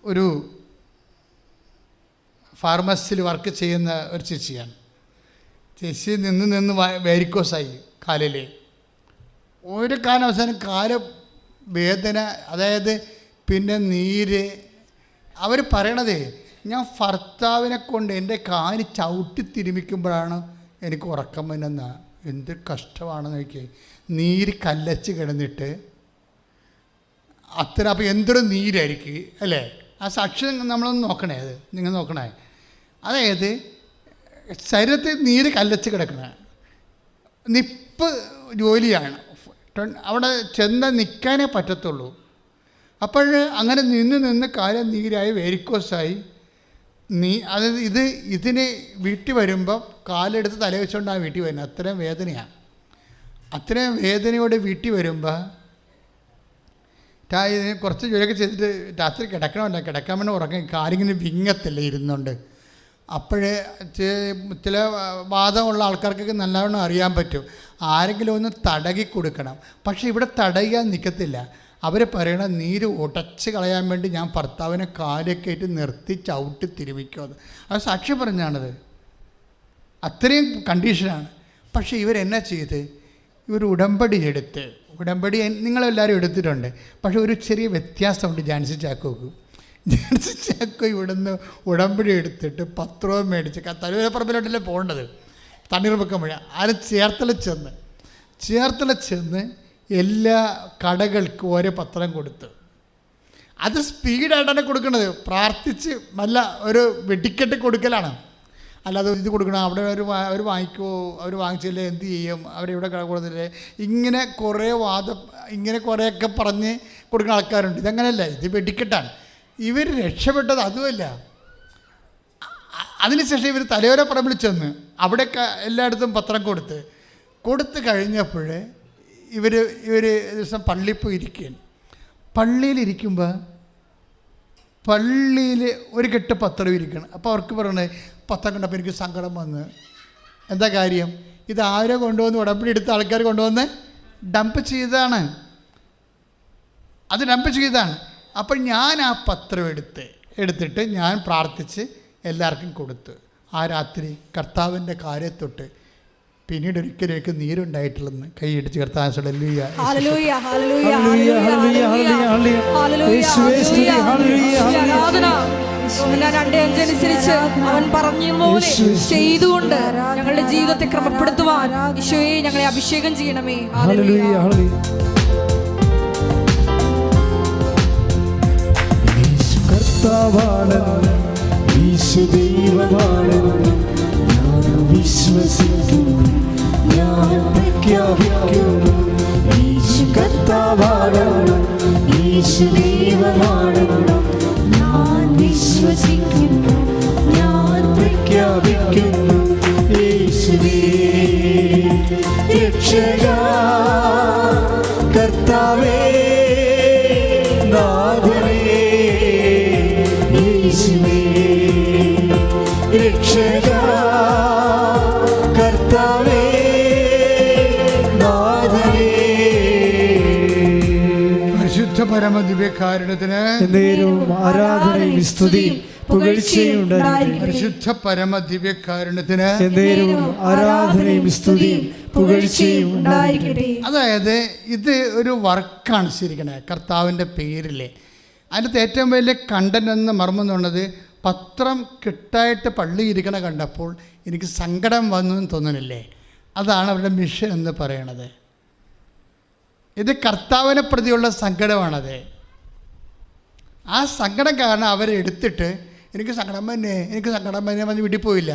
ഒരു ഫാർമസിയിൽ വർക്ക് ചെയ്യുന്ന ഒരു ചേച്ചിയാണ്. ചേച്ചി നിന്ന് വാരിക്കോസായി കാലിൽ. ഒരു കാലവസാനം കാല് വേദന, അതായത് പിന്നെ നീര്. അവർ പറയണതേ, ഞാൻ ഭർത്താവിനെ കൊണ്ട് എൻ്റെ കാല് ചവിട്ടി തിരുമിക്കുമ്പോഴാണ് എനിക്ക് ഉറക്കം വരുന്ന. എന്ത് കഷ്ടമാണെന്ന് നോക്കി. നീര് കല്ലച്ച് കിടന്നിട്ട് അത്ര. അപ്പോൾ എന്തൊരു നീരായിരിക്കും അല്ലേ? ആ സാക്ഷ്യം നമ്മളൊന്ന് നോക്കണേ, അത് നിങ്ങൾ നോക്കണേ. അതായത് ശരീരത്തിൽ നീര് കല്ലച്ച് കിടക്കണ നിപ്പ് ജോലിയാണ്. അവിടെ ചെന്ന് നിൽക്കാനേ പറ്റത്തുള്ളൂ. അപ്പോൾ അങ്ങനെ നിന്ന് കാലം നീരായി വേരിക്കോസായി ഇതിന് വീട്ടിൽ വരുമ്പോൾ കാലെടുത്ത് തല വെച്ചുകൊണ്ടാണ് വീട്ടിൽ വരുന്നത്. അത്രയും വേദനയാണ്. അത്രയും വേദനയോടെ വീട്ടിൽ വരുമ്പോൾ കുറച്ച് ജോലിയൊക്കെ ചെയ്തിട്ട് രാത്രി കിടക്കാൻ വേണ്ടി ഉറങ്ങി കാലിങ്ങനെ വിങ്ങത്തില്ല ഇരുന്നുണ്ട്. അപ്പോഴേ ചില വാദമുള്ള ആൾക്കാർക്കൊക്കെ നല്ലവണ്ണം അറിയാൻ പറ്റും. ആരെങ്കിലും ഒന്ന് തടകി കൊടുക്കണം. പക്ഷേ ഇവിടെ തടയാൻ നിൽക്കത്തില്ല. അവർ പറയണ നീര് ഉടച്ച് കളയാൻ വേണ്ടി ഞാൻ ഭർത്താവിനെ കാലൊക്കെ ആയിട്ട് നിർത്തി ചവിട്ടി തിരുമിക്കുമെന്ന്. അത് സാക്ഷി പറഞ്ഞാണത്. അത്രയും കണ്ടീഷനാണ്. പക്ഷേ ഇവരെന്നാ ചെയ്ത്, ഇവർ ഉടമ്പടി എടുത്ത്, ഉടമ്പടി നിങ്ങളെല്ലാവരും എടുത്തിട്ടുണ്ട്. പക്ഷേ ഒരു ചെറിയ വ്യത്യാസമുണ്ട്. ജാൻസി ചാക്കോക്ക് ഇവിടുന്ന് ഉടമ്പടി എടുത്തിട്ട് പത്രവും മേടിച്ച് തലവരപ്പറമ്പിലോട്ടല്ലേ പോകേണ്ടത്, തണ്ണീർമുക്കം വഴി. അത് ചേർത്തല ചെന്ന് എല്ലാ കടകൾക്കും ഓരോ പത്രം കൊടുത്ത്, അത് സ്പീഡായിട്ടാണ് കൊടുക്കുന്നത്. പ്രാർത്ഥിച്ച് നല്ല ഒരു വെടിക്കെട്ട് കൊടുക്കലാണ്. അല്ലാതെ ഇത് കൊടുക്കണം, അവിടെ അവർ വാങ്ങിക്കുമോ, അവർ വാങ്ങിച്ചില്ലേ എന്ത് ചെയ്യും, അവരിവിടെ കൊടുത്തില്ലേ, ഇങ്ങനെ കുറേയൊക്കെ പറഞ്ഞ് കൊടുക്കുന്ന ആൾക്കാരുണ്ട്. ഇതങ്ങനെയല്ല, ഇത് വെടിക്കെട്ടാണ്. ഇവർ രക്ഷപ്പെട്ടത് അതുമല്ല. അതിനുശേഷം ഇവർ തലയോരപ്പറമ്പിൽ ചെന്ന് അവിടെയൊക്കെ എല്ലായിടത്തും പത്രം കൊടുത്ത് കഴിഞ്ഞപ്പോൾ ഇവർ ദിവസം പള്ളിയിൽ പോയി ഇരിക്കുകയാണ്. പള്ളിയിലിരിക്കുമ്പോൾ പള്ളിയിൽ ഒരു കെട്ട് പത്രം ഇരിക്കണം. അപ്പോൾ അവർക്ക് പറയണേ, പത്രം കണ്ടപ്പോൾ എനിക്ക് സങ്കടം വന്ന്. എന്താ കാര്യം? ഇത് ആരോ കൊണ്ടുവന്ന് ഉടമ്പടി എടുത്ത ആൾക്കാർ കൊണ്ടുവന്ന് ഡംപ് ചെയ്തതാണ്. അപ്പോൾ ഞാൻ ആ പത്രം എടുത്തിട്ട് ഞാൻ പ്രാർത്ഥിച്ച് എല്ലാവർക്കും കൊടുത്തു. ആ രാത്രി കർത്താവിൻ്റെ കാര്യത്തൊട്ട് പിന്നീട് ഒരിക്കലും നീരുണ്ടായിട്ടില്ലെന്ന് കൈയിടിച്ച് കർത്താവ് അവൻ പറഞ്ഞതുപോലെ ചെയ്തുകൊണ്ട് ഞങ്ങളുടെ ജീവിതത്തെ ക്രമപ്പെടുത്തുവാൻ ഈശോയെ ഞങ്ങളെ അഭിഷേകം ചെയ്യണമേ. വിശ്വസിക്കുന്നു, ഞാൻ പ്രഖ്യാപിക്കുന്നു, യേശു കർത്താവാണെന്ന്, യേശു ദൈവമാണെന്ന് ഞാൻ വിശ്വസിക്കുന്നു, ഞാൻ പ്രഖ്യാപിക്കുന്നു. യേശുവേ രക്ഷകാ, കർത്താവേ നാഥനേ, യേശുവേ രക്ഷകാ, കർത്താവേ നാഥനേ. പരിശുദ്ധ പരമദിവ്യകാരുണ്യത്തിന് ആരാധനയും സ്തുതിയും പുകഴ്ചയും ഉണ്ടായിരിക്കട്ടെ. പരിശുദ്ധ പരമദിവ്യകാരുണ്യത്തിന് ആരാധനയും സ്തുതിയും പുകഴ്ചയും ഉണ്ടായിരിക്കട്ടെ. അതായത് ഇത് ഒരു വർക്കാണ് ശരിക്കണേ കർത്താവിൻ്റെ പേരിൽ. അതിനകത്ത് ഏറ്റവും വലിയ കണ്ടന്റ് എന്ന് മർമ്മം എന്നുള്ളത്, പത്രം കിട്ടായിട്ട് പള്ളി ഇരിക്കണ കണ്ടപ്പോൾ എനിക്ക് സങ്കടം വന്നു എന്ന് തോന്നണില്ലേ? അതാണ് അവരുടെ മിഷൻ എന്ന് പറയണത്. ഇത് കർത്താവിനെ പ്രതിയുള്ള സങ്കടമാണത്. ആ സങ്കടം കാരണം അവരെടുത്തിട്ട് എനിക്ക് സങ്കടം തന്നെ പറഞ്ഞ് വീട്ടിൽ പോയില്ല.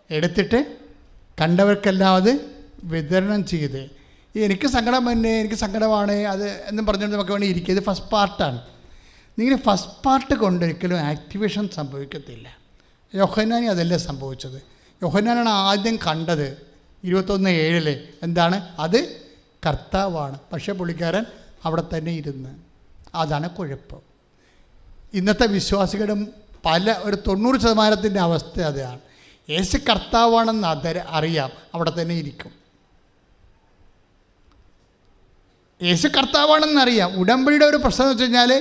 എടുത്തിട്ട് കണ്ടവർക്കെല്ലാം അത് വിതരണം ചെയ്ത്, എനിക്ക് സങ്കടമാണ് അത് എന്നും പറഞ്ഞുകൊണ്ട് നമുക്ക് വേണ്ടി ഇരിക്കുക. ഇത് ഫസ്റ്റ് പാർട്ടാണ്. നിങ്ങൾ ഫസ്റ്റ് പാർട്ട് കൊണ്ടൊരിക്കലും ആക്ടിവേഷൻ സംഭവിക്കത്തില്ല. യോഹന്നാനി അതല്ലേ സംഭവിച്ചത്. യോഹന്നാനാണ് ആദ്യം കണ്ടത് 21:7 എന്താണ്? അത് കർത്താവാണ്. പക്ഷേ പുള്ളിക്കാരൻ അവിടെ തന്നെ ഇരുന്ന്. അതാണ് കുഴപ്പം. ഇന്നത്തെ വിശ്വാസികളുടെ ഒരു 90% അവസ്ഥ അതാണ്. യേശു കർത്താവാണെന്ന് അറിയാം, അവിടെ തന്നെ ഇരിക്കും. യേശു കർത്താവാണെന്നറിയാം. ഉടമ്പടിയുടെ ഒരു പ്രശ്നം എന്ന് വെച്ച് കഴിഞ്ഞാൽ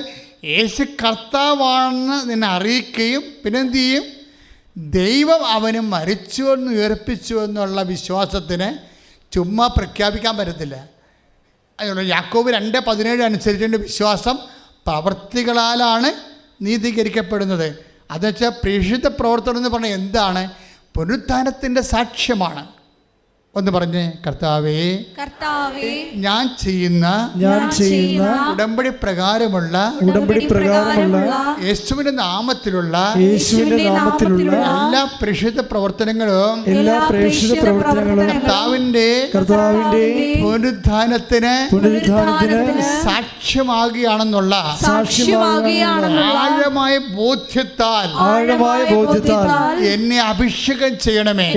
യേശു കർത്താവാണെന്ന് നിന്നെ അറിയിക്കുകയും പിന്നെ എന്തു ചെയ്യും? ദൈവം അവന് മരിച്ചുവെന്ന് ഉയർപ്പിച്ചു എന്നുള്ള വിശ്വാസത്തിന് ചുമ്മാ പ്രഖ്യാപിക്കാൻ പറ്റത്തില്ല. അതുകൊണ്ട് യാക്കോബ് 2:17 അനുസരിച്ചുകൊണ്ട് വിശ്വാസം പ്രവൃത്തികളാലാണ് നീതീകരിക്കപ്പെടുന്നത്. അതെന്നുവെച്ചാൽ പ്രേക്ഷിത പ്രവർത്തനം എന്ന് പറഞ്ഞാൽ എന്താണ്? പുനരുത്ഥാനത്തിൻ്റെ സാക്ഷ്യമാണ്. ഒന്ന് പറഞ്ഞേ, കർത്താവേ ഞാൻ ചെയ്യുന്ന ഉടമ്പടി പ്രകാരമുള്ള യേശുവിന്റെ നാമത്തിലുള്ള എല്ലാ പ്രേക്ഷിത പ്രവർത്തനങ്ങളും കർത്താവിന്റെ പുനരുത്ഥാനത്തിന് സാക്ഷ്യമാകുകയാണെന്നുള്ള ആഴമായ ബോധ്യത്താൽ എന്നെ അഭിഷേകം ചെയ്യണമേ.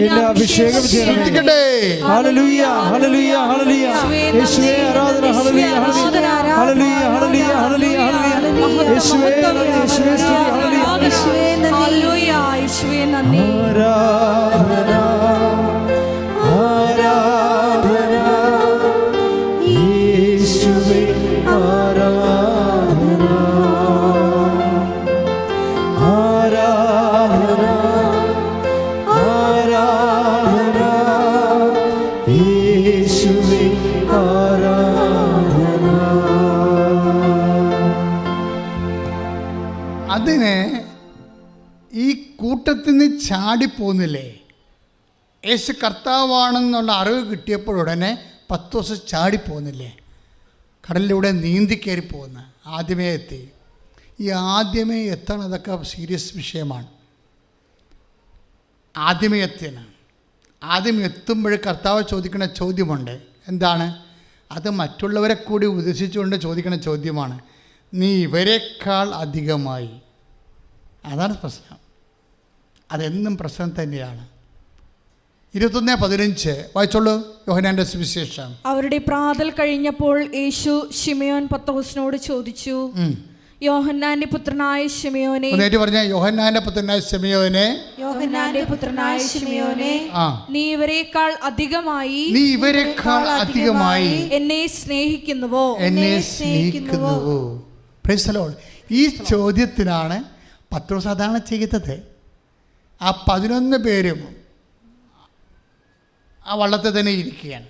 ഹല്ലേലൂയ ഹല്ലേലൂയ ഹല്ലേലൂയ. യേശുവേ ആരാധന. ഹല്ലേലൂയ ഹല്ലേലൂയ ഹല്ലേലൂയ ഹല്ലേലൂയ ഹല്ലേലൂയ. യേശുവേ യേശുവേ സ്തുതി. ഹല്ലേലൂയ ഹല്ലേലൂയ. യേശുവേ നന്ദി. ആരാധന ആരാധന യേശുവേ ആരാധന ആരാധന ആരാധന യേശുവേ ആരാധന. അതിന് ഈ കൂട്ടത്തിൽ നിന്ന് ചാടിപ്പോന്നില്ലേ? യേശു കർത്താവാണെന്നുള്ള അറിവ് കിട്ടിയപ്പോഴുടനെ 10 ദിവസം ചാടിപ്പോന്നില്ലേ? കടലിലൂടെ നീന്തി കയറി പോകുന്ന ആദ്യമേ എത്തി. ഈ ആദ്യമേ എത്തണം, അതൊക്കെ സീരിയസ് വിഷയമാണ്. ആദ്യമേ എത്തിയാണ്. ആദ്യം എത്തുമ്പോൾ കർത്താവ് ചോദിക്കുന്ന ചോദ്യമുണ്ട്. എന്താണ് അത്? മറ്റുള്ളവരെ കൂടി ഉദ്ദേശിച്ചുകൊണ്ട് ചോദിക്കുന്ന ചോദ്യമാണ്. നീ ഇവരെക്കാൾ അധികമായി. അതാണ് പ്രശ്നം. അതെന്നും പ്രശ്നം തന്നെയാണ്. 21:15 വായിച്ചോളൂ. യോഹന്നാന്റെ സുവിശേഷം. അവരുടെ പ്രാതൽ കഴിഞ്ഞപ്പോൾ യേശു ശിമയോൻ പത്രോസിനോട് ചോദിച്ചു, യോഹന്നാന്റെ പുത്രനായ ശിമയോനെ, പറഞ്ഞ യോഹന്നാന്റെ പുത്രനായ ശിമയോനെ, യോഹന്നാന്റെ പുത്രനായ ശിമയോനെ, നീ ഇവരെക്കാൾ അധികമായി എന്നെ സ്നേഹിക്കുന്നുവോ? Price the Lord. ഈ ചോദ്യത്തിനാണ് പത്രോസ് അതാണ് ചെയ്തത്. ആ 11 പേരും ആ വള്ളത്തിൽ തന്നെ ഇരിക്കുകയാണ്.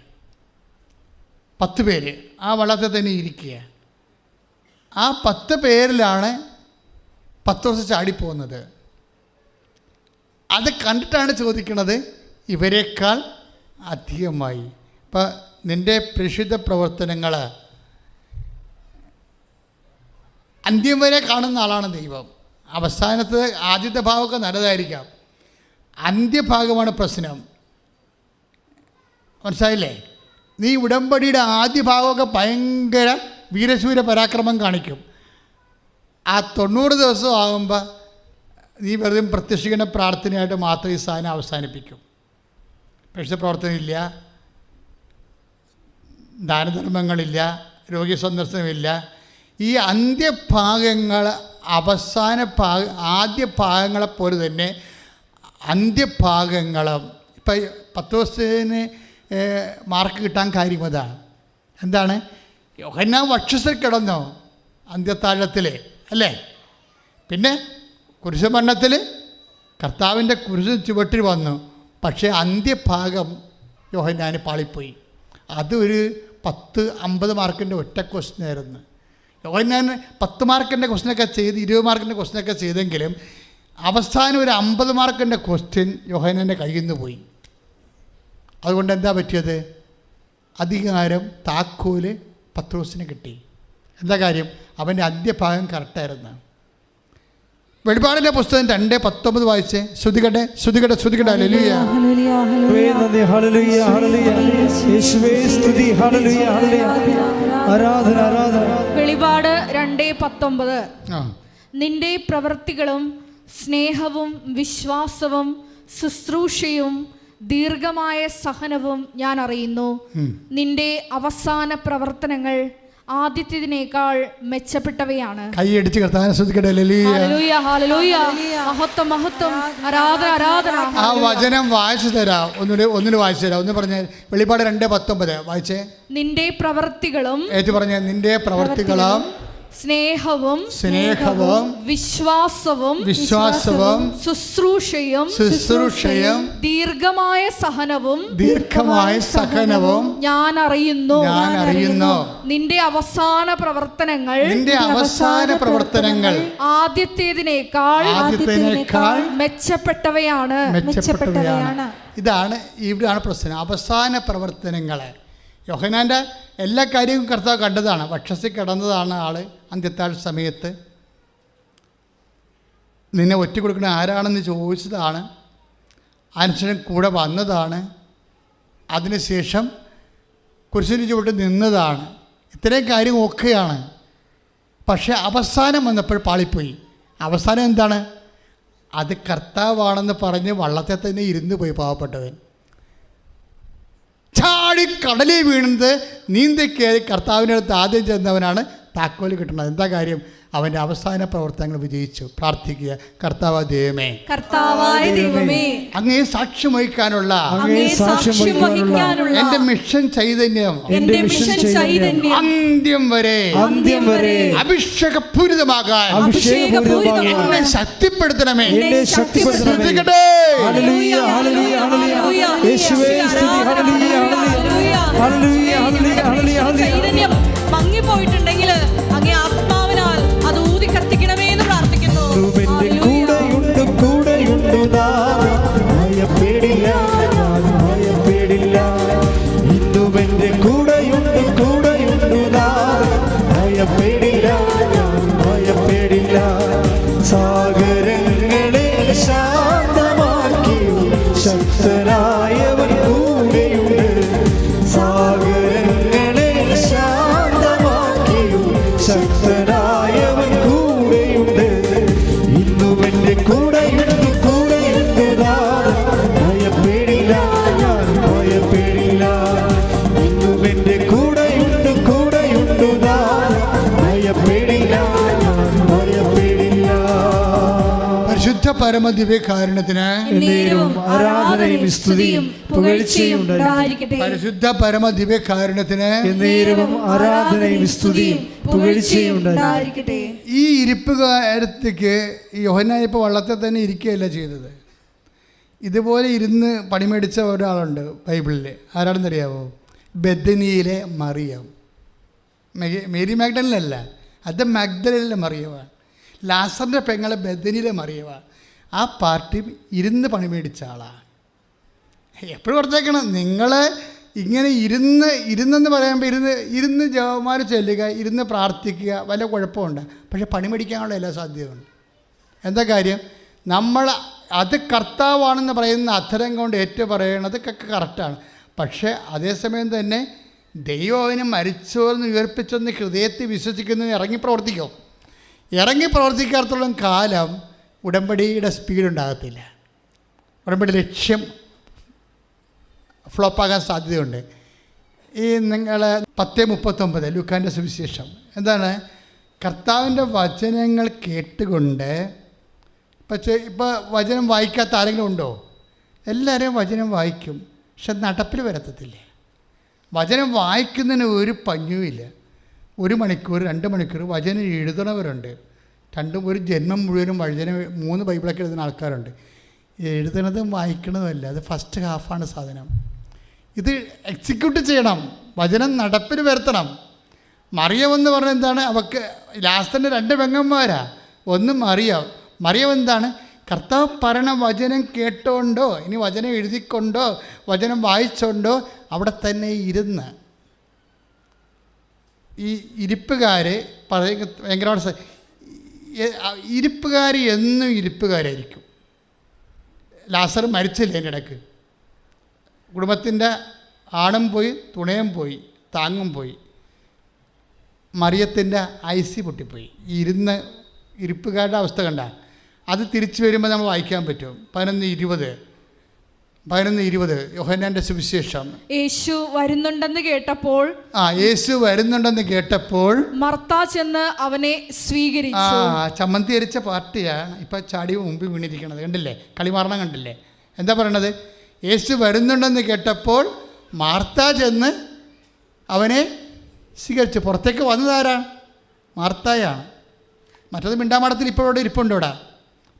10 പേര് ആ വള്ളത്തിൽ തന്നെ ഇരിക്കുക. ആ 10 പേരിലാണ് പത്രോസ് ചാടിപ്പോകുന്നത്. അത് കണ്ടിട്ടാണ് ചോദിക്കുന്നത്, ഇവരെക്കാൾ അധികമായി. ഇപ്പം നിൻ്റെ പ്രേക്ഷിത പ്രവർത്തനങ്ങൾ അന്ത്യം വരെ കാണുന്ന ആളാണ് ദൈവം. അവസാനത്ത് ആദ്യത്തെ ഭാഗമൊക്കെ നല്ലതായിരിക്കാം, അന്ത്യഭാഗമാണ് പ്രശ്നം. മനസ്സിലായില്ലേ? നീ ഉടമ്പടിയുടെ ആദ്യ ഭാഗമൊക്കെ ഭയങ്കര വീരശൂര പരാക്രമം കാണിക്കും. ആ 90 ദിവസം ആകുമ്പോൾ നീ വെറുതെ പ്രത്യക്ഷിക്കുന്ന പ്രാർത്ഥനയായിട്ട് മാത്രം ഈ സാധനം അവസാനിപ്പിക്കും. പക്ഷേ പ്രവർത്തനമില്ല, ദാനധർമ്മങ്ങളില്ല, രോഗി സന്ദർശനമില്ല. ഈ അന്ത്യഭാഗങ്ങൾ ആദ്യ ഭാഗങ്ങളെപ്പോലെ തന്നെ അന്ത്യഭാഗങ്ങളും ഇപ്പം 10 ദിവസത്തിന് മാർക്ക് കിട്ടാൻ കാര്യം അതാണ്. എന്താണ്? യോഹന്നാൻ വക്ഷസ്സിൽ കിടന്നോ അന്ത്യത്താഴത്തിൽ അല്ലേ? പിന്നെ കുരിശുമരണത്തിൽ കർത്താവിൻ്റെ കുരിശ് ചുവട്ടിൽ വന്നു. പക്ഷേ അന്ത്യഭാഗം യോഹന്നാന് പാളിപ്പോയി. അതൊരു 10-50 മാർക്കിൻ്റെ ഒറ്റ ക്വസ്റ്റ്യനായിരുന്നു. യോഹന്നാൻ 10 മാർക്കിൻ്റെ ക്വസ്റ്റ്യനൊക്കെ ചെയ്ത് 20 മാർക്കിൻ്റെ ക്വസ്റ്റ്യനൊക്കെ ചെയ്തെങ്കിലും അവസാനം ഒരു 50 മാർക്കിൻ്റെ ക്വസ്റ്റ്യൻ യോഹന്നാൻ്റെ കയ്യിൽ നിന്ന് പോയി. അതുകൊണ്ട് എന്താ പറ്റിയത്? അധികാരം, താക്കോല് പത്രോസിന് കിട്ടി. എന്താ കാര്യം? അവൻ്റെ അന്ത്യഭാഗം കറക്റ്റായിരുന്നു. വെളിപാടിൻ്റെ പുസ്തകം 2:19 വായിച്ചേ. ശ്രുതികട്ടെ ശ്രുതികട്ടെ ശ്രുതികട്ടെ. ഹല്ലേലൂയ ഹല്ലേലൂയ ഹല്ലേലൂയ യേശുവേ സ്തുതി. ഹല്ലേലൂയ ഹല്ലേലൂയ ആരാധന ആരാധന. വെളിപാട് 2:19. നിന്റെ പ്രവൃത്തികളും സ്നേഹവും വിശ്വാസവും ശുശ്രൂഷയും ദീർഘമായ സഹനവും ഞാൻ അറിയുന്നു. നിന്റെ അവസാന പ്രവർത്തനങ്ങൾ ആദ്യത്തേതിനേക്കാൾ മെച്ചപ്പെട്ടവയാണ്. കൈയടിച്ച് കർത്താവിനെ സ്തുതിക്കട്ടെ. ഹല്ലേലൂയ ഹല്ലേലൂയ. മഹത്വം മഹത്വം. ആരാധന ആരാധന. ആ വചനം വായിച്ചു തരാം. ഒന്നിന് വായിച്ചു തരാം. ഒന്ന് പറഞ്ഞ വെളിപാട് 2:19 വായിച്ചേ. നിന്റെ പ്രവൃത്തികളും പറഞ്ഞ നിന്റെ പ്രവൃത്തികളും സ്നേഹവും വിശ്വാസവും ശുശ്രൂഷയും ദീർഘമായ സഹനവും ഞാൻ അറിയുന്നു. നിന്റെ അവസാന പ്രവർത്തനങ്ങൾ ആദ്യത്തേതിനേക്കാൾ മെച്ചപ്പെട്ടവയാണ്. ഇതാണ് ഇവിടെയാണ് പ്രശ്നം. അവസാന പ്രവർത്തനങ്ങളെ യോഹന്നാൻ്റെ എല്ലാ കാര്യവും കർത്താവ് കണ്ടതാണ്. വക്ഷസ്സിൽ കിടന്നതാണ് ആൾ. അന്ത്യത്താഴ സമയത്ത് നിന്നെ ഒറ്റ കൊടുക്കുന്ന ആരാണെന്ന് ചോദിച്ചതാണ്. അനുസരിച്ച് കൂടെ വന്നതാണ്. അതിനുശേഷം കുരിശിന് ചുവട്ട് നിന്നതാണ്. ഇത്രയും കാര്യം ഒക്കെയാണ്. പക്ഷേ അവസാനം വന്നപ്പോൾ പാളിപ്പോയി. അവസാനം എന്താണ്? അത് കർത്താവാണെന്ന് പറഞ്ഞ് വള്ളത്തെ തന്നെ ഇരുന്ന് പോയി പാവപ്പെട്ടവൻ. ചാടി കടലിൽ വീണത് നീന്തി കയറി കർത്താവിൻ്റെ അടുത്ത് ആദ്യം ചെന്നവനാണ് താക്കോൽ കിട്ടുന്നത്. എന്താ കാര്യം? അവൻ്റെ അവസാന പ്രവർത്തനങ്ങൾ വിജയിച്ചു. പ്രാർത്ഥിക്കുക. കർത്താവായ ദൈവമേ, കർത്താവായ ദൈവമേ, അങ്ങേ സാക്ഷ്യം വഹിക്കാനുള്ള അങ്ങേ സാക്ഷ്യം വഹിക്കാനുള്ള എൻ്റെ മിഷൻ ചൈതന്യം എൻ്റെ മിഷൻ ചൈതന്യം അന്ത്യം വരെ അഭിഷേകപൂരിതമാകാൻ എന്നെ ശക്തിപ്പെടുത്തണമേ. ശ്രദ്ധിക്കട്ടെ. ഹല്ലേലൂയ, ഹല്ലേലൂയ, ഹല്ലേലൂയ. യേശുവേ സ്തുതി. ഹല്ലേലൂയ, ഹല്ലേലൂയ, ഹല്ലേലൂയ, ഹല്ലേലൂയ, ഹല്ലേലൂയ. ചൈതന്യം മങ്ങിപ്പോയിട്ടുണ്ടെങ്കിൽ അങ്ങേ ആത്മാവിനാൽ അത് ഊതി കത്തിക്കണമേ എന്ന് പ്രാർത്ഥിക്കുന്നു. കൂടെയുണ്ട്, കൂടെയുണ്ട് നാഥൻ, ഭയപ്പെടില്ല, ഞാൻ ഭയപ്പെടില്ല. ഇന്നും എൻ്റെ കൂടെയുണ്ട്, കൂടെയുണ്ട് നാഥൻ, ഭയപ്പെടില്ല, ഞാൻ ഭയപ്പെടില്ല. സാഗരങ്ങളെ ശാന്തമാക്കി ശക്തനായവൻ കൂടെയുണ്ട്. സാഗരങ്ങളെ ശാന്തമാക്കി ശക്തനായവൻ കൂടെയുണ്ട്. ഇന്നും എൻ്റെ കൂടെയുണ്ട്, കൂടെയുണ്ട് നാഥൻ, ഭയപ്പെടില്ല, ഞാൻ ഭയപ്പെടില്ല. ഇന്നും എൻ്റെ കൂടെയുണ്ട്, കൂടെയുണ്ട് നാഥൻ, ഭയപ്പെടില്ല, ഞാൻ ഭയപ്പെടില്ല. പരിശുദ്ധ പരമദിവ്യകാരുണ്യത്തിന് എന്നേരവും ആരാധനയും സ്തുതിയും പുകഴ്ചയും ഉണ്ടായിരിക്കട്ടെ. പരിശുദ്ധ പരമദിവ്യകാരുണ്യത്തിന് എന്നേരവും ആരാധനയും സ്തുതിയും പുകഴ്ചയും ഉണ്ടായിരിക്കട്ടെ. ഈ ഇരിപ്പുകാരത്തേക്ക് യോഹന്നാൻ ഇപ്പോൾ വള്ളത്തിൽ തന്നെ ഇരിക്കുകയല്ല ചെയ്തത്. ഇതുപോലെ ഇരുന്ന് പണിമേടിച്ച ഒരാളുണ്ട് ബൈബിളിൽ. ആരാണെന്നറിയാവോ? ബെഥനിയിലെ മറിയം. മേരി മാഗ്ദലനല്ല, അത് മഗ്ദലനിലെ മറിയമാണ്. ലാസറിൻ്റെ പെങ്ങളെ ബെഥനിയിലെ മറിയമാണ്. ആ പാർട്ടി ഇരുന്ന് പണിമേടിച്ച ആളാണ്. എപ്പോഴും ഓർത്തേക്കണം, നിങ്ങൾ ഇങ്ങനെ ഇരുന്നെന്ന് പറയുമ്പോൾ ഇരുന്ന് ജപമാല ചൊല്ലുക, ഇരുന്ന് പ്രാർത്ഥിക്കുക, വല്ല കുഴപ്പമുണ്ട്. പക്ഷെ പണിമേടിക്കാനുള്ള എല്ലാ സാധ്യതയുണ്ട്. എന്താ കാര്യം? നമ്മൾ അത് കർത്താവാണെന്ന് പറയുന്ന അധരം കൊണ്ട് ഏറ്റു പറയണത് കറക്റ്റാണ്. പക്ഷേ അതേസമയം തന്നെ ദൈവം അവന് മരിച്ചോന്ന് ഉയർപ്പിച്ചെന്ന് ഹൃദയത്തിൽ വിശ്വസിക്കുന്നതിന് ഇറങ്ങി പ്രവർത്തിക്കും. ഇറങ്ങി പ്രവർത്തിക്കാത്തോളം കാലം ഉടമ്പടിയുടെ സ്പീഡ് ഉണ്ടാകത്തില്ല. ഉടമ്പടി ലക്ഷ്യം ഫ്ലോപ്പാകാൻ സാധ്യതയുണ്ട്. ഈ നിങ്ങൾ 10:39 ലൂക്കാൻ്റെ സുവിശേഷം എന്താണ്? കർത്താവിൻ്റെ വചനങ്ങൾ കേട്ടുകൊണ്ട് ഇപ്പോൾ വചനം വായിക്കാത്ത ആരെങ്കിലും ഉണ്ടോ? എല്ലാവരെയും വചനം വായിക്കും, പക്ഷെ നടപ്പിൽ വരത്തത്തില്ല. വചനം വായിക്കുന്നതിന് ഒരു പഞ്ഞുമില്ല. 1 മണിക്കൂർ 2 മണിക്കൂർ വചനം എഴുതണവരുണ്ട്. ഒരു ജന്മം മുഴുവനും വചനം 3 ബൈബിളൊക്കെ എഴുതുന്ന ആൾക്കാരുണ്ട്. എഴുതണതും വായിക്കണതുമല്ല, അത് ഫസ്റ്റ് ഹാഫാണ് സാധനം. ഇത് എക്സിക്യൂട്ട് ചെയ്യണം, വചനം നടപ്പിൽ വരുത്തണം. മറിയമെന്ന് പറഞ്ഞാൽ എന്താണ്? അവൾക്ക് ലാസ്റ്റിൻ്റെ 2 പെങ്ങന്മാരാ. ഒന്ന് മറിയം എന്താണ്? കർത്താവ് പറയണ വചനം കേട്ടോണ്ടോ, ഇനി വചനം എഴുതിക്കൊണ്ടോ, വചനം വായിച്ചോണ്ടോ അവിടെ തന്നെ ഇരുന്ന്. ഈ ഇരിപ്പുകാർ ഭയങ്കരമാണ്. ഇരിപ്പുകാർ എന്നും ഇരിപ്പുകാരായിരിക്കും. ലാസർ മരിച്ചില്ല എൻ്റെ ഇടയ്ക്ക്. കുടുംബത്തിൻ്റെ ആണും പോയി, തുണയും പോയി, താങ്ങും പോയി. മറിയത്തിൻ്റെ ഐസി പൊട്ടിപ്പോയി. ഇരിപ്പുകാരുടെ അവസ്ഥ കണ്ട. അത് തിരിച്ചു വരുമ്പോൾ നമ്മൾ വായിക്കാൻ പറ്റും. 11:20 യോഹന്നാന്റെ സുവിശേഷം. യേശു വരുന്നുണ്ടെന്ന് കേട്ടപ്പോൾ മർത്ത ചെന്ന് അവനെ സ്വീകരിച്ചു. ചമ്മന്തി അരിച്ച പാർട്ടിയാണ് ഇപ്പം ചാടി മുമ്പിൽ വീണിരിക്കണത്. കണ്ടില്ലേ? കളിമാറണം കണ്ടില്ലേ? എന്താ പറയണത്? യേശു വരുന്നുണ്ടെന്ന് കേട്ടപ്പോൾ മാർത്ത ചെന്ന് അവനെ സ്വീകരിച്ചു. പുറത്തേക്ക് വന്നതാരാണ്? മാർത്തായാണ്. മറ്റത് മിണ്ടാമടത്തിൽ ഇപ്പോൾ ഇവിടെ ഇരിപ്പുണ്ട്. ഇവിടെ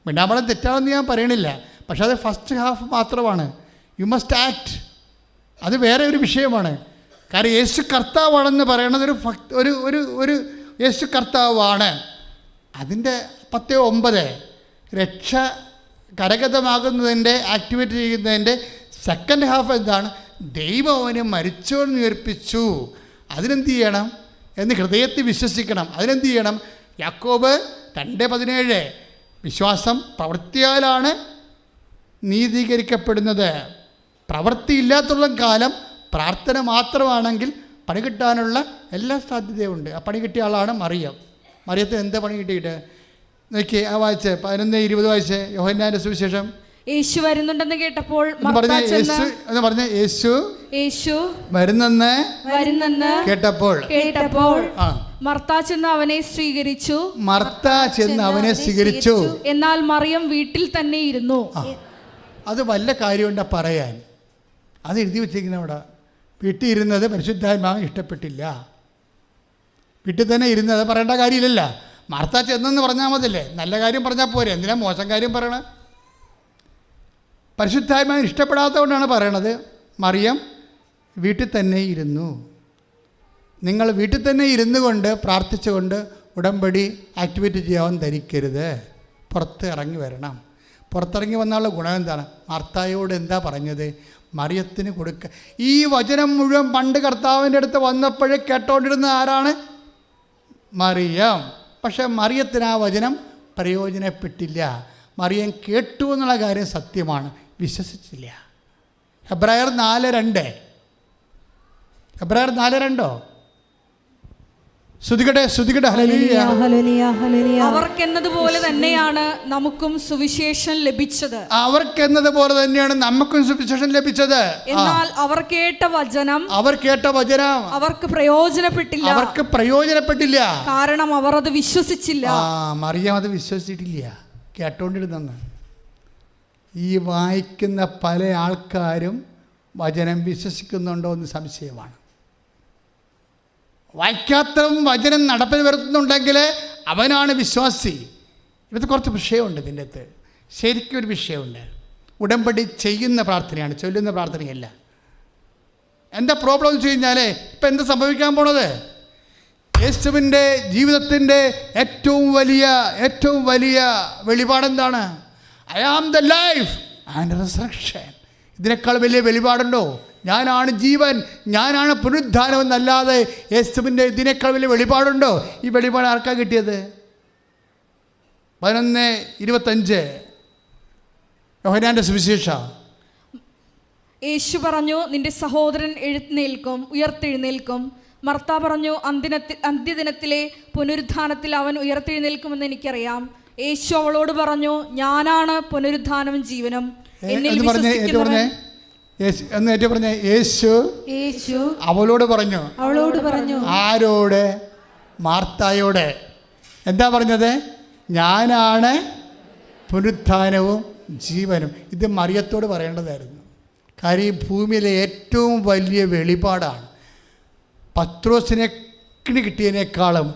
മിണ്ടാമടം തെറ്റാണെന്ന് ഞാൻ പറയണില്ല, പക്ഷേ അത് ഫസ്റ്റ് ഹാഫ് മാത്രമാണ്. U must act. അത് വേറെ ഒരു വിഷയമാണ്. കാരണം യേശു കർത്താവാണെന്ന് പറയണത് ഒരു യേശു കർത്താവാണ്. അതിൻ്റെ 10:9 രക്ഷ കരഗതമാകുന്നതിൻ്റെ ആക്ടിവേറ്റ് ചെയ്യുന്നതിൻ്റെ സെക്കൻഡ് ഹാഫ് എന്താണ്? ദൈവം അവനെ മരിച്ചോന്ന് ഉയർപ്പിച്ചു. അതിനെന്ത് ചെയ്യണം എന്ന് ഹൃദയത്തിൽ വിശ്വസിക്കണം. അതിനെന്ത് ചെയ്യണം? യാക്കോബ് 2:17 വിശ്വാസം പ്രവൃത്തിയാലാണ് നീതീകരിക്കപ്പെടുന്നത്. പ്രവൃത്തിയില്ലാത്തുള്ള കാലം പ്രാർത്ഥന മാത്രമാണെങ്കിൽ പണി കിട്ടാനുള്ള എല്ലാ സാധ്യതയുണ്ട്. ആ പണി കിട്ടിയ ആളാണ് മറിയം. മറിയത്തിന് എന്താ പണി കിട്ടിയിട്ട് നോക്കിയേ. ആ വായിച്ച് 11:20 വായിച്ച് യോഹന്നാന്റെ സുവിശേഷം. യേശു വരുന്നുണ്ടെന്ന് കേട്ടപ്പോൾ യേശു വരുന്നെന്ന് കേട്ടപ്പോൾ മർത്ത ചെന്ന് അവനെ സ്വീകരിച്ചു. മർത്ത ചെന്ന് അവനെ സ്വീകരിച്ചു. എന്നാൽ മറിയം വീട്ടിൽ തന്നെ ഇരുന്നു. അത് വല്ല കാര്യമുണ്ടാ പറയാൻ? അത് എഴുതി വെച്ചിരിക്കുന്ന അവിടെ. വീട്ടിൽ ഇരുന്നത് പരിശുദ്ധാത്മാവിന് ഇഷ്ടപ്പെട്ടില്ല. വീട്ടിൽ തന്നെ ഇരുന്നത് പറയേണ്ട കാര്യമില്ലല്ലോ. മർത്ത ചെന്നെന്ന് പറഞ്ഞാൽ മതില്ലേ, നല്ല കാര്യം പറഞ്ഞാൽ പോരെ, എന്തിനാ മോശം കാര്യം പറയണ? പരിശുദ്ധാത്മാവിന് ഇഷ്ടപ്പെടാത്തതുകൊണ്ടാണ് പറയണത്. മറിയം വീട്ടിൽ തന്നെ ഇരുന്നു. നിങ്ങൾ വീട്ടിൽ തന്നെ ഇരുന്നു കൊണ്ട് പ്രാർത്ഥിച്ചുകൊണ്ട് ഉടമ്പടി ആക്ടിവേറ്റ് ചെയ്യാൻ ധരിക്കരുത്. പുറത്ത് ഇറങ്ങി വരണം. പുറത്തിറങ്ങി വന്നുള്ള ഗുണം എന്താണ്? മാർത്തായോട് എന്താ പറഞ്ഞത്? മറിയത്തിന് കൊടുക്കുക. ഈ വചനം മുഴുവൻ പണ്ട് കർത്താവിൻ്റെ അടുത്ത് വന്നപ്പോഴേ കേട്ടോണ്ടിരുന്ന ആരാണ്? മറിയം. പക്ഷേ മറിയത്തിന് ആ വചനം പ്രയോജനപ്പെട്ടില്ല. മറിയം കേട്ടു എന്നുള്ള കാര്യം സത്യമാണ്, വിശ്വസിച്ചില്ല. ഹെബ്രായർ 4:2. ഹെബ്രായർ 4:2. ശ്രുതികട്ടെ. അവർക്കെന്നതുപോലെ തന്നെയാണ് നമുക്കും സുവിശേഷം ലഭിച്ചത്. അവർക്കെന്നതുപോലെ തന്നെയാണ് നമുക്കും സുവിശേഷം ലഭിച്ചത്. എന്നാൽ അവർ കേട്ട വചനം അവർക്ക് പ്രയോജനപ്പെട്ടില്ല. കാരണം അവർ അത് വിശ്വസിച്ചില്ല. മറിയം അത് വിശ്വസിച്ചിട്ടില്ല, കേട്ടോണ്ടിരുന്നെന്ന്. ഈ വായിക്കുന്ന പല ആൾക്കാരും വചനം വിശ്വസിക്കുന്നുണ്ടോ എന്ന് സംശയമാണ്. വായിക്കാത്തവൻ വചനം നടപ്പിൽ വരുത്തുന്നുണ്ടെങ്കിൽ അവനാണ് വിശ്വാസി. ഇവിടുത്തെ കുറച്ച് വിഷയമുണ്ട്. ഇതിൻ്റെ അകത്ത് ശരിക്കും ഒരു വിഷയമുണ്ട്. ഉടമ്പടി ചെയ്യുന്ന പ്രാർത്ഥനയാണ്, ചൊല്ലുന്ന പ്രാർത്ഥനയല്ല. എന്താ പ്രോബ്ലം എന്ന് വെച്ച് കഴിഞ്ഞാൽ, ഇപ്പം എന്താ സംഭവിക്കാൻ പോണത്? യേശുവിൻ്റെ ജീവിതത്തിൻ്റെ ഏറ്റവും വലിയ വെളിപാടെന്താണ്? I am the life and resurrection. ഇതിനേക്കാൾ വലിയ വെളിപാടുണ്ടോ? ഞാനാണ് ജീവൻ, ഞാനാണ് പുനരുദ്ധാനം എന്നല്ലാതെ യേശുവിൻ്റെ ഇതിനേക്കാൾ വലിയ വെളിപാടുണ്ടോ? ഈ വെളിപാട് ആർക്കാ കിട്ടിയത്? 11:25 യോഹന്നാന്റെ സുവിശേഷം. യേശു പറഞ്ഞു, നിന്റെ സഹോദരൻ ഉയർത്തെഴുന്നേൽക്കും. മർത്ത പറഞ്ഞു, അന്ത്യദിനത്തിലെ പുനരുദ്ധാനത്തിൽ അവൻ ഉയർത്തെഴുന്നേൽക്കുമെന്ന് എനിക്കറിയാം. യേശു അവളോട് പറഞ്ഞു, ഞാനാണ് പുനരുദ്ധാനവും ജീവനും. എന്നിൽ വിശ്വസിക്കുന്നവൻ. യേശു അവളോട് പറഞ്ഞു. ആരോട്? മാർത്തായോട്. എന്താ പറഞ്ഞത്? ഞാനാണ് പുനരുത്ഥാനവും ജീവനും. ഇത് മറിയത്തോട് പറയേണ്ടതായിരുന്നു. കാര്യം ഈ ഭൂമിയിലെ ഏറ്റവും വലിയ വെളിപാടാണ്. പത്രോസിനെ കിട്ടിയതിനേക്കാളും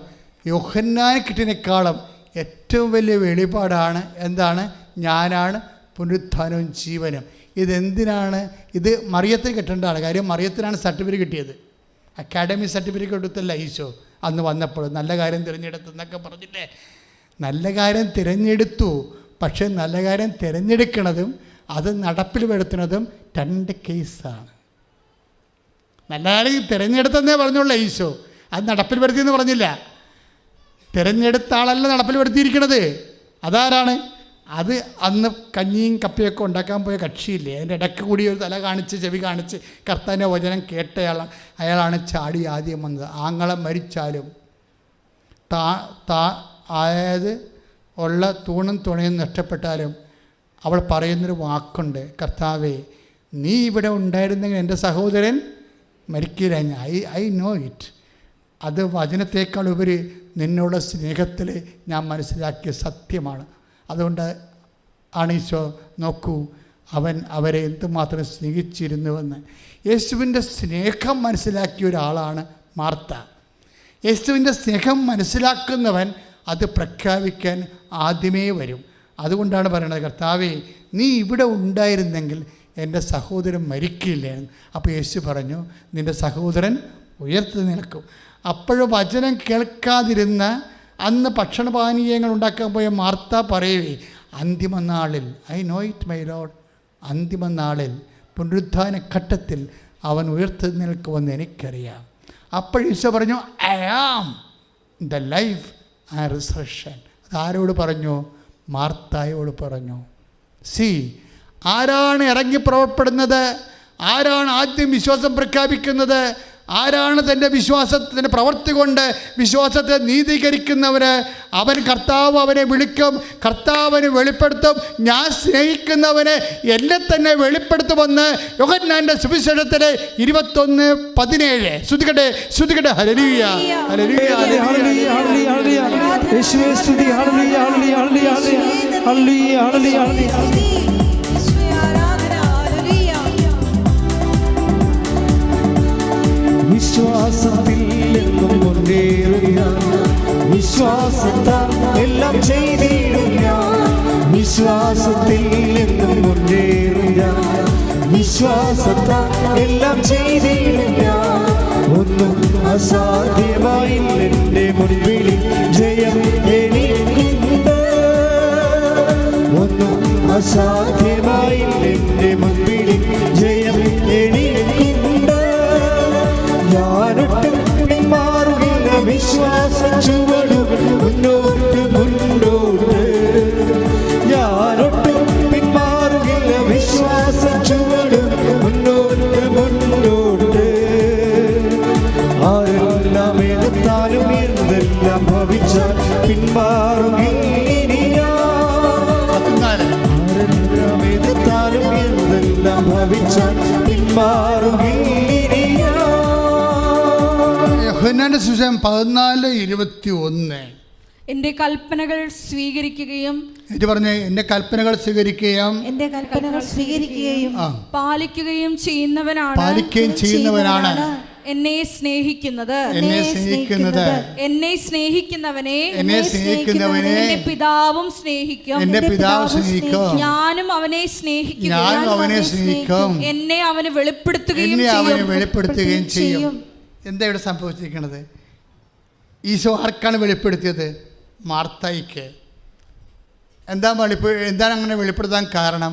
യോഹന്നാനെ കിട്ടിയതിനേക്കാളും ഏറ്റവും വലിയ വെളിപാടാണ്. എന്താണ്? ഞാനാണ് പുനരുത്ഥാനവും ജീവനും. ഇതെന്തിനാണ്? ഇത് മറിയത്തിന് കിട്ടേണ്ടതാണ്. കാര്യം മറിയത്തിനാണ് സർട്ടിഫിക്കറ്റ് കിട്ടിയത്. അക്കാഡമിക് സർട്ടിഫിക്കറ്റ് കൊടുത്തല്ല ഈശോ അന്ന് വന്നപ്പോൾ. നല്ല കാര്യം തിരഞ്ഞെടുത്തു എന്നൊക്കെ പറഞ്ഞില്ലേ? നല്ല കാര്യം തിരഞ്ഞെടുത്തു. പക്ഷേ നല്ല കാര്യം തിരഞ്ഞെടുക്കുന്നതും അത് നടപ്പിൽ വരുത്തുന്നതും 2 കേസാണ്. നല്ല കാര്യം തിരഞ്ഞെടുത്തെന്നേ പറഞ്ഞുള്ളൂ ഈശോ, അത് നടപ്പിൽ വരുത്തിയെന്ന് പറഞ്ഞില്ല. തിരഞ്ഞെടുത്ത ആളല്ല നടപ്പിൽ വരുത്തിയിരിക്കണത്. അതാരാണ്? അത് അന്ന് കഞ്ഞിയും കപ്പയൊക്കെ ഉണ്ടാക്കാൻ പോയ കക്ഷിയില്ലേ, അതിൻ്റെ ഇടയ്ക്ക് കൂടി ഒരു തല കാണിച്ച് ചെവി കാണിച്ച് കർത്താവിൻ്റെ വചനം അയാളാണ് ചാടി ആദ്യം വന്നത്. ആങ്ങളെ മരിച്ചാലും അതായത് ഉള്ള തൂണും തുണയും നഷ്ടപ്പെട്ടാലും അവൾ പറയുന്നൊരു വാക്കുണ്ട്, കർത്താവേ നീ ഇവിടെ ഉണ്ടായിരുന്നെങ്കിൽ എൻ്റെ സഹോദരൻ മരിക്കില്ല. I know it. അത് വചനത്തേക്കാൾ ഉപരി നിന്നുള്ള സ്നേഹത്തിൽ ഞാൻ മനസ്സിലാക്കിയ സത്യമാണ്. അതുകൊണ്ട് ആണ് ഈശോ, നോക്കൂ അവരെ എന്തുമാത്രം സ്നേഹിച്ചിരുന്നുവെന്ന്. യേശുവിൻ്റെ സ്നേഹം മനസ്സിലാക്കിയ ഒരാളാണ് മാർത്ത. യേശുവിൻ്റെ സ്നേഹം മനസ്സിലാക്കുന്നവൻ അത് പ്രഖ്യാപിക്കാൻ ആദ്യമേ വരും. അതുകൊണ്ടാണ് പറയുന്നത്, കർത്താവേ നീ ഇവിടെ ഉണ്ടായിരുന്നെങ്കിൽ എൻ്റെ സഹോദരൻ മരിക്കില്ലായിരുന്നു. അപ്പോൾ യേശു പറഞ്ഞു, നിൻ്റെ സഹോദരൻ ഉയർത്തി നിൽക്കും. അപ്പോഴും വചനം കേൾക്കാതിരുന്ന അന്ന് ഭക്ഷണപാനീയങ്ങൾ ഉണ്ടാക്കാൻ പോയ മാർത്ത പറയുവേ, അന്തിമനാളിൽ, I know it my Lord, അന്തിമനാളിൽ പുനരുദ്ധാന ഘട്ടത്തിൽ അവൻ ഉയർത്തി നിൽക്കുമെന്ന് എനിക്കറിയാം. അപ്പോൾ ഈശോ പറഞ്ഞു, I am the life and resurrection. അതാരോട് പറഞ്ഞു? മാർത്തായോട് പറഞ്ഞു. ആരാണ് ഇറങ്ങി പുറപ്പെടുന്നത്? ആരാണ് ആദ്യം വിശ്വാസം പ്രഖ്യാപിക്കുന്നത്? ആരാണ് തൻ്റെ വിശ്വാസത്തിൻ്റെ പ്രവൃത്തി കൊണ്ട് വിശ്വാസത്തെ നീതീകരിക്കുന്നവന്? അവൻ കർത്താവ് അവനെ വിളിക്കും, കർത്താവിന് വെളിപ്പെടുത്തും. ഞാൻ സ്നേഹിക്കുന്നവനെ എന്നെ തന്നെ വെളിപ്പെടുത്തുമെന്ന് യോഹന്നാന്റെ സുവിശേഷത്തിലെ 21:17. ശ്രുതികട്ടെ ശ്രുതികട്ടെ. ഹല്ലേലൂയ ഹല്ലേലൂയ ഹല്ലേലൂയ ഹല്ലേലൂയ യേശുവേ സ്തുതി. ഹല്ലേലൂയ ഹല്ലേലൂയ ഹല്ലേലൂയ ഹല്ലേലൂയ ഹല്ലേലൂയ. വിശ്വാസത്തിൽ എന്നും മുന്നേറും ഞാൻ, വിശ്വാസത്താൽ എല്ലാം ചെയ്തിടും ഞാൻ. വിശ്വാസത്തിൽ എന്നും മുന്നേറും ഞാൻ, വിശ്വാസത്താൽ എല്ലാം ചെയ്തിടും ഞാൻ. ഒന്നും അസാധ്യമായില്ല എൻ്റെ മുൻപിൽ, ജയം എനിക്കുണ്ട്. ഒന്നും അസാധ്യമായില്ല എൻ്റെ മുൻപിൽ, ജയം എനിക്കുണ്ട്. ഞാനൊട്ടും പിന്മാറുകില്ല, വിശ്വാസ ചുവടുകൾ മുന്നോട്ട് മുന്നോട്ട്. ഞാനൊട്ടും പിന്മാറുകില്ല, വിശ്വാസ ചുവടുകൾ മുന്നോട്ട് മുന്നോട്ട്. ആരെല്ലാം എതിർത്താലും എന്തെല്ലാം ഭവിച്ചാൽ പിന്മാറുകില്ല ഞാൻ. ആരെല്ലാം എതിർത്താലും എന്തെല്ലാം ഭവിച്ചാൽ പിന്മാറുകില്ല. യോഹന്നാന്റെ സുവിശേഷം 14:21. എന്റെ കൽപ്പനകൾ സ്വീകരിക്കുകയും പറഞ്ഞേ, എന്റെ കൽപ്പനകൾ സ്വീകരിക്കുകയും എന്റെ കൽപ്പനകൾ സ്വീകരിക്കുകയും പാലിക്കുകയും ചെയ്യുന്നവനാണ് എന്നെ സ്നേഹിക്കുന്നത്. എന്നെ സ്നേഹിക്കുന്നവനെ എന്റെ പിതാവും സ്നേഹിക്കും. ഞാനും അവനെ സ്നേഹിക്കും. എന്നെ അവന് വെളിപ്പെടുത്തുകയും ചെയ്യും. എന്താ ഇവിടെ സംഭവിച്ചിരിക്കുന്നത്? ഈശോ ആർക്കാണ് വെളിപ്പെടുത്തിയത്? മാർത്തായിക്ക്. എന്താണ് അങ്ങനെ വെളിപ്പെടുത്താൻ കാരണം?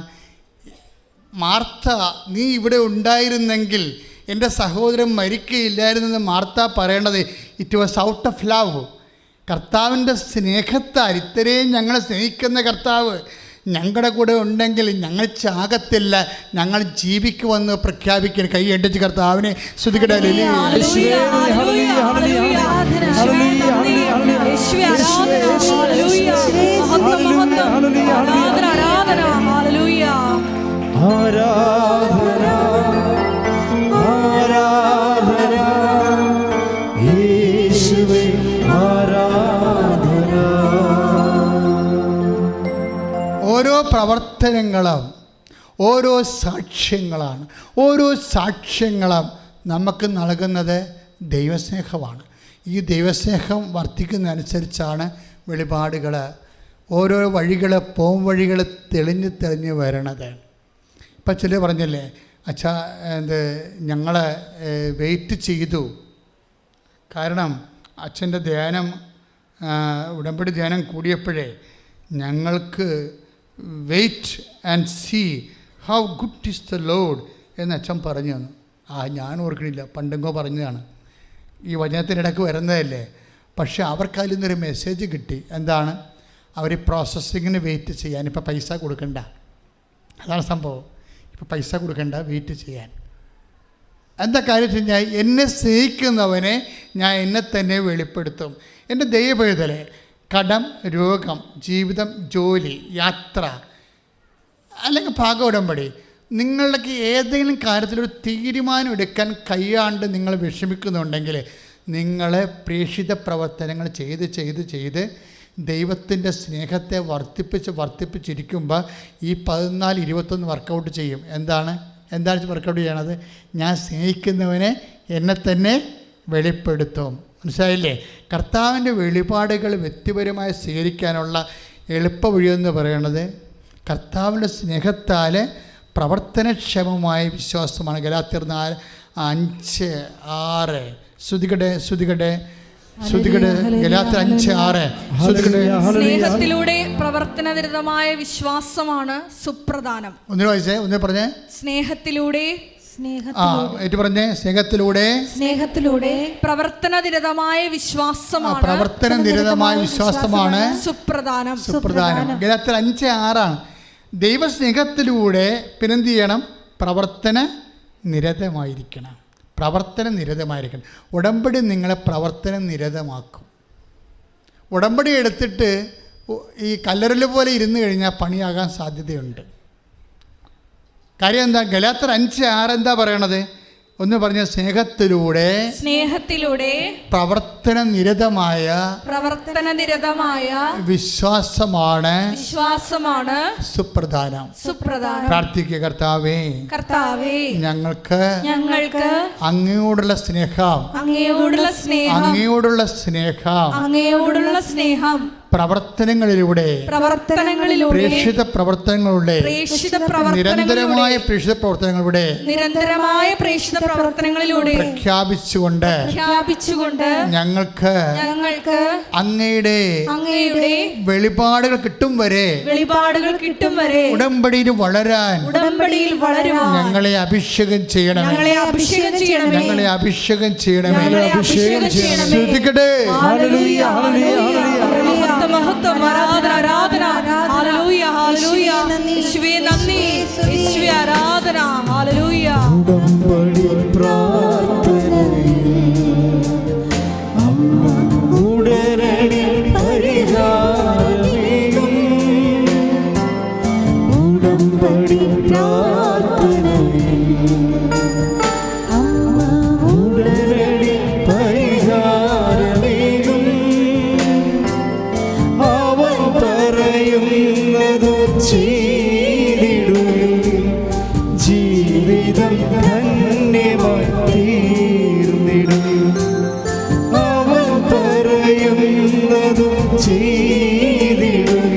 മാർത്ത, നീ ഇവിടെ ഉണ്ടായിരുന്നെങ്കിൽ എൻ്റെ സഹോദരൻ മരിക്കുകയില്ലായിരുന്നെന്ന് മാർത്ത പറയേണ്ടത് it was out of love. കർത്താവിൻ്റെ സ്നേഹത്താൽ, ഇത്രയും ഞങ്ങളെ സ്നേഹിക്കുന്ന കർത്താവ് ഞങ്ങളുടെ കൂടെ ഉണ്ടെങ്കിൽ ഞങ്ങൾ ചാകത്തില്ല, ഞങ്ങൾ ജീവിക്കുമെന്ന് പ്രഖ്യാപിക്കാൻ കൈ അടിച്ച് കർത്താവിനെ സ്തുതിക്കട്ടെ. ഓരോ പ്രവർത്തനങ്ങളും ഓരോ സാക്ഷ്യങ്ങളാണ്. ഓരോ സാക്ഷ്യങ്ങളും നമുക്ക് നൽകുന്നത് ദൈവസ്നേഹമാണ്. ഈ ദൈവസ്നേഹം വർദ്ധിക്കുന്നതനുസരിച്ചാണ് വെളിപാടുകൾ, ഓരോ വഴികൾ, പോം വഴികൾ തെളിഞ്ഞ് വരണത്. ഇപ്പം ചില പറഞ്ഞല്ലേ, അച്ഛാ ഞങ്ങൾ വെയിറ്റ് ചെയ്തു, കാരണം അച്ഛൻ്റെ ധ്യാനം, ഉടമ്പടി ധ്യാനം കൂടിയപ്പോഴേ ഞങ്ങൾക്ക് wait and see how good is the lord എന്ന് അച്ഛൻ പറഞ്ഞു തന്നു. ഞാൻ ഓർക്കണില്ല, പണ്ടെങ്കോ പറഞ്ഞതാണ്, ഈ വചനത്തിനിടയ്ക്ക് വരുന്നതല്ലേ. പക്ഷേ അവർക്ക് അതിൽ നിന്നൊരു മെസ്സേജ് കിട്ടി. എന്താണ്? അവർ പ്രോസസ്സിങ്ങിന് വെയിറ്റ് ചെയ്യാൻ. ഇപ്പോൾ പൈസ കൊടുക്കണ്ട, അതാണ് സംഭവം. ഇപ്പോൾ പൈസ കൊടുക്കണ്ട, വെയിറ്റ് ചെയ്യാൻ. എന്താ കാര്യം വെച്ച് കഴിഞ്ഞാൽ, എന്നെ സ്നേഹിക്കുന്നവനെ ഞാൻ എന്നെ തന്നെ വെളിപ്പെടുത്തും. എൻ്റെ ദൈവപൈതലെ, കടം, രോഗം, ജീവിതം, ജോലി, യാത്ര, അല്ലെങ്കിൽ ഭാഗോടമ്പടി, നിങ്ങൾക്ക് ഏതെങ്കിലും കാര്യത്തിലൊരു തീരുമാനം എടുക്കാൻ കഴിയാണ്ട് നിങ്ങൾ വിഷമിക്കുന്നുണ്ടെങ്കിൽ, നിങ്ങളെ പ്രേക്ഷിത പ്രവർത്തനങ്ങൾ ചെയ്ത് ദൈവത്തിൻ്റെ സ്നേഹത്തെ വർദ്ധിപ്പിച്ചിരിക്കുമ്പോൾ ഈ 14-21 വർക്കൗട്ട് ചെയ്യും. എന്താണ് വർക്കൗട്ട് ചെയ്യണത്? ഞാൻ സ്നേഹിക്കുന്നവനെ എന്നെ തന്നെ വെളിപ്പെടുത്തും. മനസ്സിലായില്ലേ? കർത്താവിൻ്റെ വെളിപാടുകൾ വ്യക്തിപരമായി സ്വീകരിക്കാനുള്ള എളുപ്പ വഴിയെന്ന് പറയുന്നത് കർത്താവിൻ്റെ സ്നേഹത്താൽ പ്രവർത്തനക്ഷമമായ വിശ്വാസമാണ്. ഗലാത്യർ 4:5-6. ശ്രുതികട്ടെ ഗലാത്യർ 5:6. സ്നേഹത്തിലൂടെ പ്രവർത്തനനിരതമായ വിശ്വാസമാണ് സുപ്രധാനം. ഒന്ന് പറഞ്ഞേ. സ്നേഹത്തിലൂടെ പ്രവർത്തനനിരതമായ വിശ്വാസമാണ് സുപ്രധാനം. ഗലാത്യർ 5:6. ദൈവസ്നേഹത്തിലൂടെ പിന്നെന്ത് ചെയ്യണം? പ്രവർത്തന നിരതമായിരിക്കണം. പ്രവർത്തന നിരതമായിരിക്കണം. ഉടമ്പടി നിങ്ങളെ പ്രവർത്തന നിരതമാക്കും. ഉടമ്പടി എടുത്തിട്ട് ഈ കല്ലറല് പോലെ ഇരുന്ന് കഴിഞ്ഞാൽ പണിയാകാൻ സാധ്യതയുണ്ട്. കാര്യം എന്താ? ഗലാത്യർ 5:6 എന്താ പറയണത്? ഒന്ന് പറഞ്ഞ സ്നേഹത്തിലൂടെ പ്രവർത്തന നിരതമായ വിശ്വാസമാണ് സുപ്രധാനം. പ്രാർത്ഥിക്കുക. കർത്താവേ, ഞങ്ങൾക്ക് അങ്ങയോടുള്ള സ്നേഹം പ്രവർത്തനങ്ങളിലൂടെ പ്രേക്ഷിത പ്രവർത്തനങ്ങളുടെ നിരന്തരമായ പ്രവർത്തനങ്ങളിലൂടെ പ്രഖ്യാപിച്ചുകൊണ്ട് ഞങ്ങൾക്ക് അങ്ങയുടെ വെളിപാടുകൾ കിട്ടും വരെ ഉടമ്പടിയിൽ വളരാൻ ഞങ്ങളെ അഭിഷേകം ചെയ്യണമേ. ഞങ്ങളെ അഭിഷേകം ചെയ്യണമേ. ശ്രദ്ധിക്കട്ടെ. മഹത്വം, ആരാധന. ഹല്ലേലൂയ, ഹല്ലേലൂയ. യേശുവേ നന്ദി, യേശുവേ ആരാധന. ഹല്ലേലൂയ. ഉടമ്പടി പ്രാർത്ഥനയിൽ അമ്മ ഉടനടി പരിഹാരമേകും. ഉടമ്പടി പ്രാർത്ഥനയിൽ അമ്മ ഉടനടി പരിഹാരമേകും. അവൻ പറയുന്നതു ചെയ്തിടും. ജീവിതം ധന്യമായി തീർന്നിടും. അവൻ പറയുന്നതു ചെയ്തിടും.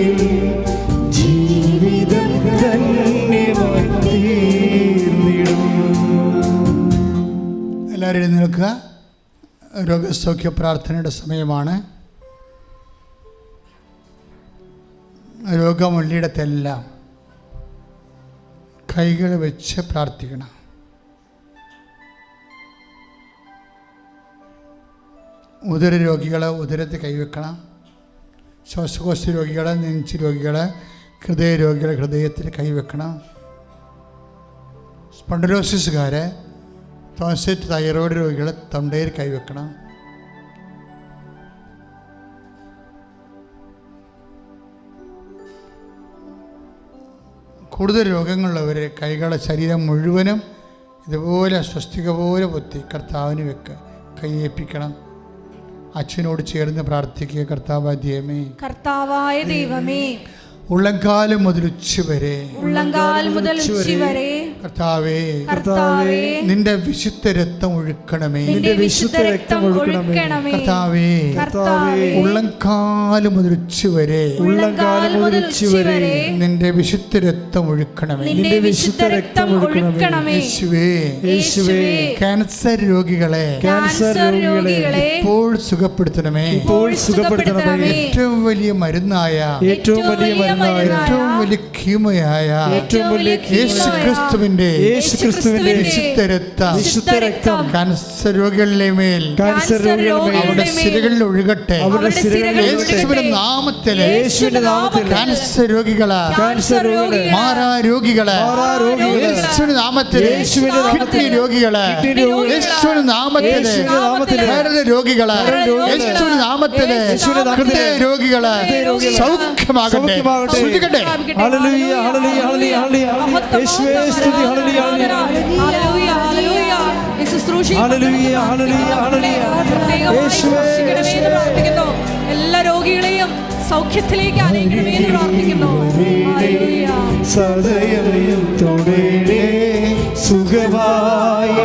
ജീവിതം ധന്യമായി തീർന്നിടും. എല്ലാവരും എഴുന്നേൽക്കുക. രോഗസൗഖ്യ പ്രാർത്ഥനയുടെ സമയമാണ്. രോഗമുള്ളിടത്തെല്ലാം കൈകൾ വെച്ച് പ്രാർത്ഥിക്കണം. ഉദര രോഗികൾ ഉദരത്തിൽ കൈവെക്കണം. ശ്വാസകോശ രോഗികൾ, നെഞ്ച് രോഗികൾ, ഹൃദയ രോഗികൾ ഹൃദയത്തിൽ കൈവെക്കണം. സ്പോണ്ടിലോസിസുകാർ, ടോൺസിറ്റ് തൈറോയ്ഡ് രോഗികൾ തൊണ്ടയിൽ കൈവെക്കണം. കൂടുതൽ രോഗങ്ങളുള്ളവർ കൈകളെ ശരീരം മുഴുവനും ഇതുപോലെ സ്വസ്തിക പോലെ പൊത്തി കർത്താവിന് വെക്കുക. കൈയേൽപ്പിക്കണം. അച്ഛനോട് ചേർന്ന് പ്രാർത്ഥിക്കുക. കർത്താവായ ദൈവമേ, ഉള്ളങ്കാലം മുതൽ ഉച്ചവരെ കർത്താവേ, നിന്റെ വിശുദ്ധ രക്തം ഒഴുക്കണമേ. കർത്താവേ, ഉള്ളങ്കാലം മുതൽ ഉച്ചവരെ നിന്റെ വിശുദ്ധ രക്തം ഒഴുക്കണമേ. യേശുവേ, ക്യാൻസർ രോഗികളെ ഇപ്പോൾ സുഖപ്പെടുത്തണമേ. ഏറ്റവും വലിയ മരുന്നായ ഏറ്റവും വലിയ കീമയായ യേശുക്രിസ്തുവിന്റെ വിശുദ്ധ രക്തം ക്യാൻസർ രോഗികളുടെ മേൽ അവരുടെ സിരകളിൽ ഒഴുകട്ടെ. യേശുവിന്റെ നാമത്തില് ക്യാൻസർ രോഗികളെ, മാറാ രോഗികളെ യേശുവിന്റെ നാമത്തില്, കിഡ്നി രോഗികളെ യേശുവിന്റെ നാമത്തില്, ഹൃദയ രോഗികളെ യേശുവിന്റെ നാമത്തില്, ഹൃദയ രോഗികളെ സൗഖ്യമാകട്ടെ. ശ്രദ്ധിക്കട്ടെ. ഹല്ലേലൂയ, ഹല്ലേലൂയ, ഹല്ലേലൂയ. യേശുവേ സ്തുതി. ഹല്ലേലൂയ, ഹല്ലേലൂയ. ഹല്ലേലൂയ, ഹല്ലേലൂയ. ഈ ശുശ്രൂഷയിൽ ഹല്ലേലൂയ, ഹല്ലേലൂയ, ഹല്ലേലൂയ. യേശുവേ പ്രാർത്ഥിക്കുന്നു. എല്ലാ രോഗികളെയും സൗഖ്യത്തിലേക്ക് അനേകണമെന്ന് പ്രാർത്ഥിക്കുന്നു. ഹല്ലേലൂയ. സദയം തൊടേ സുഖമായി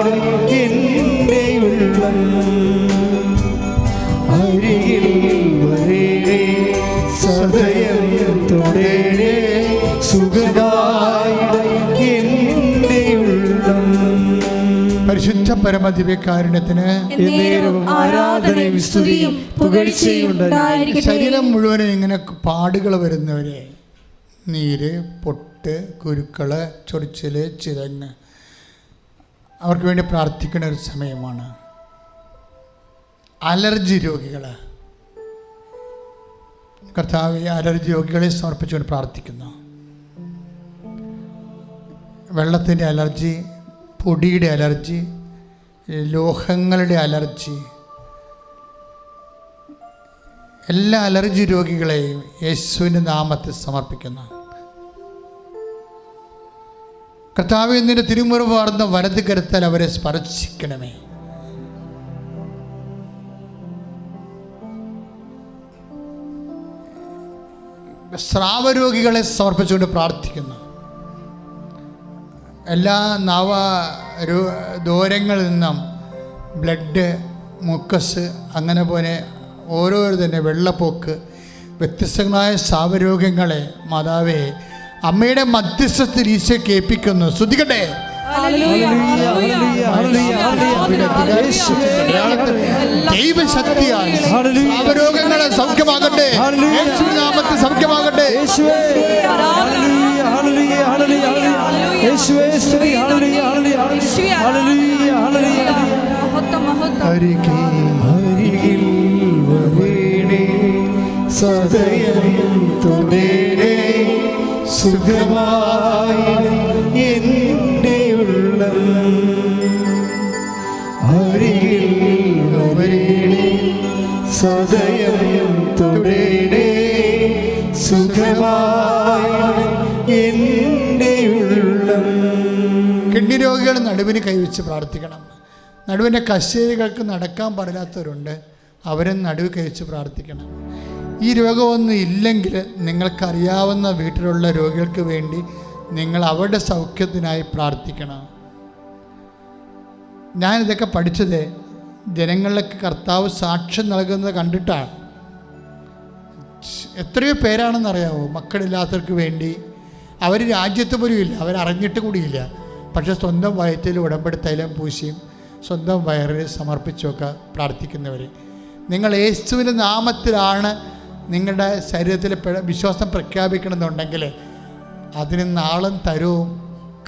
എൻ്റെ ഉള്ളം അരികിൽ വരേ. സദയം തൊടേ സുഖമായി എൻ്റെ ഉള്ളം. പരിശുദ്ധ പരമദിവ്യകാരുണ്യത്തിന് ആരാധനയും സ്തുതിയും പുകഴ്ചയും ഉണ്ടായിരിക്കട്ടെ. ശരീരം മുഴുവനും ഇങ്ങനെ പാടുകൾ വരുന്നവരെ, നീര്, പൊട്ട്, കുരുക്കള്, ചൊറിച്ചില്, ചിരങ്ങ്, അവർക്ക് വേണ്ടി പ്രാർത്ഥിക്കുന്ന ഒരു സമയമാണ്. അലർജി രോഗികൾ, കർത്താവേ, അലർജി രോഗികളെ സമർപ്പിച്ചുകൊണ്ട് പ്രാർത്ഥിക്കുന്നു. വെള്ളത്തിൻ്റെ അലർജി, പൊടിയുടെ അലർജി, ലോഹങ്ങളുടെ അലർജി, എല്ലാ അലർജി രോഗികളെയും യേശുവിൻ്റെ നാമത്തിൽ സമർപ്പിക്കുന്നു. കർത്താവേ, നിന്റെ തിരുമുറിവ് വാർന്ന വലത് കരത്താൽ അവരെ സ്പർശിക്കണമേ. സ്രാവരോഗികളെ സമർപ്പിച്ചുകൊണ്ട് പ്രാർത്ഥിക്കുന്നു. എല്ലാ ദൂരങ്ങളിൽ നിന്നും ബ്ലഡ്, മുക്കസ്, അങ്ങനെ പോലെ ഓരോരു തന്നെ വെള്ളപ്പൊക്ക്, വ്യത്യസ്തങ്ങളായ സ്രാവരോഗങ്ങളെ മാതാവേ അമ്മയുടെ മധ്യസ്ഥത്തിൽ ഈശോ കേൾപ്പിക്കുന്നു. ശ്രദ്ധിക്കട്ടെ. ദൈവശക്തിയാൽ സ്രാവരോഗങ്ങളെ സൗഖ്യമാകട്ടെ, യേശുവിന്റെ നാമത്തിൽ സൗഖ്യമാകട്ടെ. അരികിൽ വരേണേ, സദയം തൊടേണേ, സുഖമായി എൻ്റെ ഉള്ളം. അരികിൽ വരേണേ, സദയം തൊടേണേ, സുഖമായി എൻ്റെ ഉള്ളം. കിഡ്നി രോഗികൾ നടുവിന് കൈവച്ച് പ്രാർത്ഥിക്കണം. നടുവിൻ്റെ കശേരികൾക്ക് നടക്കാൻ പാടില്ലാത്തവരുണ്ട്, അവരും നടുവ് കൈവച്ച് പ്രാർത്ഥിക്കണം. ഈ രോഗമൊന്നും ഇല്ലെങ്കിൽ നിങ്ങൾക്കറിയാവുന്ന വീട്ടിലുള്ള രോഗികൾക്ക് വേണ്ടി നിങ്ങൾ അവരുടെ സൗഖ്യത്തിനായി പ്രാർത്ഥിക്കണം. ഞാനിതൊക്കെ പഠിച്ചത് ജനങ്ങളിലേക്ക് കർത്താവ് സാക്ഷ്യം നൽകുന്നത് കണ്ടിട്ടാണ്. എത്രയോ പേരാണെന്നറിയാമോ മക്കളില്ലാത്തവർക്ക് വേണ്ടി അവർ രാജ്യത്ത് പോലും ഇല്ല, അവരറിഞ്ഞിട്ട് കൂടിയില്ല, പക്ഷേ സ്വന്തം വയറ്റിൽ ഉടമ്പടി തൈലം പൂശിയും സ്വന്തം വയറിൽ സമർപ്പിച്ചൊക്കെ പ്രാർത്ഥിക്കുന്നവർ. നിങ്ങൾ യേശുവിൻ്റെ നാമത്തിലാണ് നിങ്ങളുടെ ശരീരത്തിൽ വിശ്വാസം പ്രഖ്യാപിക്കണമെന്നുണ്ടെങ്കിൽ അതിന് നാളും തരവും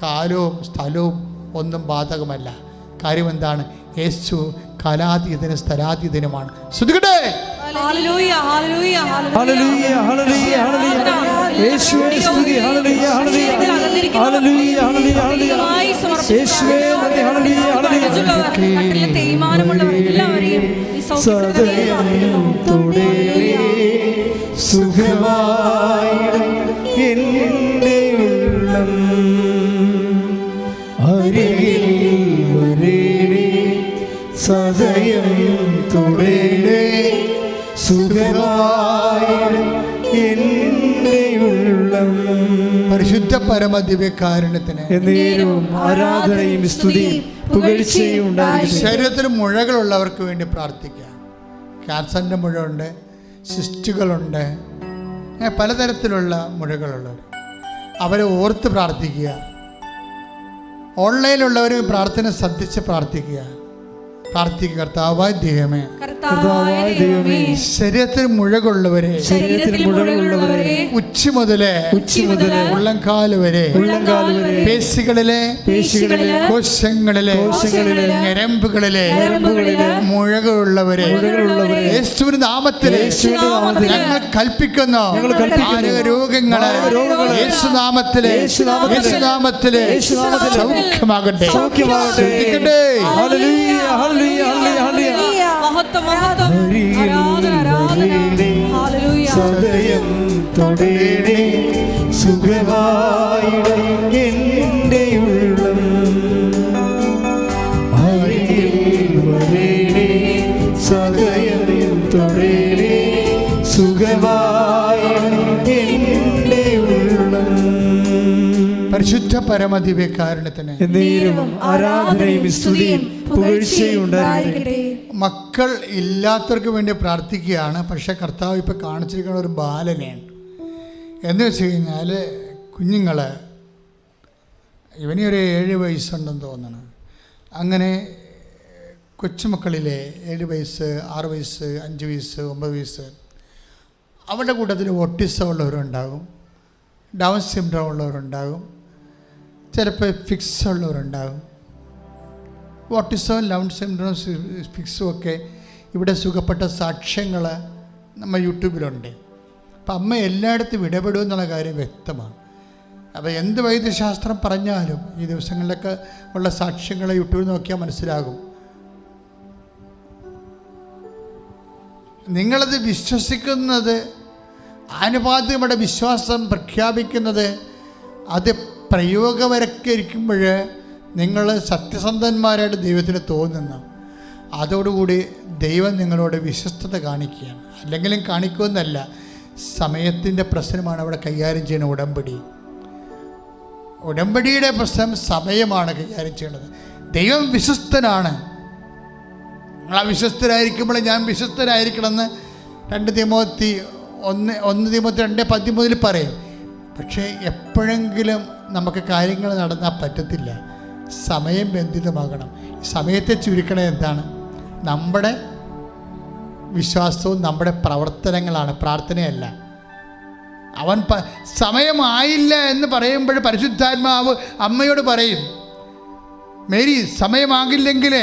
കാലവും സ്ഥലവും ഒന്നും ബാധകമല്ല. കാര്യം എന്താണ്? യേശു കാലാതീതനും സ്ഥലാതീതനുമാണ്. ശ്രദ്ധിക്കട്ടെ. ഹല്ലേലൂയ, ഹല്ലേലൂയ, ഹല്ലേലൂയ, ഹല്ലേലൂയ, യേശുവേ സ്തുതി. ഹല്ലേലൂയ, ഹല്ലേലൂയ, ഹല്ലേലൂയ, ഹല്ലേലൂയ, യേശുവേ നന്ദി. ഹല്ലേലൂയ, ഹല്ലേലൂയ. തേയ്മാനമുള്ളവർ എല്ലാവരെയും സദയം തൊടേണേ, സുഖമായി എൻ്റെ ഉള്ളം. അരികിൽ വരേണേ, സദയം തൊടേണേ, സുഖമായി എൻ്റെ ഉള്ളം. പരിശുദ്ധ പരമദിവ്യകാരുണ്യത്തിന് എന്നേരവും ആരാധനയും സ്തുതിയും പുകഴ്ചയും ഉണ്ടാകട്ടെ. ശരീരത്തിൽ മുഴകളുള്ളവർക്ക് വേണ്ടി പ്രാർത്ഥിക്കുക. ക്യാൻസറിൻ്റെ മുഴയുണ്ട്, സിസ്റ്റുകളുണ്ട്, പലതരത്തിലുള്ള മുഴകളുള്ളവർ, അവരെ ഓർത്ത് പ്രാർത്ഥിക്കുക. ഓൺലൈനിലുള്ളവർ പ്രാർത്ഥന ശ്രദ്ധിച്ച് പ്രാർത്ഥിക്കുക. കർത്താവായ ദൈവമേ, ശരീരത്തിൽ മുഴകളുള്ളവരെ ഉച്ചി മുതലേ ഉള്ളംകാല് വരെ പേശികളിലെ കോശങ്ങളിലെ ഞരമ്പുകളിലെ മുഴകളുള്ളവരെ യേശുവിന്റെ നാമത്തിൽ ഞങ്ങൾ കൽപ്പിക്കുന്നു. രോഗങ്ങളെ യേശുനാമത്തിലെ സൗഖ്യമാകട്ടെ. സദയം തൊടേണേ, സുഖമായി എൻ്റെ ഉള്ളം. അരികിൽ വരേണേ, സദയം തൊടേണേ, സുഖമായി എൻ്റെ ഉള്ളം. പരിശുദ്ധ പരമദിവ്യകാരുണ്യത്തിന് എന്നേരവും ആരാധനയും സ്തുതിയും പുകഴ്ചയും ഉണ്ടാകട്ടെ. മക്കൾ ഇല്ലാത്തവർക്ക് വേണ്ടി പ്രാർത്ഥിക്കുകയാണ്. പക്ഷേ കർത്താവ് ഇപ്പോൾ കാണിച്ചിരിക്കുന്ന ഒരു ബാലനെയാണ്. എന്ന് വെച്ച് കഴിഞ്ഞാൽ കുഞ്ഞുങ്ങൾ, ഇവനൊരു 7 വയസ്സുണ്ടെന്ന് തോന്നണം. അങ്ങനെ കൊച്ചുമക്കളിലെ 7 വയസ്സ്, 6 വയസ്സ്, 5 വയസ്സ്, 9 വയസ്സ്, അവരുടെ കൂട്ടത്തിൽ ഓട്ടിസം ഉള്ളവരുണ്ടാകും, ഡൗൺ സിൻഡ്രോം ഉള്ളവരുണ്ടാകും, ചിലപ്പോൾ ഫിക്സ് ഉള്ളവരുണ്ടാകും. ഓട്ടിസവും ഡൗൺ സിൻഡ്രോം ഫിക്സും ഒക്കെ ഇവിടെ സുഖപ്പെട്ട സാക്ഷ്യങ്ങൾ നമ്മൾ യൂട്യൂബിലുണ്ട്. അപ്പം അമ്മ എല്ലായിടത്തും ഇടപെടും എന്നുള്ള കാര്യം വ്യക്തമാണ്. അപ്പോൾ എന്ത് വൈദ്യശാസ്ത്രം പറഞ്ഞാലും ഈ ദിവസങ്ങളിലൊക്കെ ഉള്ള സാക്ഷ്യങ്ങൾ യൂട്യൂബിൽ നോക്കിയാൽ മനസ്സിലാകും. നിങ്ങളത് വിശ്വസിക്കുന്നത്, ആനുപാതികമായ വിശ്വാസം പ്രഖ്യാപിക്കുന്നത്, അത് പ്രയോഗവരക്കരിക്കുമ്പോൾ നിങ്ങൾ സത്യസന്ധന്മാരായിട്ട് ദൈവത്തിന് തോന്നുന്നു. അതോടുകൂടി ദൈവം നിങ്ങളോട് വിശ്വസ്തത കാണിക്കുകയാണ്. അല്ലെങ്കിലും കാണിക്കുമെന്നല്ല, സമയത്തിൻ്റെ പ്രശ്നമാണ് അവിടെ കൈകാര്യം ചെയ്യുന്ന ഉടമ്പടി. ഉടമ്പടിയുടെ പ്രശ്നം സമയമാണ് കൈകാര്യം ചെയ്യുന്നത്. ദൈവം വിശ്വസ്തനാണ്. നിങ്ങൾ അവിശ്വസ്തരായിരിക്കുമ്പോൾ ഞാൻ വിശ്വസ്തരായിരിക്കണമെന്ന് 2 തിമോത്തി 2:13 പറയും. പക്ഷേ എപ്പോഴെങ്കിലും നമുക്ക് കാര്യങ്ങൾ നടന്നാൽ പറ്റത്തില്ല. സമയം ബന്ധിതമാകണം. സമയത്തെ ചുരുക്കണത് എന്താണ്? നമ്മുടെ വിശ്വാസവും നമ്മുടെ പ്രവർത്തനങ്ങളാണ്, പ്രാർത്ഥനയല്ല. അവൻ സമയമായില്ല എന്ന് പറയുമ്പോൾ പരിശുദ്ധാത്മാവ് അമ്മയോട് പറയും, മേരി സമയമാകില്ലെങ്കിൽ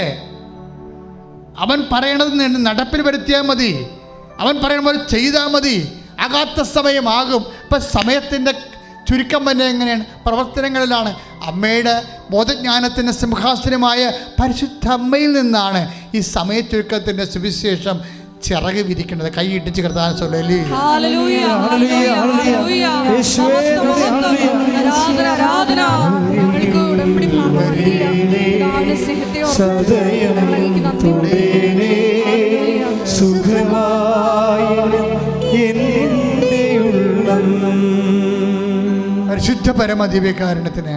അവൻ പറയണത് നടപ്പിൽ വരുത്തിയാൽ മതി, അവൻ പറയുന്ന പോലെ ചെയ്താൽ മതി, ആകാത്ത സമയമാകും. ഇപ്പം സമയത്തിൻ്റെ ചുരുക്കം തന്നെ എങ്ങനെയാണ്? പ്രവർത്തനങ്ങളിലാണ്. അമ്മയുടെ ബോധജ്ഞാനത്തിൻ്റെ സിംഹാസനമായ പരിശുദ്ധ അമ്മയിൽ നിന്നാണ് ഈ സമയ ചുരുക്കത്തിൻ്റെ സുവിശേഷം ചിറക് വിരിക്കുന്നത്. കൈയിട്ടിച്ച് കർത്താവിനെ സ്തുതി. ഹല്ലേലൂയ, ഹല്ലേലൂയ, ഹല്ലേലൂയ. ആരാധന. ഞങ്ങൾക്ക് ഉടമ്പടി പ്രാർത്ഥനയുടെ സ്നേഹത്തെ പരിശുദ്ധ പരമദിവ്യകാരുണ്യത്തിന്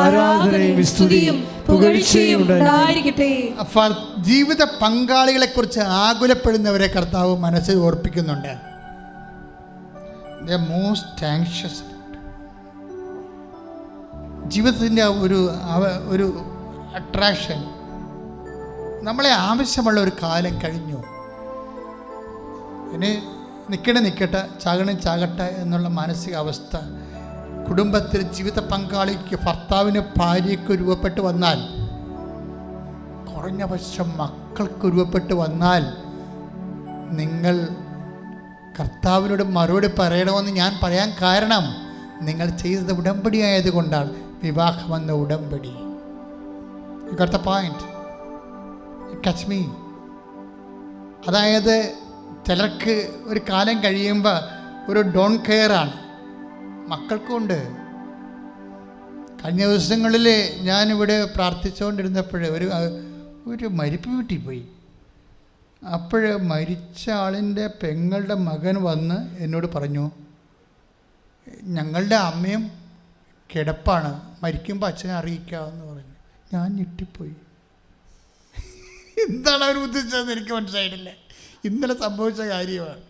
ആരാധനയും സ്തുതിയും പുകഴ്ചയും ഉണ്ടായിരിക്കട്ടെ. ജീവിത പങ്കാളികളെക്കുറിച്ച് ആകുലപ്പെടുന്നവരെ കർത്താവ് മനസ്സിൽ ഓർപ്പിക്കുന്നുണ്ട്. The most anxious. ജീവിതത്തിൻ്റെ ഒരു അട്രാക്ഷൻ, നമ്മളെ ആവശ്യമുള്ള ഒരു കാലം കഴിഞ്ഞു, ഇനി നിൽക്കട്ടെ, ചാകട്ടെ എന്നുള്ള മാനസികാവസ്ഥ കുടുംബത്തിൽ ജീവിത പങ്കാളിക്ക്, ഭർത്താവിന്, ഭാര്യയ്ക്ക് രൂപപ്പെട്ട് വന്നാൽ, കുറഞ്ഞ പക്ഷം മക്കൾക്ക് രൂപപ്പെട്ട് വന്നാൽ, നിങ്ങൾ കർത്താവിനോട് മറുപടി പറയണമെന്ന് ഞാൻ പറയാൻ കാരണം നിങ്ങൾ ചെയ്തത് ഉടമ്പടി ആയതുകൊണ്ടാണ്. വിവാഹമെന്ന ഉടമ്പടി. You got the point? Touch me. അതായത് ചിലർക്ക് ഒരു കാലം കഴിയുമ്പോൾ ഒരു ഡോൺ കെയറാണ്. മക്കൾക്കുണ്ട്. കഴിഞ്ഞ ദിവസങ്ങളിൽ ഞാനിവിടെ പ്രാർത്ഥിച്ചുകൊണ്ടിരുന്നപ്പോൾ ഒരു മരിപ്പ് വീട്ടിൽ പോയി. അപ്പോൾ മരിച്ച ആളിൻ്റെ പെങ്ങളുടെ മകൻ വന്ന് എന്നോട് പറഞ്ഞു, ഞങ്ങളുടെ അമ്മയും കിടപ്പാണ്, മരിക്കുമ്പോൾ അച്ഛനെ അറിയിക്കാമെന്ന് പറഞ്ഞു. ഞാൻ ഞെട്ടിപ്പോയി. എന്താണ് അവർ ഉദ്ദേശിച്ചതെന്ന് എനിക്ക് മനസ്സിലായിട്ടില്ല. ഇന്നലെ സംഭവിച്ച കാര്യമാണ്.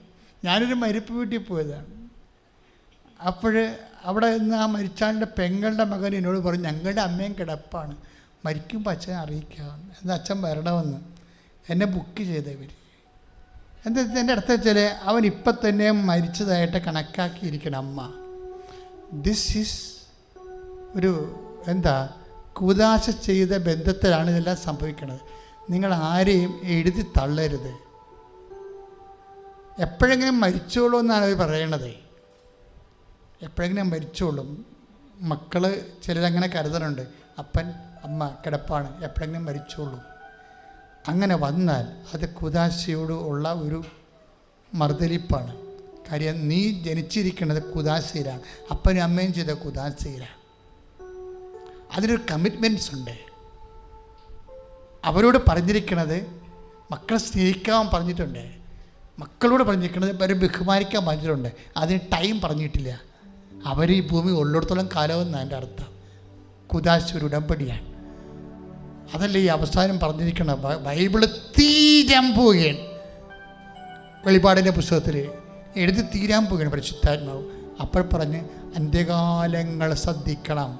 ഞാനൊരു മരിപ്പ് വീട്ടിൽ പോയതാണ്. അപ്പോൾ അവിടെ നിന്ന് ആ മരിച്ചാളിൻ്റെ പെങ്ങളുടെ മകൻ എന്നോട് പറഞ്ഞു, ഞങ്ങളുടെ അമ്മയും കിടപ്പാണ്, മരിക്കുമ്പോൾ അച്ഛനെ അറിയിക്കാമെന്ന്. എന്നാൽ അച്ഛൻ വരണമെന്ന് എന്നെ ബുക്ക് ചെയ്തവർ. എൻ്റെ അടുത്ത് വെച്ചാൽ അവൻ ഇപ്പം തന്നെ മരിച്ചതായിട്ട് കണക്കാക്കിയിരിക്കണം അമ്മ. ദിസ് ഈസ് ഒരു കൂദാശ ചെയ്ത ബന്ധത്തിലാണ് ഇതെല്ലാം സംഭവിക്കുന്നത്. നിങ്ങൾ ആരെയും എഴുതി തള്ളരുത്. എപ്പോഴെങ്കിലും മരിച്ചോളൂ എന്നാണ് അവർ പറയണത്. എപ്പോഴെങ്കിലും മരിച്ചോളും. മക്കൾ ചിലരങ്ങനെ കരുതലുണ്ട്, അപ്പൻ അമ്മ കിടപ്പാണ്, എപ്പോഴെങ്കിലും മരിച്ചോളും. അങ്ങനെ വന്നാൽ അത് കുദാശയോട് ഉള്ള ഒരു മറുതലിപ്പാണ്. കാര്യം നീ ജനിച്ചിരിക്കുന്നത് കുദാശയിലാണ്, അപ്പനും അമ്മയും ചെയ്ത കുദാശയിലാണ്. അതിനൊരു കമ്മിറ്റ്മെൻറ്റ്സ് ഉണ്ട്. അവരോട് പറഞ്ഞിരിക്കുന്നത് മക്കളെ സ്നേഹിക്കാൻ പറഞ്ഞിട്ടുണ്ട്, മക്കളോട് പറഞ്ഞിരിക്കുന്നത് അവരെ ബഹുമാനിക്കാൻ പറഞ്ഞിട്ടുണ്ട്. അതിന് ടൈം പറഞ്ഞിട്ടില്ല. അവർ ഈ ഭൂമി ഉള്ളിടത്തോളം കാലമെന്നാണ് എൻ്റെ അർത്ഥം. കുദാശ ഒരു ഉടമ്പടിയാണ്. അതല്ല ഈ അവസാനം പറഞ്ഞിരിക്കണം. ബൈബിള് തീരാൻ പോവുകയാണ്. വെളിപാടിൻ്റെ പുസ്തകത്തിൽ എഴുതി തീരാൻ പോവുകയാണ് പരിശുദ്ധാത്മാവ്. അപ്പോൾ പറഞ്ഞ് അന്ത്യകാലങ്ങൾ ശ്രദ്ധിക്കണം,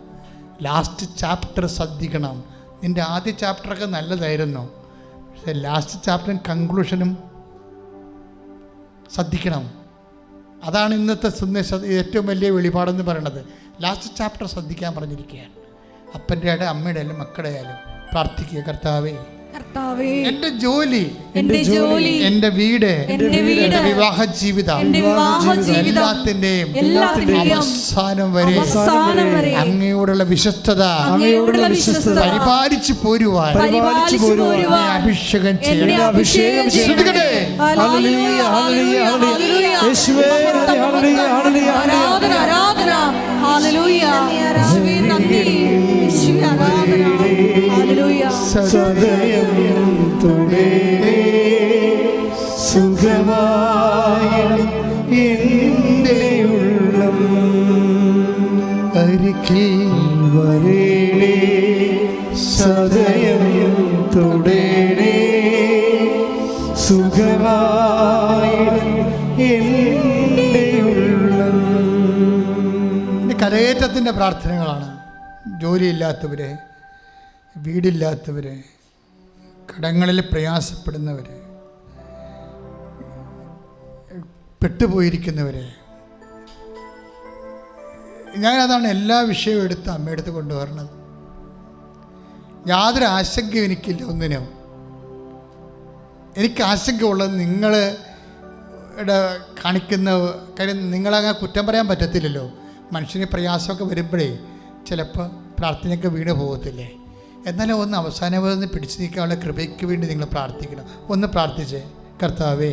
ലാസ്റ്റ് ചാപ്റ്റർ ശ്രദ്ധിക്കണം. നിൻ്റെ ആദ്യ ചാപ്റ്ററൊക്കെ നല്ലതായിരുന്നു, പക്ഷേ ലാസ്റ്റ് ചാപ്റ്ററും കൺക്ലൂഷനും ശ്രദ്ധിക്കണം. അതാണ് ഇന്നത്തെ സന്ദേശം, ഏറ്റവും വലിയ വെളിപാടെന്ന് പറയണത്. ലാസ്റ്റ് ചാപ്റ്റർ ശ്രദ്ധിക്കാൻ പറഞ്ഞിരിക്കുകയാണ്. അപ്പൻ്റെ ആയാലും അമ്മയുടെ ആയാലും മക്കളുടെ ആയാലും പ്രാർത്ഥിക്കുക, കർത്താവേ കർത്താവേ, എൻ്റെ ജോലി, എന്റെ ജോലി, എൻ്റെ വീട്, എന്റെ വീട്, എൻ്റെ വിവാഹ ജീവിതം, എന്റെ വിവാഹ ജീവിതം, എല്ലാത്തിന്റെയും അവസാനം വരെ അങ്ങയോടുള്ള വിശ്വസ്തത പരിപാലിച്ചു പോരുവാൻ അഭിഷേകം ചെയ്യണം. ആരാധന. ഹല്ലേലൂയ. യേശുവേ നന്ദി. യേശുവേ ആരാധന. ഹല്ലേലൂയ. സദയം തുടരെ സുഖമായി എൻ്റെ ഉള്ളം അരികിൽ വരേണേ. സദയം തുടരെ സുഖമായി എൻ്റെ ഉള്ളം. കരയേറ്റത്തിൻ്റെ പ്രാർത്ഥനകളാണ്. ജോലിയില്ലാത്തവരെ, വീടില്ലാത്തവരെ, കടങ്ങളിൽ പ്രയാസപ്പെടുന്നവരെ, പെട്ടുപോയിരിക്കുന്നവരെ, ഞാനതാണ് എല്ലാ വിഷയവും എടുത്ത് അമ്മയെടുത്ത് കൊണ്ടുവരണത്. യാതൊരു ആശങ്കയും എനിക്കില്ല ഒന്നിനും. എനിക്ക് ആശങ്കയുള്ളത് നിങ്ങൾ കാണിക്കുന്ന കാര്യം. നിങ്ങളങ്ങനെ കുറ്റം പറയാൻ പറ്റത്തില്ലല്ലോ. മനുഷ്യന് പ്രയാസമൊക്കെ വരുമ്പോഴേ ചിലപ്പോൾ പ്രാർത്ഥനയൊക്കെ വീണ് പോകത്തില്ലേ. എന്നാലും ഒന്ന് അവസാനം പിടിച്ചു നീക്കാനുള്ള കൃപയ്ക്ക് വേണ്ടി നിങ്ങൾ പ്രാർത്ഥിക്കണം. ഒന്ന് പ്രാർത്ഥിച്ചേ. കർത്താവേ,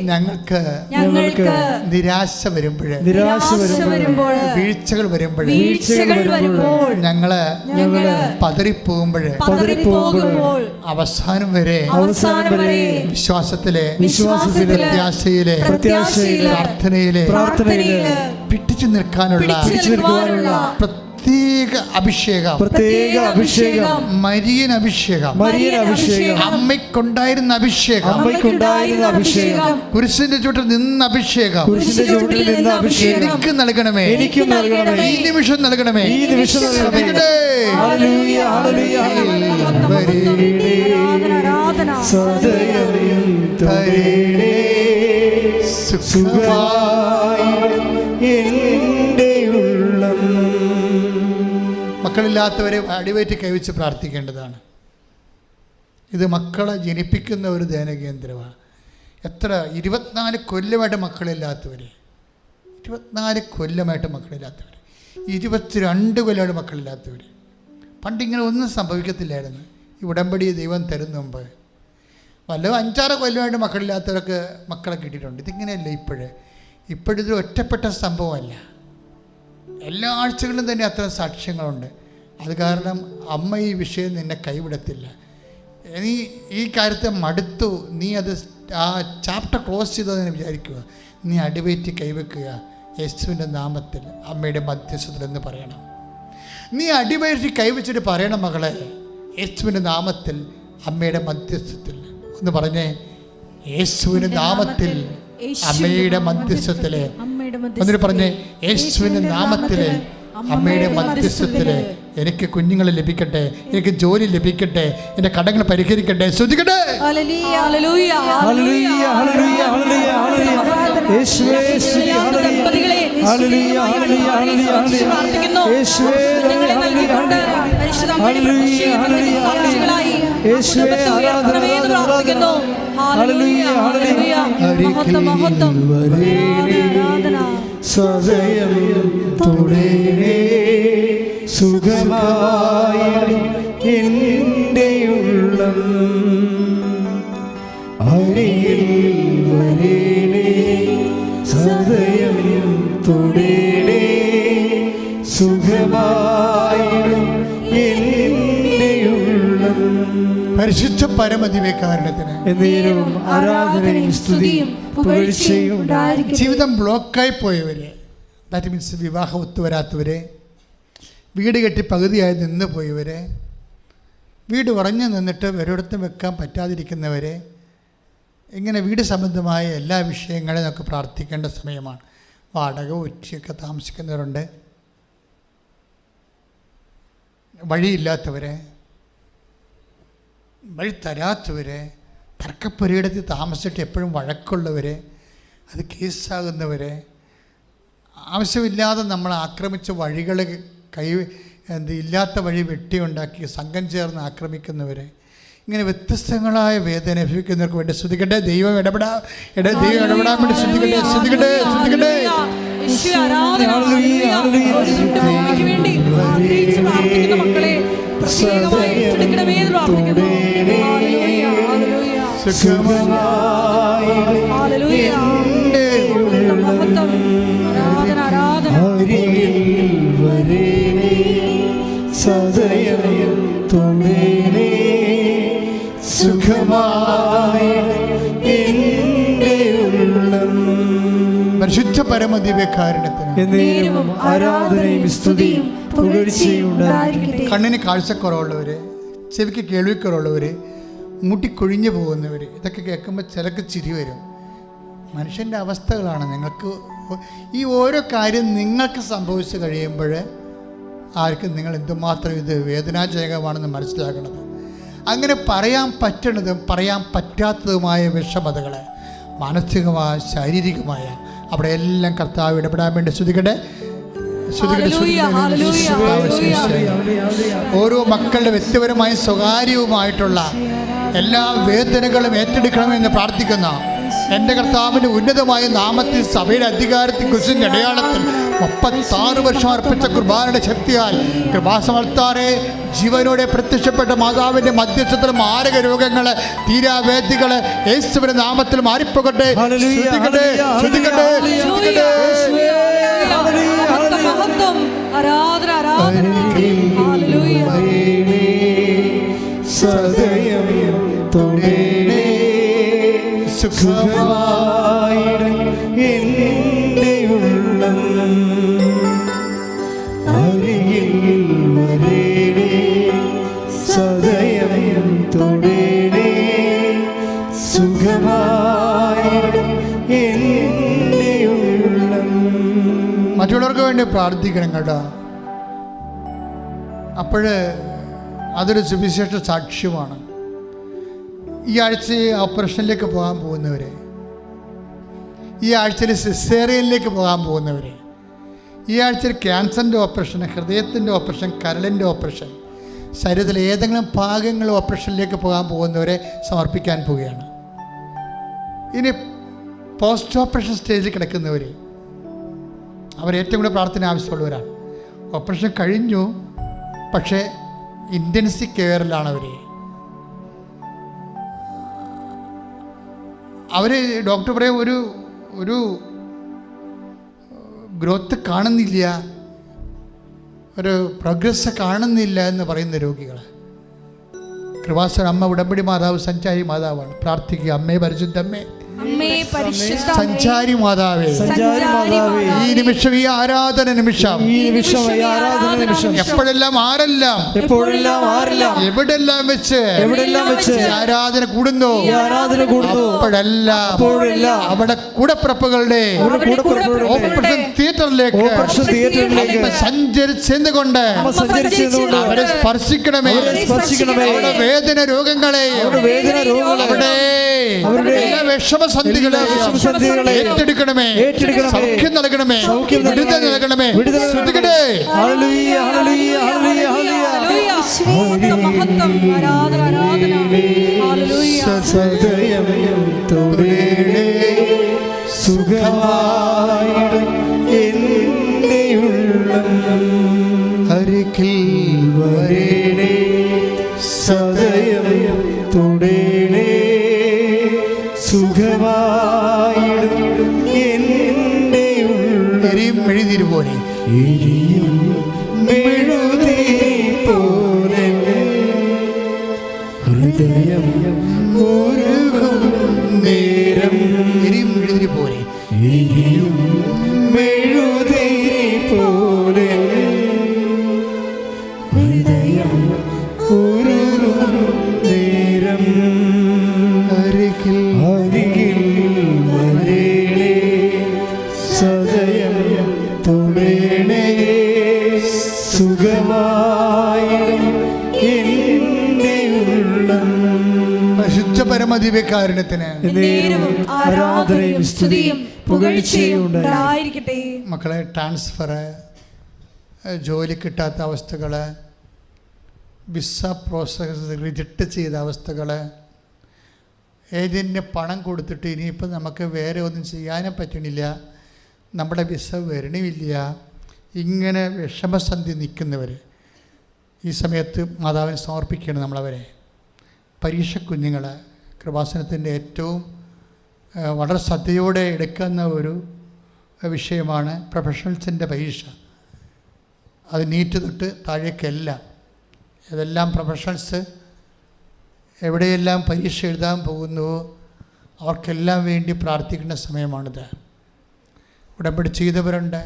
ഞങ്ങൾക്ക് നിരാശ വരുമ്പോൾ, വീഴ്ചകൾ വരുമ്പോൾ, ഞങ്ങള് പതറിപ്പോകുമ്പോൾ, അവസാനം വരെ വിശ്വാസത്തിലെ, പ്രത്യാശയിലെ, പ്രാർത്ഥനയിലെ പിടിച്ചു നിൽക്കാനുള്ള പ്രത്യേക അഭിഷേകം, മരിയൻ അഭിഷേകം, അമ്മയ്ക്കുണ്ടായിരുന്ന അഭിഷേകം, കുരിശിന്റെ ചുവട്ടിൽ നിന്ന അഭിഷേകം എനിക്ക് നൽകണമേ, ഈ നിമിഷം നൽകണമേ. മക്കളില്ലാത്തവരെ അടിവയറ്റി കൈവച്ച് പ്രാർത്ഥിക്കേണ്ടതാണ്. ഇത് മക്കളെ ജനിപ്പിക്കുന്ന ഒരു ധ്യാനകേന്ദ്രമാണ്. എത്ര 24 കൊല്ലമായിട്ട് മക്കളില്ലാത്തവർ, 22 കൊല്ലമായിട്ട് 22 കൊല്ലമായിട്ട് മക്കളില്ലാത്തവർ. പണ്ടിങ്ങനെ ഒന്നും സംഭവിക്കത്തില്ലായിരുന്നു. ഈ ഉടമ്പടി ദൈവം തരുന്ന മുമ്പ് വല്ലതും 5-6 കൊല്ലമായിട്ട് മക്കളില്ലാത്തവർക്ക് മക്കളെ കിട്ടിയിട്ടുണ്ട്. ഇതിങ്ങനെയല്ല. ഇപ്പോഴിതൊരു ഒറ്റപ്പെട്ട സംഭവമല്ല. എല്ലാ ആഴ്ചകളിലും തന്നെ അത്ര സാക്ഷ്യങ്ങളുണ്ട്. അത് കാരണം അമ്മ ഈ വിഷയം നിന്നെ കൈവിടത്തില്ല. നീ ഈ കാര്യത്തെ മടുത്തു, നീ അത് ആ ചാപ്റ്റർ ക്ലോസ് ചെയ്തതെന്ന് വിചാരിക്കുക. നീ അടിവയറ്റി കൈവെക്കുക. യേശുവിൻ്റെ നാമത്തിൽ അമ്മയുടെ മധ്യസ്ഥത്തിൽ എന്ന് പറയണം. നീ അടിവയറ്റി കൈവച്ചിട്ട് പറയണം, മകളെ, യേശുവിൻ്റെ നാമത്തിൽ അമ്മയുടെ മധ്യസ്ഥത്തിൽ ഒന്ന് പറഞ്ഞേ. യേശുവിൻ്റെ നാമത്തിൽ അമ്മയുടെ മധ്യസ്ഥത്തിലെ എന്നിട്ട് പറഞ്ഞേ, യേശുവിൻ്റെ നാമത്തിലെ അമ്മയുടെ മധ്യസ്ഥത്തില് എനിക്ക് കുഞ്ഞുങ്ങളെ ലഭിക്കട്ടെ, എനിക്ക് ജോലി ലഭിക്കട്ടെ, എൻ്റെ കടങ്ങൾ പരിഹരിക്കട്ടെ. ശ്രദ്ധിക്കട്ടെ. സദയം തുടരെ സുഖമായി എൻ്റെ ഉള്ളം അരികിൽ വരേണേ. സദയം തുടരെ സുഖമായി എൻ്റെ ഉള്ളം. പരിശുദ്ധ പരമദിവ്യകാരുണ്യത്തിന് എന്നേരവും ആരാധനയും സ്തുതിയും പുകഴ്ചയും ഉണ്ടായിരിക്കട്ടെ. ജീവിതം ബ്ലോക്കായി പോയവരെ, ദാറ്റ് മീൻസ് വിവാഹം ഒത്തുവരാത്തവരെ, വീട് കെട്ടി പകുതിയായി നിന്ന് പോയവരെ, വീട് ഉറഞ്ഞു നിന്നിട്ട് ഒരിടത്തും വെക്കാൻ പറ്റാതിരിക്കുന്നവരെ, ഇങ്ങനെ വീട് സംബന്ധമായ എല്ലാ വിഷയങ്ങളും നമുക്ക് പ്രാർത്ഥിക്കേണ്ട സമയമാണ്. വാടക ഒറ്റയൊക്കെ താമസിക്കുന്നവരുണ്ട്, വഴിയില്ലാത്തവരെ, വഴി തരാത്തവരെ, തർക്കപ്പുരയിടത്തിൽ താമസിച്ചിട്ട് എപ്പോഴും വഴക്കുള്ളവരെ, അത് കേസാകുന്നവരെ, ആവശ്യമില്ലാതെ നമ്മൾ ആക്രമിച്ച വഴികൾ ഇല്ലാത്ത വഴി വെട്ടിയുണ്ടാക്കി സംഘം ചേർന്ന് ആക്രമിക്കുന്നവരെ, ഇങ്ങനെ വ്യത്യസ്തങ്ങളായ വേദന അനുഭവിക്കുന്നവർക്ക് വേണ്ടി ശ്രദ്ധിക്കട്ടെ. ദൈവം ഇടപെടാൻ വേണ്ടി ശ്രദ്ധിക്കട്ടെ. യേശുവേ, ആരാധന. ഹല്ലേലൂയ. ഒരു ദുഷ്ടഭൂമിക്ക് വേണ്ടി ആഗ്രഹിച്ച് പ്രാർത്ഥിക്കുന്ന മക്കളെ പ്രത്യേകമായി ഏറ്റെടുക്കണമേ എന്ന് പ്രാർത്ഥിക്കുന്നു. ഹല്ലേലൂയ, ഹല്ലേലൂയ, ഹല്ലേലൂയ. മഹത്വം, ആരാധന, ആരാധന. സദയം തുണേനേ സുഖമായി എൻ്റെ ഉള്ളം. പരിശുദ്ധ പരമദിവ്യകാരുണ്യത്തിന് എന്നേരവും ആരാധനയും സ്തുതിയും പുകഴ്ചയും ഉണ്ടായിരിക്കട്ടെ. കണ്ണിന് കാഴ്ചക്കുറവുള്ളവർ, ചെവിക്ക് കേൾവിക്കുറവുള്ളവർ, മുട്ടിക്കൊഴിഞ്ഞു പോകുന്നവർ, ഇതൊക്കെ കേൾക്കുമ്പോൾ ചിലക്ക് ചിരി വരും. മനുഷ്യൻ്റെ അവസ്ഥകളാണ്. നിങ്ങൾക്ക് ഈ ഓരോ കാര്യം നിങ്ങൾക്ക് സംഭവിച്ചു കഴിയുമ്പോൾ ആർക്കും നിങ്ങൾ എന്തുമാത്രം ഇത് വേദനാജനകമാണെന്ന് മനസ്സിലാക്കണത്. അങ്ങനെ പറയാൻ പറ്റണതും പറയാൻ പറ്റാത്തതുമായ വിഷമതകൾ, മാനസികമായ ശാരീരികമായ, അവിടെ എല്ലാം കർത്താവ് ഇടപെടാൻ വേണ്ടി ശ്രദ്ധിക്കട്ടെ. ഓരോ മക്കളുടെ വ്യക്തിപരമായും സ്വകാര്യവുമായിട്ടുള്ള എല്ലാ വേദനകളും ഏറ്റെടുക്കണമെന്ന് പ്രാർത്ഥിക്കുന്ന എൻ്റെ കർത്താവിൻ്റെ ഉന്നതമായ നാമത്തിൽ സഭയുടെ അധികാരത്തിൽ കുരിശിൻ്റെ അടയാളത്തിൽ 36 വർഷം അർപ്പിച്ച കുർബാനയുടെ ശക്തിയാൽ കൃപാസമർത്താറെ ജീവനോടെ പ്രത്യക്ഷപ്പെട്ട മാതാവിൻ്റെ മധ്യസ്ഥത്തിൽ മാരക രോഗങ്ങൾ, തീരാവേദികൾ യേശുവിന്റെ നാമത്തിൽ മാറിപ്പോകട്ടെ. ആരാധന, ആരാധന. ഹല്ലേലൂയ. സദയം തുണേനേ സുഖമായി എൻ്റെ ഉള്ളം. അരികിൽ വരേണേ സദയം തുണേനേ സുഖമായി എൻ്റെ ഉള്ളം. മറ്റുള്ളവർക്ക് വേണ്ടി പ്രാർത്ഥിക്കണം കേട്ടോ. അപ്പോൾ അതൊരു സുവിശേഷ സാക്ഷ്യമാണ്. ഈ ആഴ്ച ഓപ്പറേഷനിലേക്ക് പോകാൻ പോകുന്നവർ, ഈ ആഴ്ചയിൽ സിസേറിയനിലേക്ക് പോകാൻ പോകുന്നവർ, ഈ ആഴ്ചയിൽ ക്യാൻസറിൻ്റെ ഓപ്പറേഷൻ, ഹൃദയത്തിൻ്റെ ഓപ്പറേഷൻ, കരളിൻ്റെ ഓപ്പറേഷൻ, ശരീരത്തിലെ ഏതെങ്കിലും ഭാഗങ്ങൾ ഓപ്പറേഷനിലേക്ക് പോകാൻ പോകുന്നവരെ സമർപ്പിക്കാൻ പോവുകയാണ്. ഇനി പോസ്റ്റ് ഓപ്പറേഷൻ സ്റ്റേജിൽ കിടക്കുന്നവർ, അവരേറ്റവും കൂടുതൽ പ്രാർത്ഥന ആവശ്യമുള്ളവരാണ്. ഓപ്പറേഷൻ കഴിഞ്ഞു, പക്ഷേ ഇൻറ്റൻസീവ് കെയറിലാണ് അവർ. ഡോക്ടർ പറയും ഒരു ഗ്രോത്ത് കാണുന്നില്ല, ഒരു പ്രോഗ്രസ് കാണുന്നില്ല എന്ന് പറയുന്ന രോഗികൾ. കൃപാസന അമ്മ ഉടമ്പടി മാതാവ് സഞ്ചാരി മാതാവാണ്. പ്രാർത്ഥിക്കുക. അമ്മേ പരിശുദ്ധമ്മേ, സഞ്ചാരി മാതാവേ, ഈ നിമിഷം, ഈ ആരാധന നിമിഷം, എപ്പോഴെല്ലാം ആരെല്ലാം എവിടെല്ലാം വെച്ച് ആരാധന കൂടുന്നു, അപ്പോഴെല്ലാം അവിടെ കൂടപ്പിറപ്പുകളുടെ ഓപ്പറേഷൻ തിയേറ്ററിലേക്ക് സഞ്ചരിച്ചെന്നുകൊണ്ട് അവരെ സ്പർശിക്കണമേ. അവരുടെ വേദന രോഗങ്ങളെ, അവരുടെ വിഷമസന്ധികളെ ഏറ്റെടുക്കണമേ. സൗഖ്യം നൽകണമേ, വിടുതൽ നൽകണമേ. ശ്രദ്ധിക്കട്ടെ. ഹല്ലേലൂയ, ഹല്ലേലൂയ, ഹല്ലേലൂയ, ഹല്ലേലൂയ. സദയം തുണേനേ സുഖമായി എൻ്റെ ഉള്ളം. അരികിൽ വരേണേ സദയം തുണേനേ സുഖമായിടും എൻ്റെ ഉള്ളം. എരിയും മെഴുതിരി പോലെ, എരിയും മെഴുതിരി പോലെ ഹൃദയം ഉരുകും നേരം. എരിയും മെഴുതിരി പോലെ, എരിയും മെഴുതിരി പോലെ ഹൃദയം ഉരുകും നേരം. അരികിൽ വരേണേ സദയം തുണേനേ സുഖമായി എൻ്റെ ഉള്ളം. പരിശുദ്ധ പരമദിവ്യകാരുണ്യത്തിന് ആരാധനയും സ്തുതിയും പുകഴ്ചയും ഉണ്ടായിരിക്കട്ടെ. മക്കളെ, ട്രാൻസ്ഫർ, ജോലി കിട്ടാത്ത അവസ്ഥകൾ, വിസ പ്രോസസ്സ് റിജക്റ്റ് ചെയ്ത അവസ്ഥകൾ, ഏജൻറ്റിന് പണം കൊടുത്തിട്ട് ഇനിയിപ്പോൾ നമുക്ക് വേറെ ഒന്നും ചെയ്യാനും പറ്റണില്ല, നമ്മുടെ വിസ വരണമില്ല, ഇങ്ങനെ വിഷമസന്ധി നിൽക്കുന്നവർ ഈ സമയത്ത് മാതാവിന് സമർപ്പിക്കുകയാണ് നമ്മളവരെ. പരീക്ഷ കുഞ്ഞുങ്ങൾ കൃപാസനത്തിൻ്റെ ഏറ്റവും വളരെ ശ്രദ്ധയോടെ എടുക്കുന്ന ഒരു വിഷയമാണ് പ്രൊഫഷണൽസിൻ്റെ പരീക്ഷ. അത് നീറ്റ് തൊട്ട് താഴേക്കെല്ലാം ഇതെല്ലാം പ്രൊഫഷണൽസ് എവിടെയെല്ലാം പരീക്ഷ എഴുതാൻ പോകുന്നുവോ അവർക്കെല്ലാം വേണ്ടി പ്രാർത്ഥിക്കുന്ന സമയമാണിത്. ഉടമ്പടി ചെയ്തവരുണ്ട്,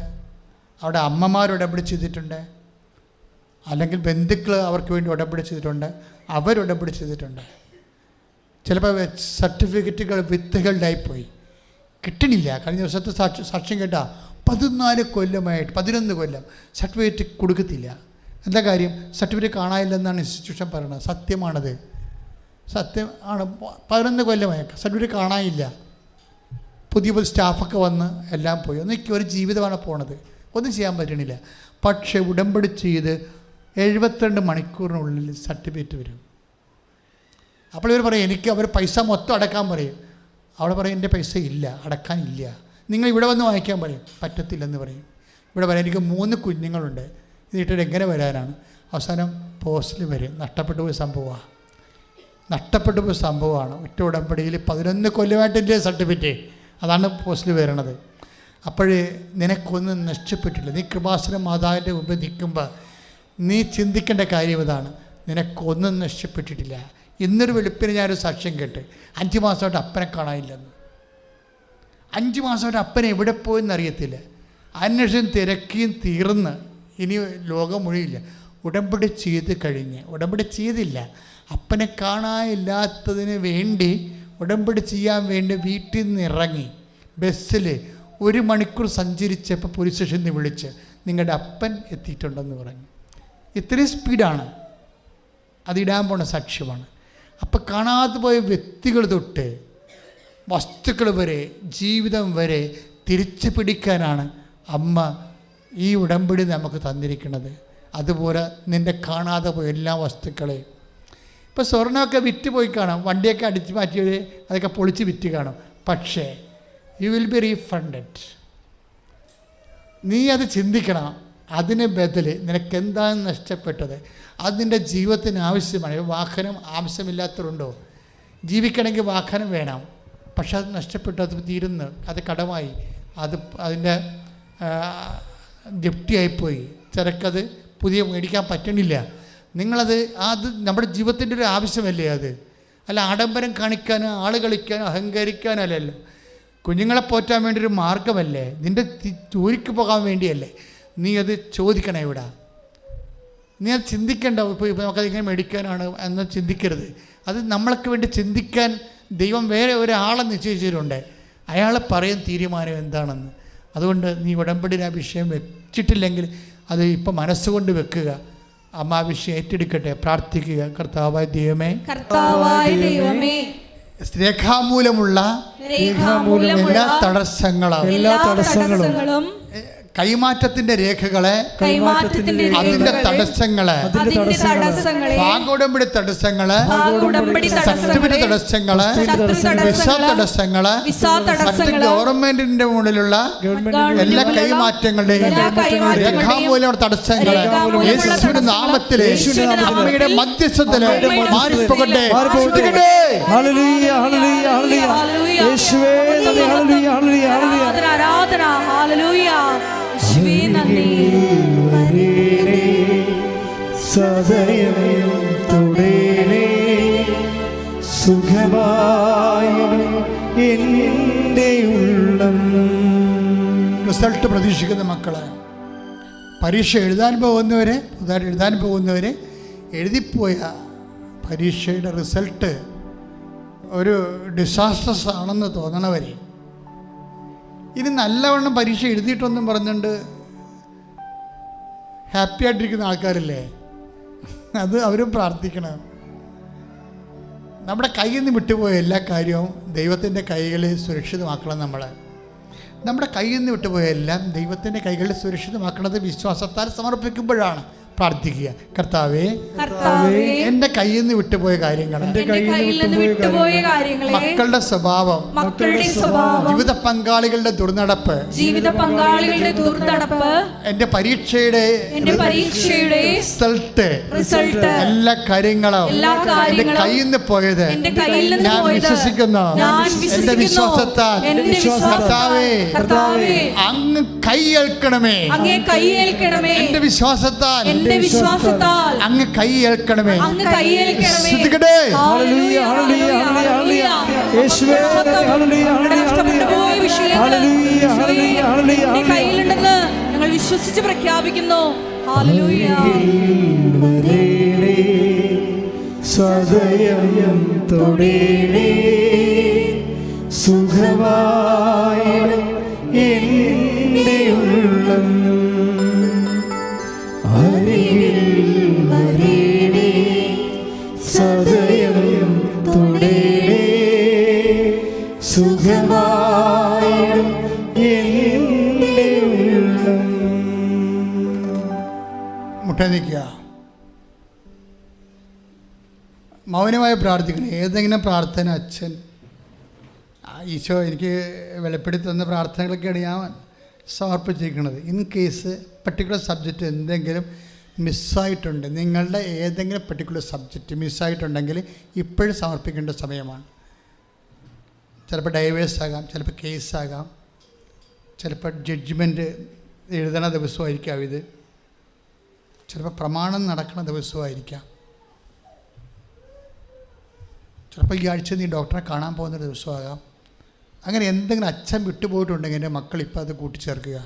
അവിടെ അമ്മമാർ ഉടമ്പടി ചെയ്തിട്ടുണ്ട്, അല്ലെങ്കിൽ ബന്ധുക്കൾ അവർക്ക് വേണ്ടി ഉടമ്പടി ചെയ്തിട്ടുണ്ട്, അവരുടമ്പടി ചെയ്തിട്ടുണ്ട്. ചിലപ്പോൾ സർട്ടിഫിക്കറ്റുകൾ വിത്തുകളുണ്ടായിപ്പോയി കിട്ടണില്ല. കഴിഞ്ഞ ദിവസത്തെ സാക്ഷ്യം കേട്ടാൽ 14 കൊല്ലമായിട്ട് 11 കൊല്ലം സർട്ടിഫിക്കറ്റ് കൊടുക്കത്തില്ല. എന്താ കാര്യം? സർട്ടിഫിക്കറ്റ് കാണാനില്ലെന്നാണ് ഇൻസ്റ്റിറ്റ്യൂഷൻ പറയുന്നത്. സത്യമാണത്, സത്യം ആണ്. 11 കൊല്ലമായി സർട്ടിഫിക്കറ്റ് കാണാനില്ല. പുതിയ സ്റ്റാഫൊക്കെ വന്ന് എല്ലാം പോയി. ഒരു ജീവിതമാണ് പോണത്, ഒന്നും ചെയ്യാൻ പറ്റണില്ല. പക്ഷേ ഉടമ്പടി ചെയ്ത് 72 മണിക്കൂറിനുള്ളിൽ സർട്ടിഫിക്കറ്റ് വരും. അപ്പോൾ ഇവർ പറയും എനിക്ക് അവർ പൈസ മൊത്തം അടക്കാൻ പറയും. അവിടെ പറയും എൻ്റെ പൈസ ഇല്ല, അടക്കാനില്ല, നിങ്ങൾ ഇവിടെ വന്ന് വാങ്ങിക്കാൻ പറയും. പറ്റത്തില്ലെന്ന് പറയും. ഇവിടെ പറയാം എനിക്ക് 3 കുഞ്ഞുങ്ങളുണ്ട്, ഇതിട്ടിട്ട് എങ്ങനെ വരാനാണ്? അവസാനം പോസ്റ്റിൽ വരും. നഷ്ടപ്പെട്ടു പോയ സംഭവമാണ്. ഒറ്റ ഉടമ്പടിയിൽ 11 കൊല്ലമായിട്ടില്ലേ സർട്ടിഫിക്കറ്റ്, അതാണ് പോസ്റ്റിൽ വരണത്. അപ്പോഴേ നിനക്കൊന്നും നഷ്ടപ്പെട്ടില്ല. നീ കൃപാസന മാതാവിൻ്റെ മുമ്പ് നിൽക്കുമ്പോൾ നീ ചിന്തിക്കേണ്ട കാര്യം ഇതാണ്, നിനക്കൊന്നും നഷ്ടപ്പെട്ടിട്ടില്ല. ഇന്നൊരു വെളുപ്പിന് ഞാനൊരു സാക്ഷ്യം കേട്ട് 5 മാസമായിട്ട് അപ്പനെ കാണാനില്ലെന്ന്. 5 മാസമായിട്ട് അപ്പനെ എവിടെ പോയെന്നറിയത്തില്ല. അന്വേഷണം തിരക്കിയും തീർന്ന് ഇനി ലോകം മുഴുവില്ല. ഉടമ്പടി ചെയ്ത് കഴിഞ്ഞ്, ഉടമ്പടി ചെയ്തില്ല, അപ്പനെ കാണാനില്ലാത്തതിന് വേണ്ടി ഉടമ്പടി ചെയ്യാൻ വേണ്ടി വീട്ടിൽ നിന്ന് ഇറങ്ങി ബസ്സിൽ 1 മണിക്കൂർ സഞ്ചരിച്ചപ്പോൾ പോലീസ് സ്റ്റേഷനിൽ നിന്ന് വിളിച്ച് നിങ്ങളുടെ അപ്പൻ എത്തിയിട്ടുണ്ടെന്ന് പറഞ്ഞു. ഇത്രയും സ്പീഡാണ്. അതിടാൻ പോണ സാക്ഷ്യമാണ്. അപ്പം കാണാതെ പോയ വ്യക്തികൾ തൊട്ട് വസ്തുക്കൾ വരെ ജീവിതം വരെ തിരിച്ചു പിടിക്കാനാണ് അമ്മ ഈ ഉടമ്പടി നമുക്ക് തന്നിരിക്കുന്നത്. അതുപോലെ നിൻ്റെ കാണാതെ പോയ എല്ലാ വസ്തുക്കളെയും, ഇപ്പോൾ സ്വർണ്ണമൊക്കെ വിറ്റ് പോയി കാണാം, വണ്ടിയൊക്കെ അടിച്ച് മാറ്റിയവർ അതൊക്കെ പൊളിച്ച് വിറ്റ് കാണും. പക്ഷേ യു വിൽ ബി റീഫണ്ടഡ്. നീ അത് ചിന്തിക്കണം. അതിന് ബദൽ നിനക്കെന്താണ് നഷ്ടപ്പെട്ടത്? അത് നിൻ്റെ ജീവിതത്തിന് ആവശ്യമാണ്. വാഹനം ആവശ്യമില്ലാത്തവരുണ്ടോ? ജീവിക്കണമെങ്കിൽ വാഹനം വേണം, പക്ഷെ അത് നഷ്ടപ്പെട്ടു, അത് തീരുന്നു, അത് കടമായി, അതിൻ്റെ ജപ്തിയായിപ്പോയി, ചിലക്കത് പുതിയ മേടിക്കാൻ പറ്റണില്ല. അത് നമ്മുടെ ജീവിതത്തിൻ്റെ ഒരു ആവശ്യമല്ലേ അത്? അല്ല ആഡംബരം കാണിക്കാനോ ആൾ കളിക്കാനോ അഹങ്കരിക്കാനോ അല്ലല്ലോ. കുഞ്ഞുങ്ങളെ പോറ്റാൻ വേണ്ടി ഒരു മാർഗമല്ലേ, നിൻ്റെ ജോലിക്ക് പോകാൻ വേണ്ടിയല്ലേ. നീ അത് ചോദിക്കണം. ഇവിടെ നീ അത് ചിന്തിക്കേണ്ട. ഇപ്പോൾ നമുക്കതിങ്ങനെ മേടിക്കാനാണ് എന്ന് ചിന്തിക്കരുത്. അത് നമ്മൾക്ക് വേണ്ടി ചിന്തിക്കാൻ ദൈവം വേറെ ഒരാളെ നിശ്ചയിച്ചിട്ടുണ്ട്. അയാൾ പറയും തീരുമാനം എന്താണെന്ന്. അതുകൊണ്ട് നീ ഉടമ്പടിയിൽ ആ വിഷയം വെച്ചിട്ടില്ലെങ്കിൽ അത് ഇപ്പം മനസ്സുകൊണ്ട് വെക്കുക. അമ്മ ആ വിഷയം ഏറ്റെടുക്കട്ടെ, പ്രാർത്ഥിക്കുക. കർത്താവായ ദൈവമേ, രേഖാമൂലമുള്ള എല്ലാ തടസ്സങ്ങളും കൈമാറ്റത്തിന്റെ രേഖകളെ, അതിന്റെ തടസ്സങ്ങളെ, ഭാഗോടമ്പടി തടസ്സങ്ങളെ, സർട്ടിഫിക്കറ്റ് തടസ്സങ്ങളെ, വിസ തടസ്സങ്ങളെ, മറ്റ് ഗവൺമെന്റിന്റെ മുകളിലുള്ള എല്ലാ കൈമാറ്റങ്ങളുടെയും രേഖാമൂലമുള്ള തടസ്സങ്ങളെ യേശുവിന്റെ നാമത്തിലെ അമ്മയുടെ മധ്യസ്ഥത്തില് മാറിപ്പോകട്ടെ. ഹല്ലേലൂയ, ഹല്ലേലൂയ, ഹല്ലേലൂയ. യേശുവേ നന്ദി. ഹല്ലേലൂയ, ഹല്ലേലൂയ, ഹല്ലേലൂയ. ആരാധന. ഹല്ലേലൂയ. യേശുവേ നന്ദി. സദയം തുടേനേ സുഖമായും എൻ്റെ ഉള്ളം. റിസൾട്ട് പ്രതീക്ഷിക്കുന്ന മക്കളെ, പരീക്ഷ എഴുതാൻ പോകുന്നവരെ, പുതുതായിട്ട് എഴുതാൻ പോകുന്നവരെ, എഴുതിപ്പോയ പരീക്ഷയുടെ റിസൾട്ട് ഒരു ഡിസാസ്റ്റർസ് ആണെന്ന് തോന്നണവരെ, ഇനി നല്ലവണ്ണം പരീക്ഷ എഴുതിയിട്ടൊന്നും പറഞ്ഞുകൊണ്ട് ഹാപ്പി ആയിട്ടിരിക്കുന്ന ആൾക്കാരില്ലേ, അത് അവരും പ്രാർത്ഥിക്കണം. നമ്മുടെ കയ്യിൽ നിന്ന് വിട്ടുപോയ എല്ലാ കാര്യവും ദൈവത്തിൻ്റെ കൈകളിൽ സുരക്ഷിതമാക്കണം. നമ്മുടെ കയ്യിൽ നിന്ന് വിട്ടുപോയ എല്ലാം ദൈവത്തിൻ്റെ കൈകളിൽ സുരക്ഷിതമാക്കുന്നത് വിശ്വാസത്താൽ സമർപ്പിക്കുമ്പോഴാണ്. പ്രാർത്ഥിക്കുക. കർത്താവേ, കർത്താവേ, എൻ്റെ കയ്യിൽ നിന്ന് വിട്ടുപോയ കാര്യങ്ങൾ, എൻ്റെ കയ്യിൽ നിന്ന് വിട്ടുപോയ കാര്യങ്ങളെ, മക്കളുടെ സ്വഭാവം, ജീവിത പങ്കാളികളുടെ ദുർനടപ്പ്, എൻ്റെ പരീക്ഷയുടെ റിസൾട്ട്, എല്ലാ കാര്യങ്ങളും എൻ്റെ കയ്യിൽ നിന്ന് പോയത് ഞാൻ വിശ്വസിക്കുന്നു. എൻ്റെ വിശ്വാസത്താൽ കർത്താവേ, അങ്ങ് കൈയേൽക്കണമേ. എൻ്റെ വിശ്വാസത്താൽ അങ്ങ് കൈയേൽക്കണമേ. ശ്രദ്ധിക്കട്ടെ. കയ്യിലുണ്ടെന്ന് ഞങ്ങൾ വിശ്വസിച്ച് പ്രഖ്യാപിക്കുന്നു. സദയം തൊടേണേ സുഖമായ എൻ്റെ ഉള്ളം, അരികിൽ വരേണേ സദയം തൊടേണേ സുഖമായ എൻ്റെ ഉള്ളം. മുട്ടനിക്കുക, മൗനമായി പ്രാർത്ഥിക്കണം. ഏതെങ്കിലും പ്രാർത്ഥന അച്ഛൻ ഈശോ എനിക്ക് വെളിപ്പെടുത്തി തന്ന പ്രാർത്ഥനകളൊക്കെയാണ് ഞാൻ സമർപ്പിച്ചിരിക്കുന്നത്. ഇൻ കേസ് പർട്ടിക്കുലർ സബ്ജക്റ്റ് എന്തെങ്കിലും മിസ്സായിട്ടുണ്ട്, നിങ്ങളുടെ ഏതെങ്കിലും പർട്ടിക്കുലർ സബ്ജക്റ്റ് മിസ്സായിട്ടുണ്ടെങ്കിൽ ഇപ്പോഴും സമർപ്പിക്കേണ്ട സമയമാണ്. ചിലപ്പോൾ ഡൈവേഴ്സ് ആകാം, ചിലപ്പോൾ കേസാകാം, ചിലപ്പോൾ ജഡ്ജ്മെൻറ്റ് എഴുതണ ദിവസമായിരിക്കാം, ഇത് ചിലപ്പോൾ പ്രമാണം നടക്കുന്ന ദിവസമായിരിക്കാം, ചിലപ്പോൾ ഈ ആഴ്ച നീ ഡോക്ടറെ കാണാൻ പോകുന്ന ദിവസമാകാം. അങ്ങനെ എന്തെങ്കിലും അച്ഛൻ വിട്ടുപോയിട്ടുണ്ടെങ്കിൽ എൻ്റെ മക്കൾ ഇപ്പോൾ അത് കൂട്ടിച്ചേർക്കുക.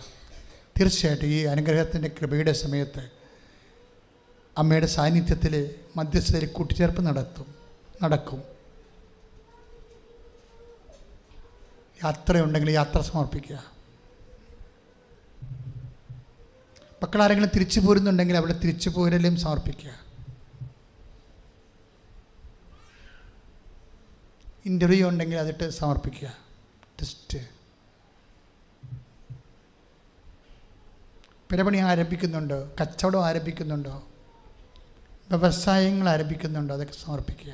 തീർച്ചയായിട്ടും ഈ അനുഗ്രഹത്തിൻ്റെ കൃപയുടെ സമയത്ത് അമ്മയുടെ സാന്നിധ്യത്തിൽ മധ്യസ്ഥതയിൽ കൂട്ടിച്ചേർപ്പ് നടക്കും. യാത്രയുണ്ടെങ്കിൽ യാത്ര സമർപ്പിക്കുക. മക്കളാരെങ്കിലും തിരിച്ചു പോരുന്നുണ്ടെങ്കിൽ അവിടെ തിരിച്ചു പോരലും സമർപ്പിക്കുക. ഇൻ്റർവ്യൂ ഉണ്ടെങ്കിൽ അതിട്ട് സമർപ്പിക്കുക. ടെസ്റ്റ് പിഴപണി ആരംഭിക്കുന്നുണ്ടോ, കച്ചവടം ആരംഭിക്കുന്നുണ്ടോ, വ്യവസായങ്ങൾ ആരംഭിക്കുന്നുണ്ടോ, അതൊക്കെ സമർപ്പിക്കുക.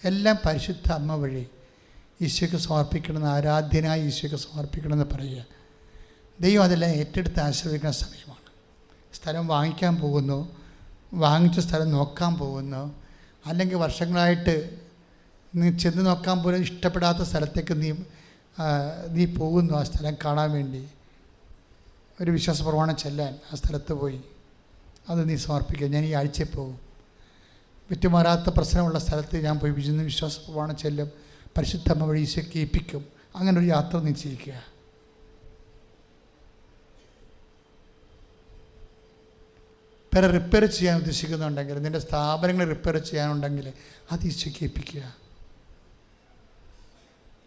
എല്ലാം പരിശുദ്ധ അമ്മ വഴി ഈശോയ്ക്ക് സമർപ്പിക്കണമെന്ന്, ആരാധ്യനായി ഈശോയ്ക്ക് സമർപ്പിക്കണമെന്ന് പറയുക. ദൈവം അതെല്ലാം ഏറ്റെടുത്ത് ആശ്രയിക്കുന്ന സമയമാണ്. സ്ഥലം വാങ്ങിക്കാൻ പോകുന്നു, വാങ്ങിച്ച സ്ഥലം നോക്കാൻ പോകുന്നു, അല്ലെങ്കിൽ വർഷങ്ങളായിട്ട് നീ ചെന്ന് നോക്കാൻ പോലും ഇഷ്ടപ്പെടാത്ത സ്ഥലത്തേക്ക് നീ പോകുന്നു ആ സ്ഥലം കാണാൻ വേണ്ടി. ഒരു വിശ്വാസ പ്രമാണം ചെല്ലാൻ ആ സ്ഥലത്ത് പോയി അത് നീ സമർപ്പിക്കുക. ഞാൻ ഈ ആഴ്ചയിൽ പോകും, വിട്ടുമാറാത്ത പ്രശ്നമുള്ള സ്ഥലത്ത് ഞാൻ പോയി വിശ്വാസ പ്രമാണം ചെല്ലും, പരിശുദ്ധമ്മ വഴി ഈശോയ്ക്ക് ഏൽപ്പിക്കും. അങ്ങനെ ഒരു യാത്ര നീ ചെയ്യിക്കുക. പേരെ റിപ്പയർ ചെയ്യാൻ ഉദ്ദേശിക്കുന്നുണ്ടെങ്കിൽ, നിൻ്റെ സ്ഥാപനങ്ങൾ റിപ്പയർ ചെയ്യാനുണ്ടെങ്കിൽ അത് ഈശോയ്ക്ക് ഏൽപ്പിക്കുക.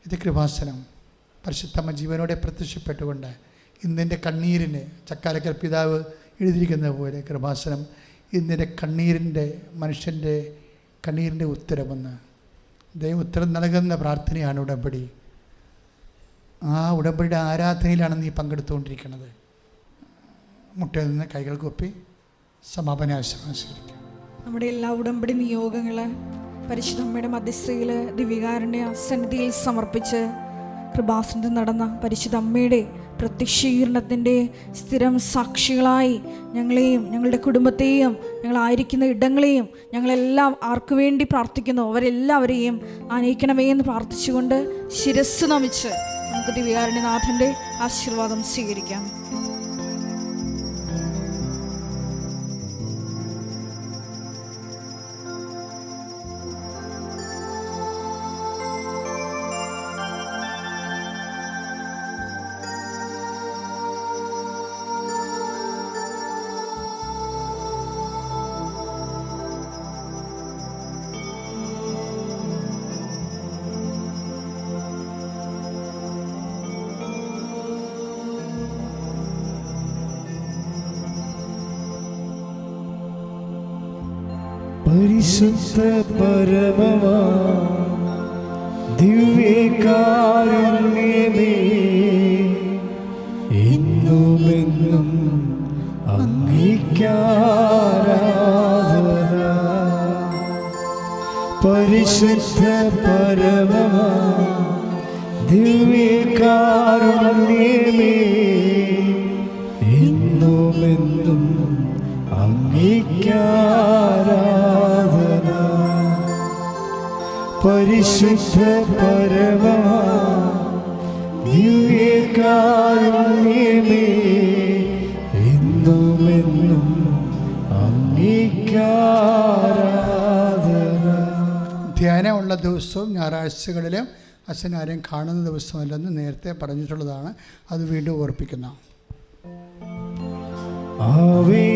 ഇത് കൃപാസനം. പരിശുദ്ധമ്മ ജീവനോടെ പ്രത്യക്ഷപ്പെട്ടുകൊണ്ട് ഇന്നിൻ്റെ കണ്ണീരിന് ചക്കാലക്കൽ പിതാവ് എഴുതിയിരിക്കുന്നത് പോലെ കൃപാസനം ഇന്നിൻ്റെ കണ്ണീരിൻ്റെ, മനുഷ്യൻ്റെ കണ്ണീരിൻ്റെ ഉത്തരമെന്ന് ദൈവം ഉത്തരം നൽകുന്ന പ്രാർത്ഥനയാണ് ഉടമ്പടി. ആ ഉടമ്പടിയുടെ ആരാധനയിലാണ് നീ പങ്കെടുത്തുകൊണ്ടിരിക്കുന്നത്. മുട്ടയിൽ നിന്ന് കൈകൾ കൊപ്പി സമാപനാശ്രമം സ്വീകരിക്കും. നമ്മുടെ എല്ലാ ഉടമ്പടി നിയോഗങ്ങൾ പരിശുദ്ധമ്മയുടെ മധ്യസ്ഥയിൽ ദിവ്യകാരുണ്യ സന്നിധിയിൽ സമർപ്പിച്ച് കൃപാസനത്തിൽ നടന്ന പരിശുദ്ധ അമ്മയുടെ പ്രത്യക്ഷീകരണത്തിൻ്റെ സ്ഥിരം സാക്ഷികളായി ഞങ്ങളെയും ഞങ്ങളുടെ കുടുംബത്തെയും ഞങ്ങളായിരിക്കുന്ന ഇടങ്ങളെയും ഞങ്ങളെല്ലാം ആർക്കു വേണ്ടി പ്രാർത്ഥിക്കുന്നു അവരെല്ലാവരെയും ആനയിക്കണമേ എന്ന് പ്രാർത്ഥിച്ചുകൊണ്ട് ശിരസ് നമിച്ച് നമുക്ക് ദിവ്യകാരുണ്യനാഥൻ്റെ ആശീർവാദം സ്വീകരിക്കാം. പരിശുദ്ധ പരമമാ ദിവ്യകാരുണ്യമേ, എന്നുമെന്നും അങ്ങേയ്ക്കാരാധന. പരിശുദ്ധ പരമമാ ദിവ്യകാരുണ്യമേ എന്നുമെന്നും അങ്ങേക്കാരാധന. പരിശുദ്ധ പരമമാ ദിവ്യകാരുണ്യമേ എന്നുമെന്നും അങ്ങേക്കാരാധന. ധ്യാനമുള്ള ദിവസവും ഞായറാഴ്ചകളിലും അച്ഛൻ ആരെയും കാണുന്ന ദിവസമല്ലെന്ന് നേരത്തെ പറഞ്ഞിട്ടുള്ളതാണ്. അത് വീണ്ടും ഓർപ്പിക്കുന്നു. ആവേ